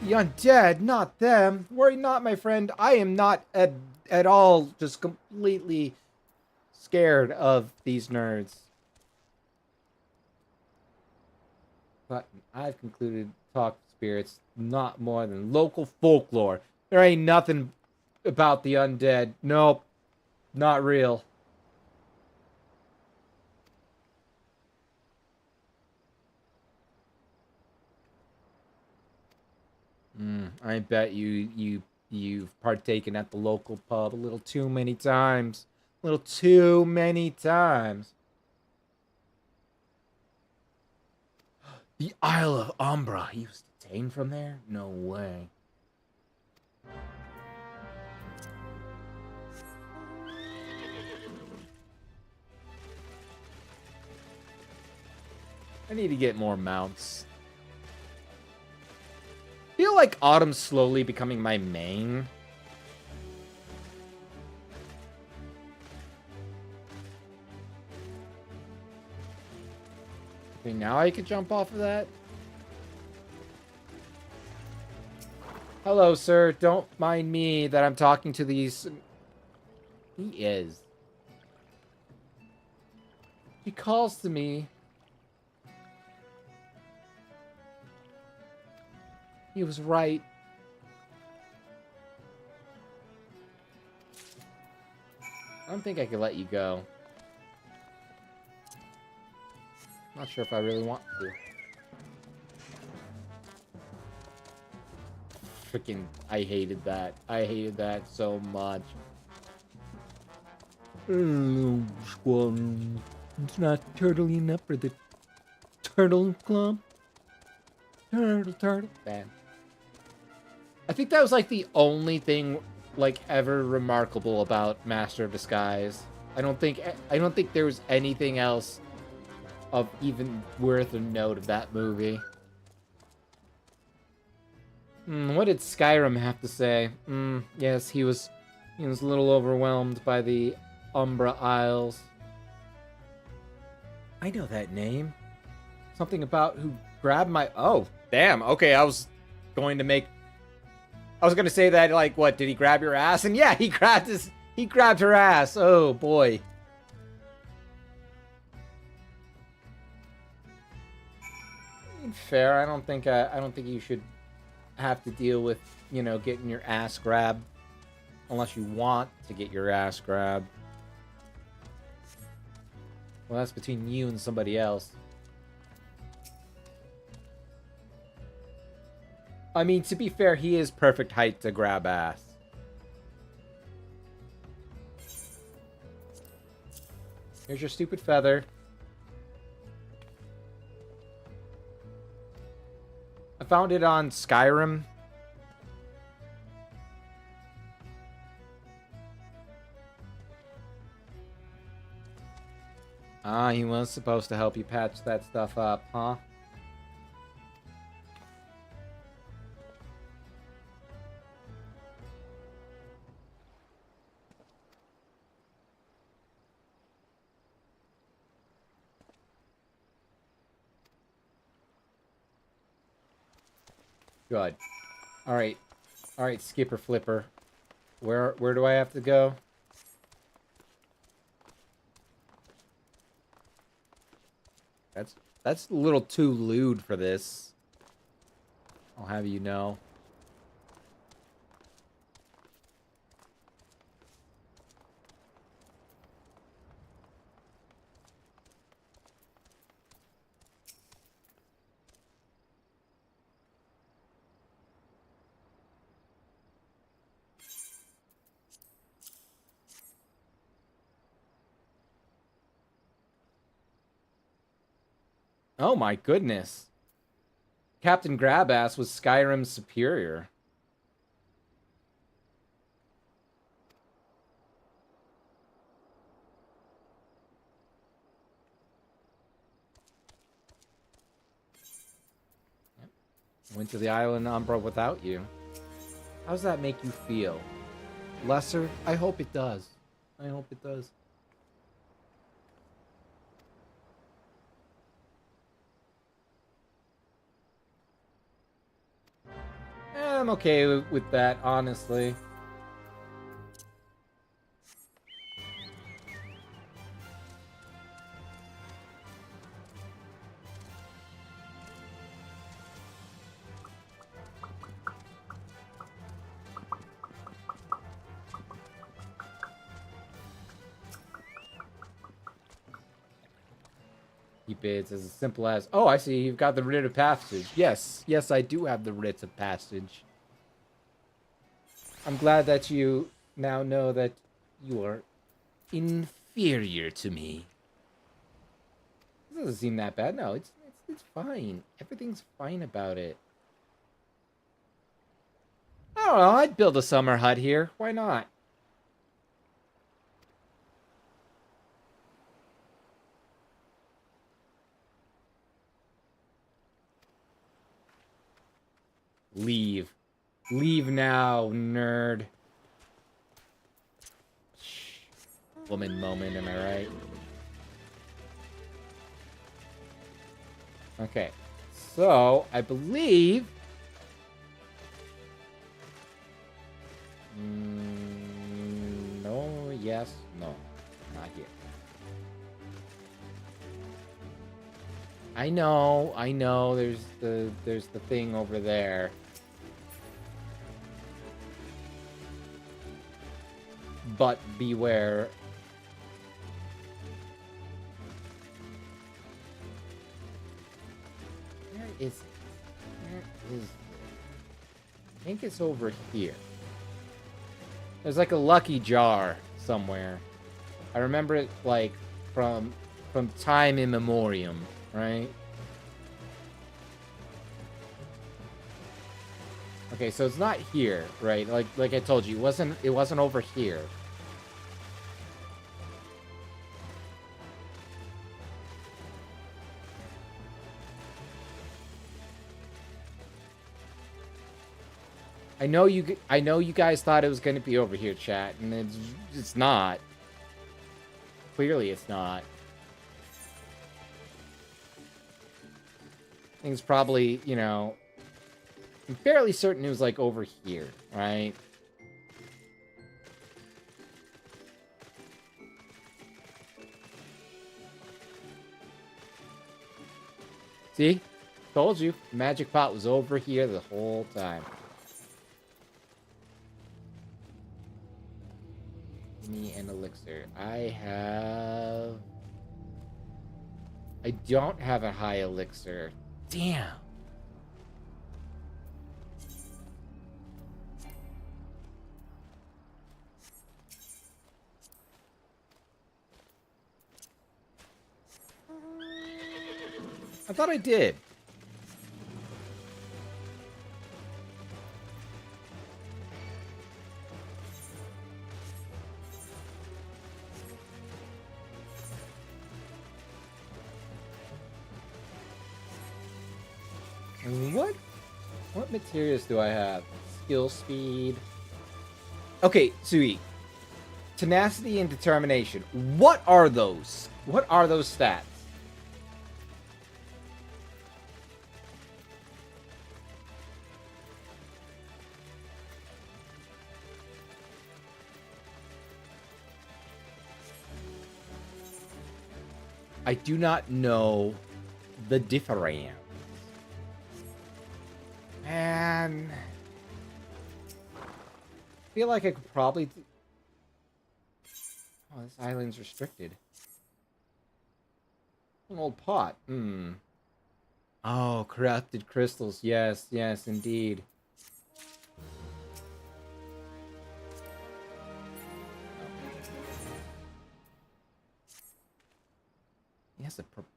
The undead, not them. Worry not, my friend. I am not at all just completely scared of these nerds. But I've concluded talk spirits not more than local folklore. There ain't nothing about the undead. Nope. Not real. I bet you've partaken at the local pub a little too many times. A little too many times. The Isle of Umbra. He was detained from there? No way. I need to get more mounts. I feel like Autumn's slowly becoming my main. Okay, now I can jump off of that. Hello, sir. Don't mind me that I'm talking to these... He is. He calls to me. He was right. I don't think I could let you go. Not sure if I really want to. Freaking, I hated that. I hated that so much. Hello, squadron. It's not turtling enough for the turtle club. Turtle. Bad. I think that was like the only thing like ever remarkable about Master of Disguise. I don't think there was anything else of even worth a note of that movie. What did Skyrim have to say? Yes, he was a little overwhelmed by the Umbra Isles. I know that name. Something about who grabbed my... Oh, damn. Okay, I was going to say that, like, what, did he grab your ass? And yeah, he grabbed her ass. Oh, boy. Fair. I don't think you should have to deal with, getting your ass grabbed. Unless you want to get your ass grabbed. Well, that's between you and somebody else. I mean, to be fair, he is perfect height to grab ass. Here's your stupid feather. I found it on Skyrim. Ah, he was supposed to help you patch that stuff up, huh? Good. Alright. Alright, Skipper Flipper. Where do I have to go? That's a little too lewd for this. I'll have you know. Oh my goodness. Captain Grabass was Skyrim's superior. Went to the island Umbra without you. How does that make you feel? Lesser? I hope it does. I hope it does. I'm okay with that, honestly. Keep it as simple as, oh, I see, you've got the writ of passage. Yes, yes, I do have the writ of passage. I'm glad that you now know that you are inferior to me. This doesn't seem that bad. No, it's fine. Everything's fine about it. I don't know, I'd build a summer hut here. Why not? Leave. Leave now, nerd. Shh. Woman moment, am I right? Okay. So, I believe... no, yes, no. Not here. I know, there's the thing over there. But beware. Where is it? Where is it? I think it's over here. There's like a lucky jar somewhere. I remember it like from time immemorial, right? Okay, so it's not here, right? Like I told you, it wasn't over here. I know you guys thought it was going to be over here, chat, and it's not. Clearly it's not. I think it's probably, you know, I'm fairly certain it was like over here, right? See? Told you. Magic pot was over here the whole time. Me an elixir. I don't have a high elixir. Damn. I thought I did. And what materials do I have? Skill speed. Okay, Sui. Tenacity and determination. What are those? What are those stats? I do not know the difference. Man. I feel like I could probably... Oh, this island's restricted. An old pot. Hmm. Oh, corrupted crystals. Yes, yes, indeed.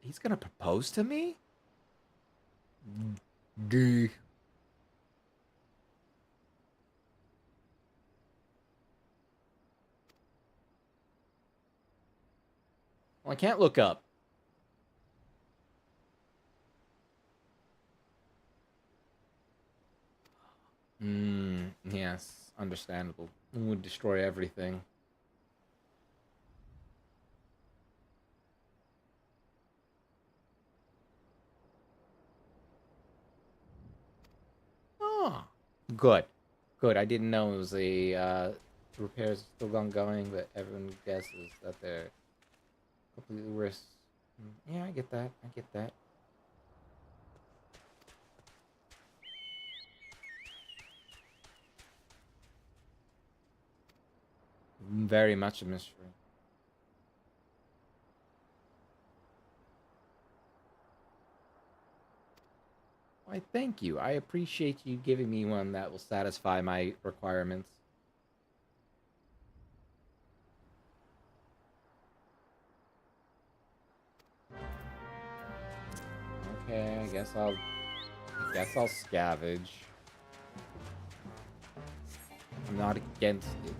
He's gonna propose to me? D. Well, I can't look up. Yes, understandable. It would destroy everything. Oh, good. Good. I didn't know it was a, repairs still ongoing, but everyone guesses that they're completely worse. Yeah, I get that. I get that. Very much a mystery. Why, thank you. I appreciate you giving me one that will satisfy my requirements. Okay, I guess I'll scavenge. I'm not against it.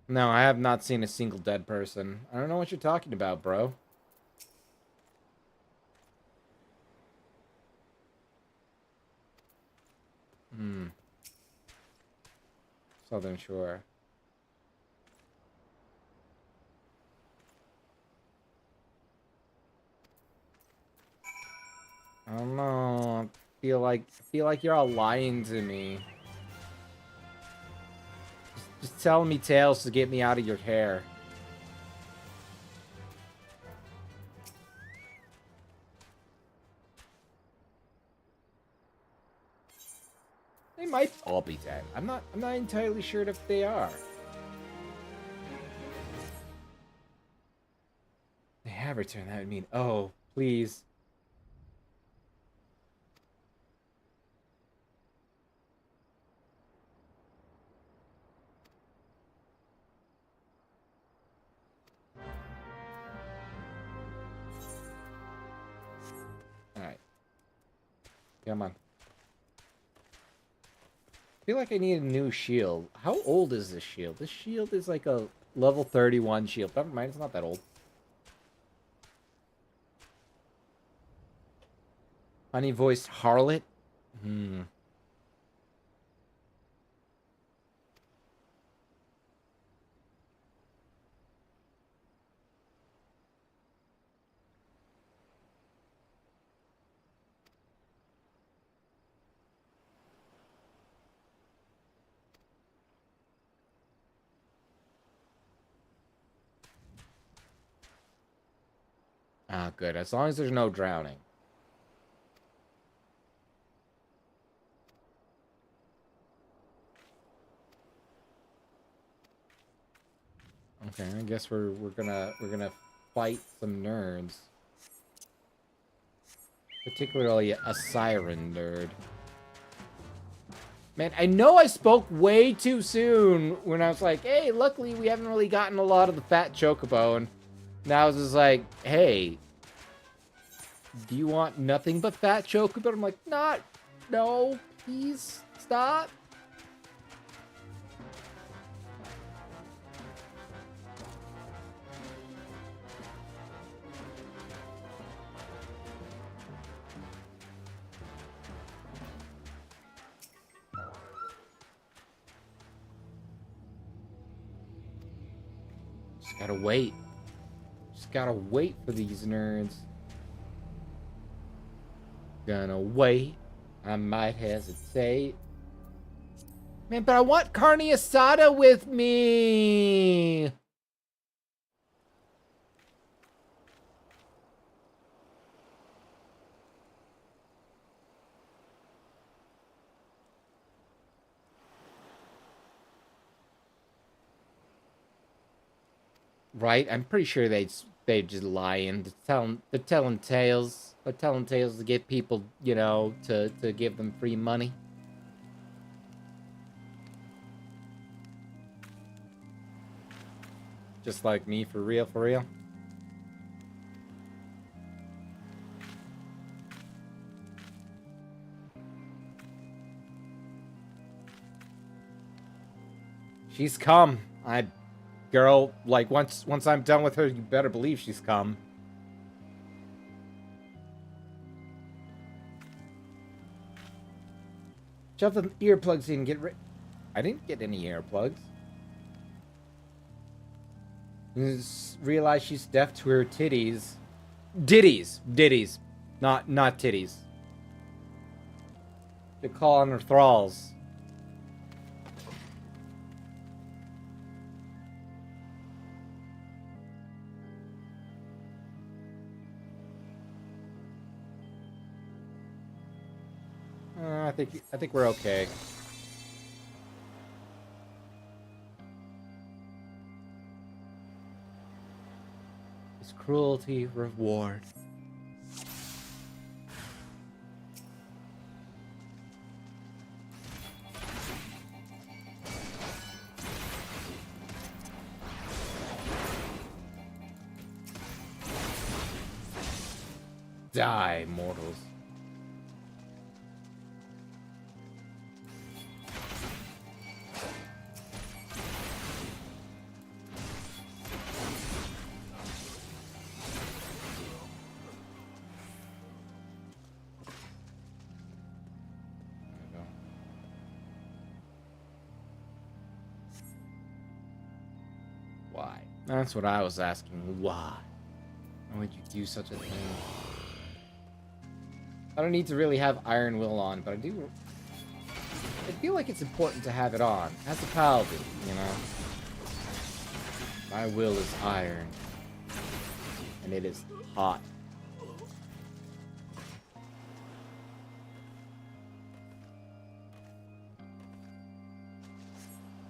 No, I have not seen a single dead person. I don't know what you're talking about, bro. Southern Shore. I don't know. I feel like you're all lying to me. Just telling me tales to get me out of your hair. They might all be dead. I'm not entirely sure if they are. They have returned. That would mean, oh, please. Alright. Come on. I feel like I need a new shield. How old is this shield? This shield is like a level 31 shield. Never mind, it's not that old. Honey-voiced harlot? Ah, good. As long as there's no drowning. Okay, I guess we're gonna fight some nerds. Particularly a siren nerd. Man, I know I spoke way too soon when I was like, hey, luckily we haven't really gotten a lot of the fat chocobo. And now it's just like, hey, do you want nothing but fat chocobo? I'm like, no, please, stop. Just gotta wait. Just gotta wait for these nerds. Gonna wait. I might hesitate. Man, but I want carne asada with me. Right? I'm pretty sure they just lying. They're telling tales. They're telling tales to get people, you know, to give them free money. Just like me, for real, for real. She's come. Girl, like, once I'm done with her, you better believe she's come. Shove the earplugs in, get rid... I didn't get any earplugs. Realize she's deaf to her titties. Ditties. Not titties. They call on her thralls. I think we're okay. Is cruelty reward? Die, mortals. Why? That's what I was asking. Why? Why would you do such a thing? I don't need to really have Iron Will on, but I do... I feel like it's important to have it on. As a paladin, you know? My will is iron. And it is hot.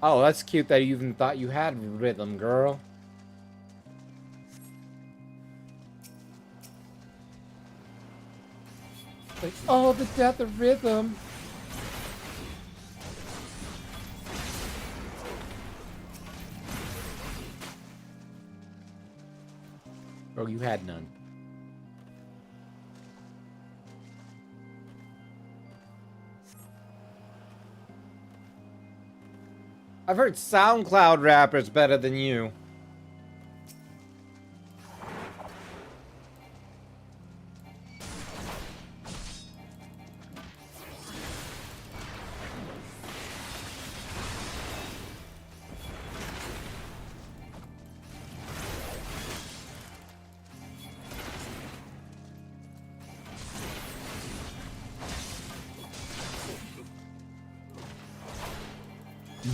Oh, that's cute that you even thought you had rhythm, girl. Like, oh, the death of rhythm. Bro, you had none. I've heard SoundCloud rappers better than you.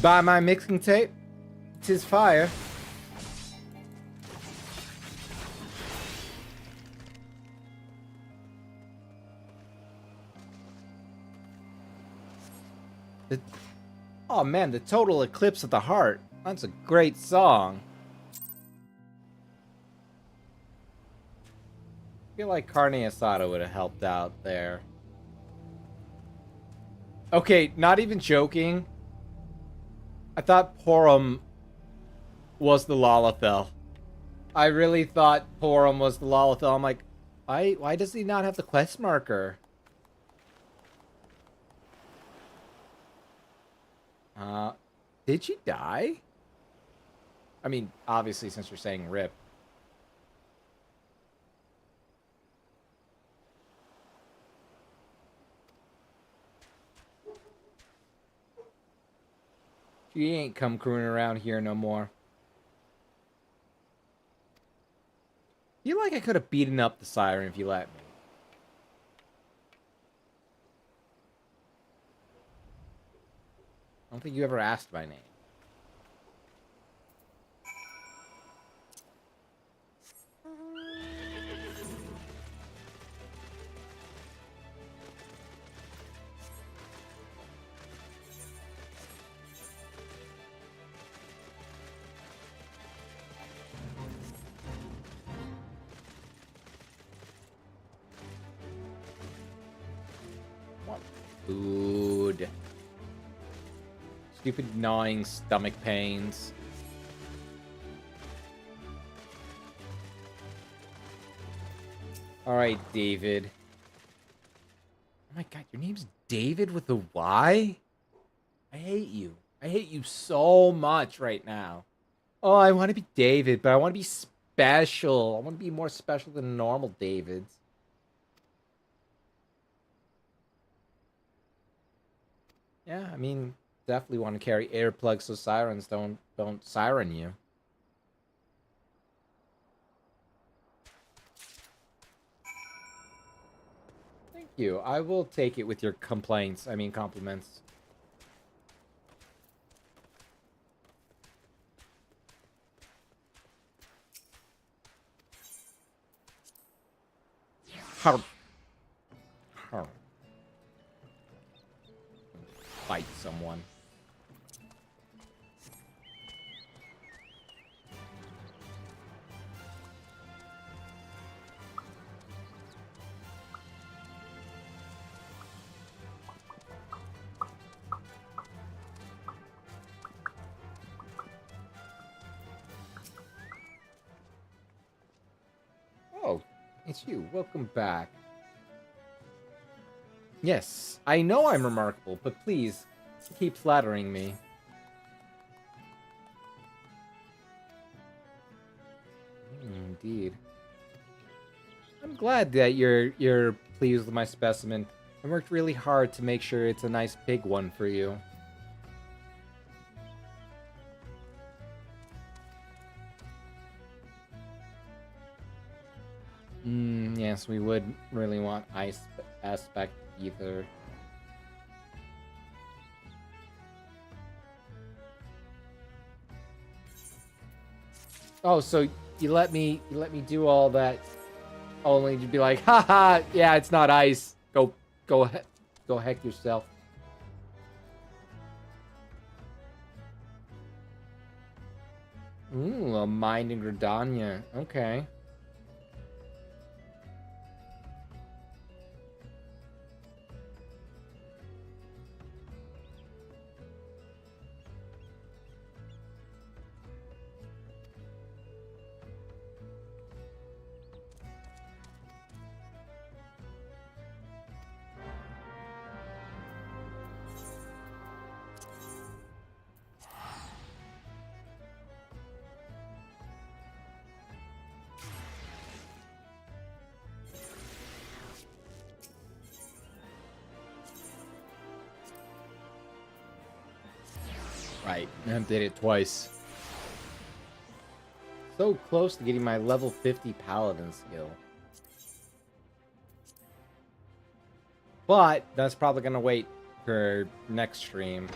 Buy my mixing tape. 'Tis fire. Oh man, the Total Eclipse of the Heart. That's a great song. I feel like carne asada would have helped out there. Okay, not even joking. I thought Porum was the Lalafell. I really thought Porum was the Lalafell. I'm like, why does he not have the quest marker? Did she die? I mean, obviously, since you're saying rip. She ain't come crewing around here no more. Feel like I could have beaten up the siren if you let me. I don't think you ever asked my name. What food? Stupid gnawing stomach pains. Alright, David. Oh my god, your name's David with a Y? I hate you. I hate you so much right now. Oh, I want to be David, but I want to be special. I want to be more special than normal Davids. Yeah, I mean, definitely want to carry earplugs so sirens don't siren you. Thank you. I will take it with your complaints. I mean, compliments. Har. Har. Fight someone. Oh, it's you. Welcome back. Yes, I know I'm remarkable, but please, keep flattering me. Indeed. I'm glad that you're pleased with my specimen. I worked really hard to make sure it's a nice big one for you. Yes, we would really want ice aspect either. Oh, so you let me do all that only to be like, haha, yeah, it's not ice. Go heck yourself. Ooh, a mind in Gridania. Okay. Right, I did it twice. So close to getting my level 50 paladin skill. But that's probably gonna wait for next stream.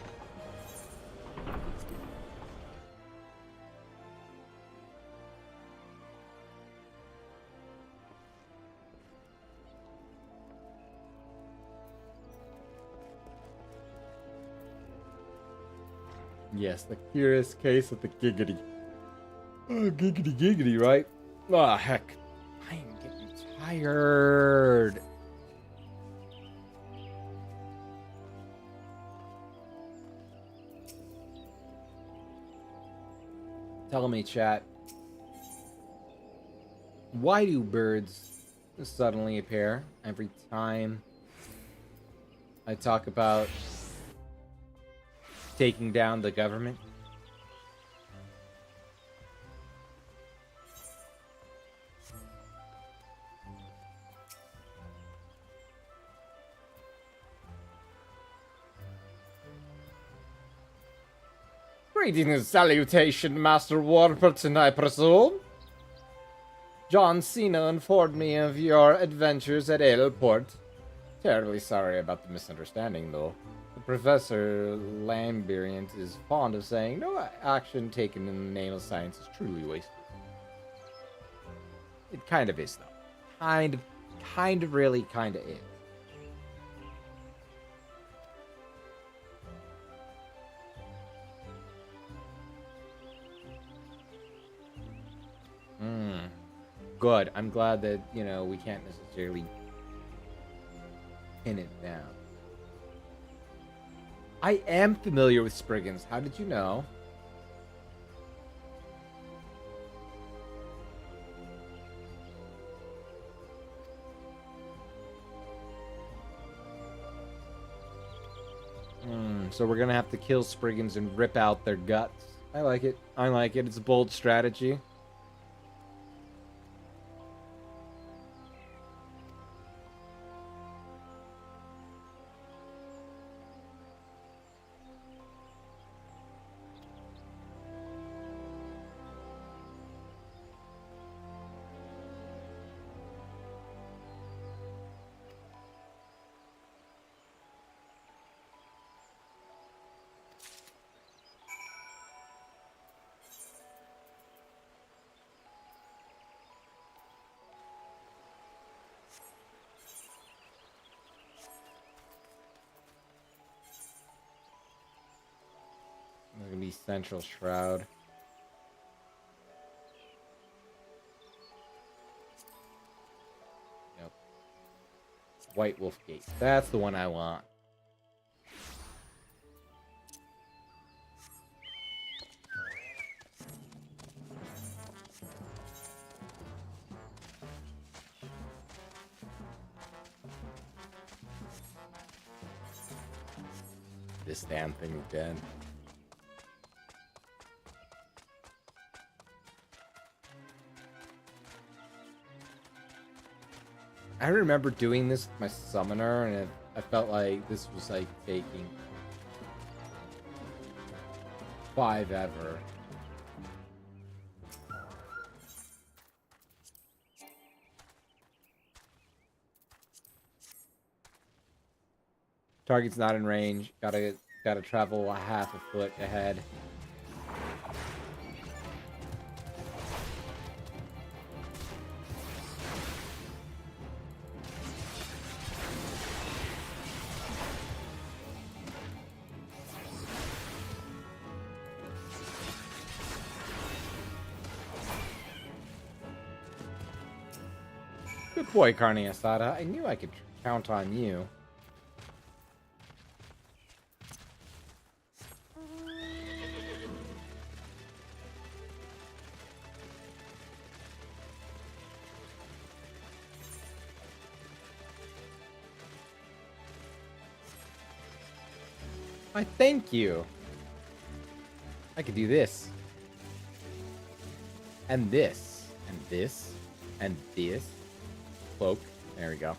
Yes, the curious case of the giggity. Oh, giggity giggity, right? Ah, heck. I am getting tired. Tell me, chat, why do birds suddenly appear every time I talk about taking down the government? Greeting and salutation, Master Warburton, I presume. John Cena informed me of your adventures at Aleport. Terribly sorry about the misunderstanding, though. The Professor Lambiriant is fond of saying no action taken in the name of science is truly wasted. It kind of is, though. Really kind of is. Good. I'm glad that, you know, we can't necessarily pin it down. I am familiar with Spriggans. How did you know? So we're gonna have to kill Spriggans and rip out their guts. I like it. I like it. It's a bold strategy. There's gonna be Central Shroud. Yep. White Wolf Gate. That's the one I want. This damn thing is dead. I remember doing this with my summoner, and I felt like this was like taking 5 ever. Target's not in range. Gotta travel a half a foot ahead. Good boy, Carne Asada. I knew I could count on you. I thank you. I could do this. And this. And this. And this. Cloak. There we go.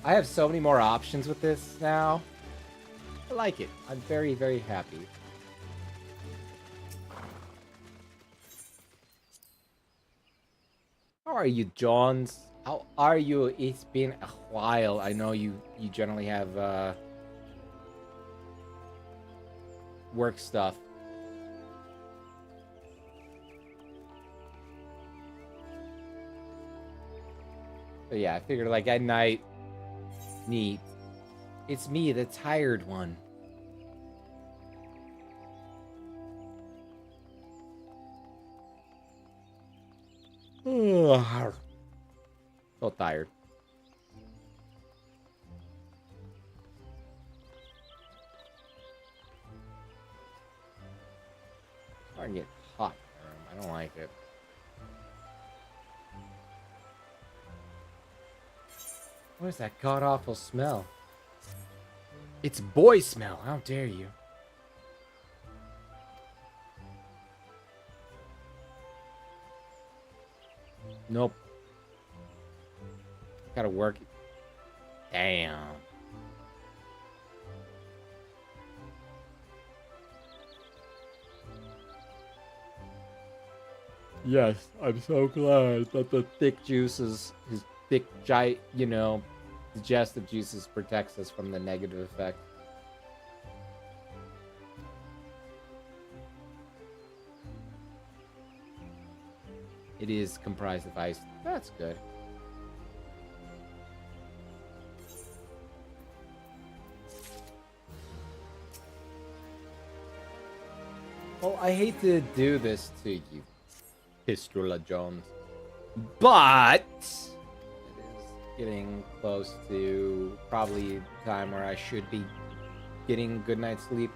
I have so many more options with this now. I like it. I'm very, very happy. How are you, Johns? How are you? It's been a while. I know you generally have work stuff. But yeah, I figured like at night, neat. It's me, the tired one. So tired. Starting to get hot. don't like it. What is that god-awful smell? It's boy smell. How dare you? Nope. Gotta work. Damn. Yes, I'm so glad that the thick juices, his thick, digestive juices protects us from the negative effect. It is comprised of ice. That's good. Well, I hate to do this to you, Pistrula Jones, but it is getting close to probably the time where I should be getting a good night's sleep.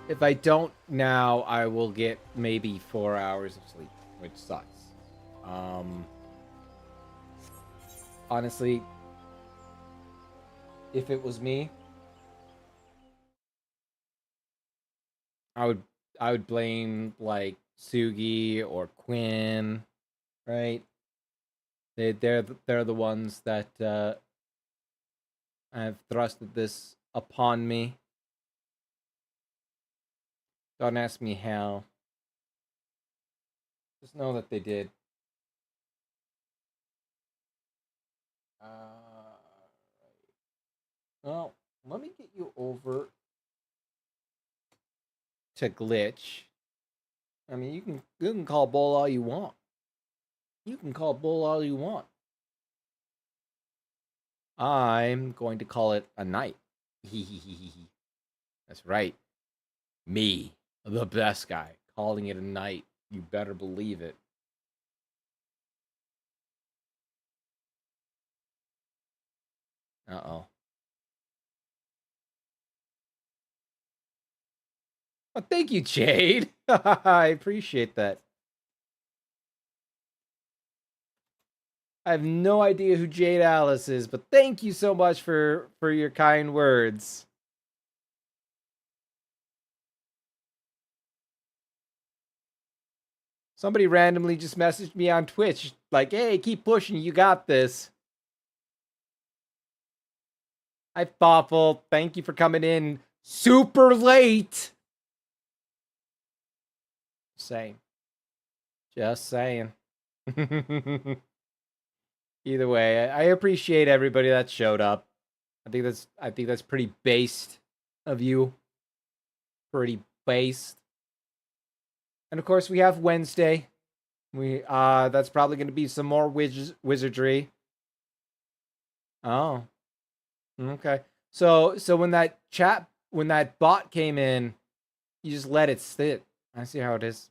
If I don't now, I will get maybe 4 hours of sleep, which sucks. Honestly, if it was me, I would blame like Sugi or Quinn, right? They're the ones that have thrusted this upon me. Don't ask me how. Just know that they did. Well, let me get you over to Glitch. I mean, you can call bull all you want. You can call bull all you want. I'm going to call it a night. That's right. Me, the best guy, calling it a night. You better believe it. Uh-oh. Oh, thank you, Jade. I appreciate that. I have no idea who Jade Alice is, but thank you so much for your kind words. Somebody randomly just messaged me on Twitch, like, hey, keep pushing, you got this. Hi, Thoughtful. Thank you for coming in super late. Same. Just saying. Either way, I appreciate everybody that showed up. I think that's pretty based of you. Pretty based. And of course, we have Wednesday. That's probably going to be some more wizardry. Oh, okay. So when that bot came in, you just let it sit. I see how it is.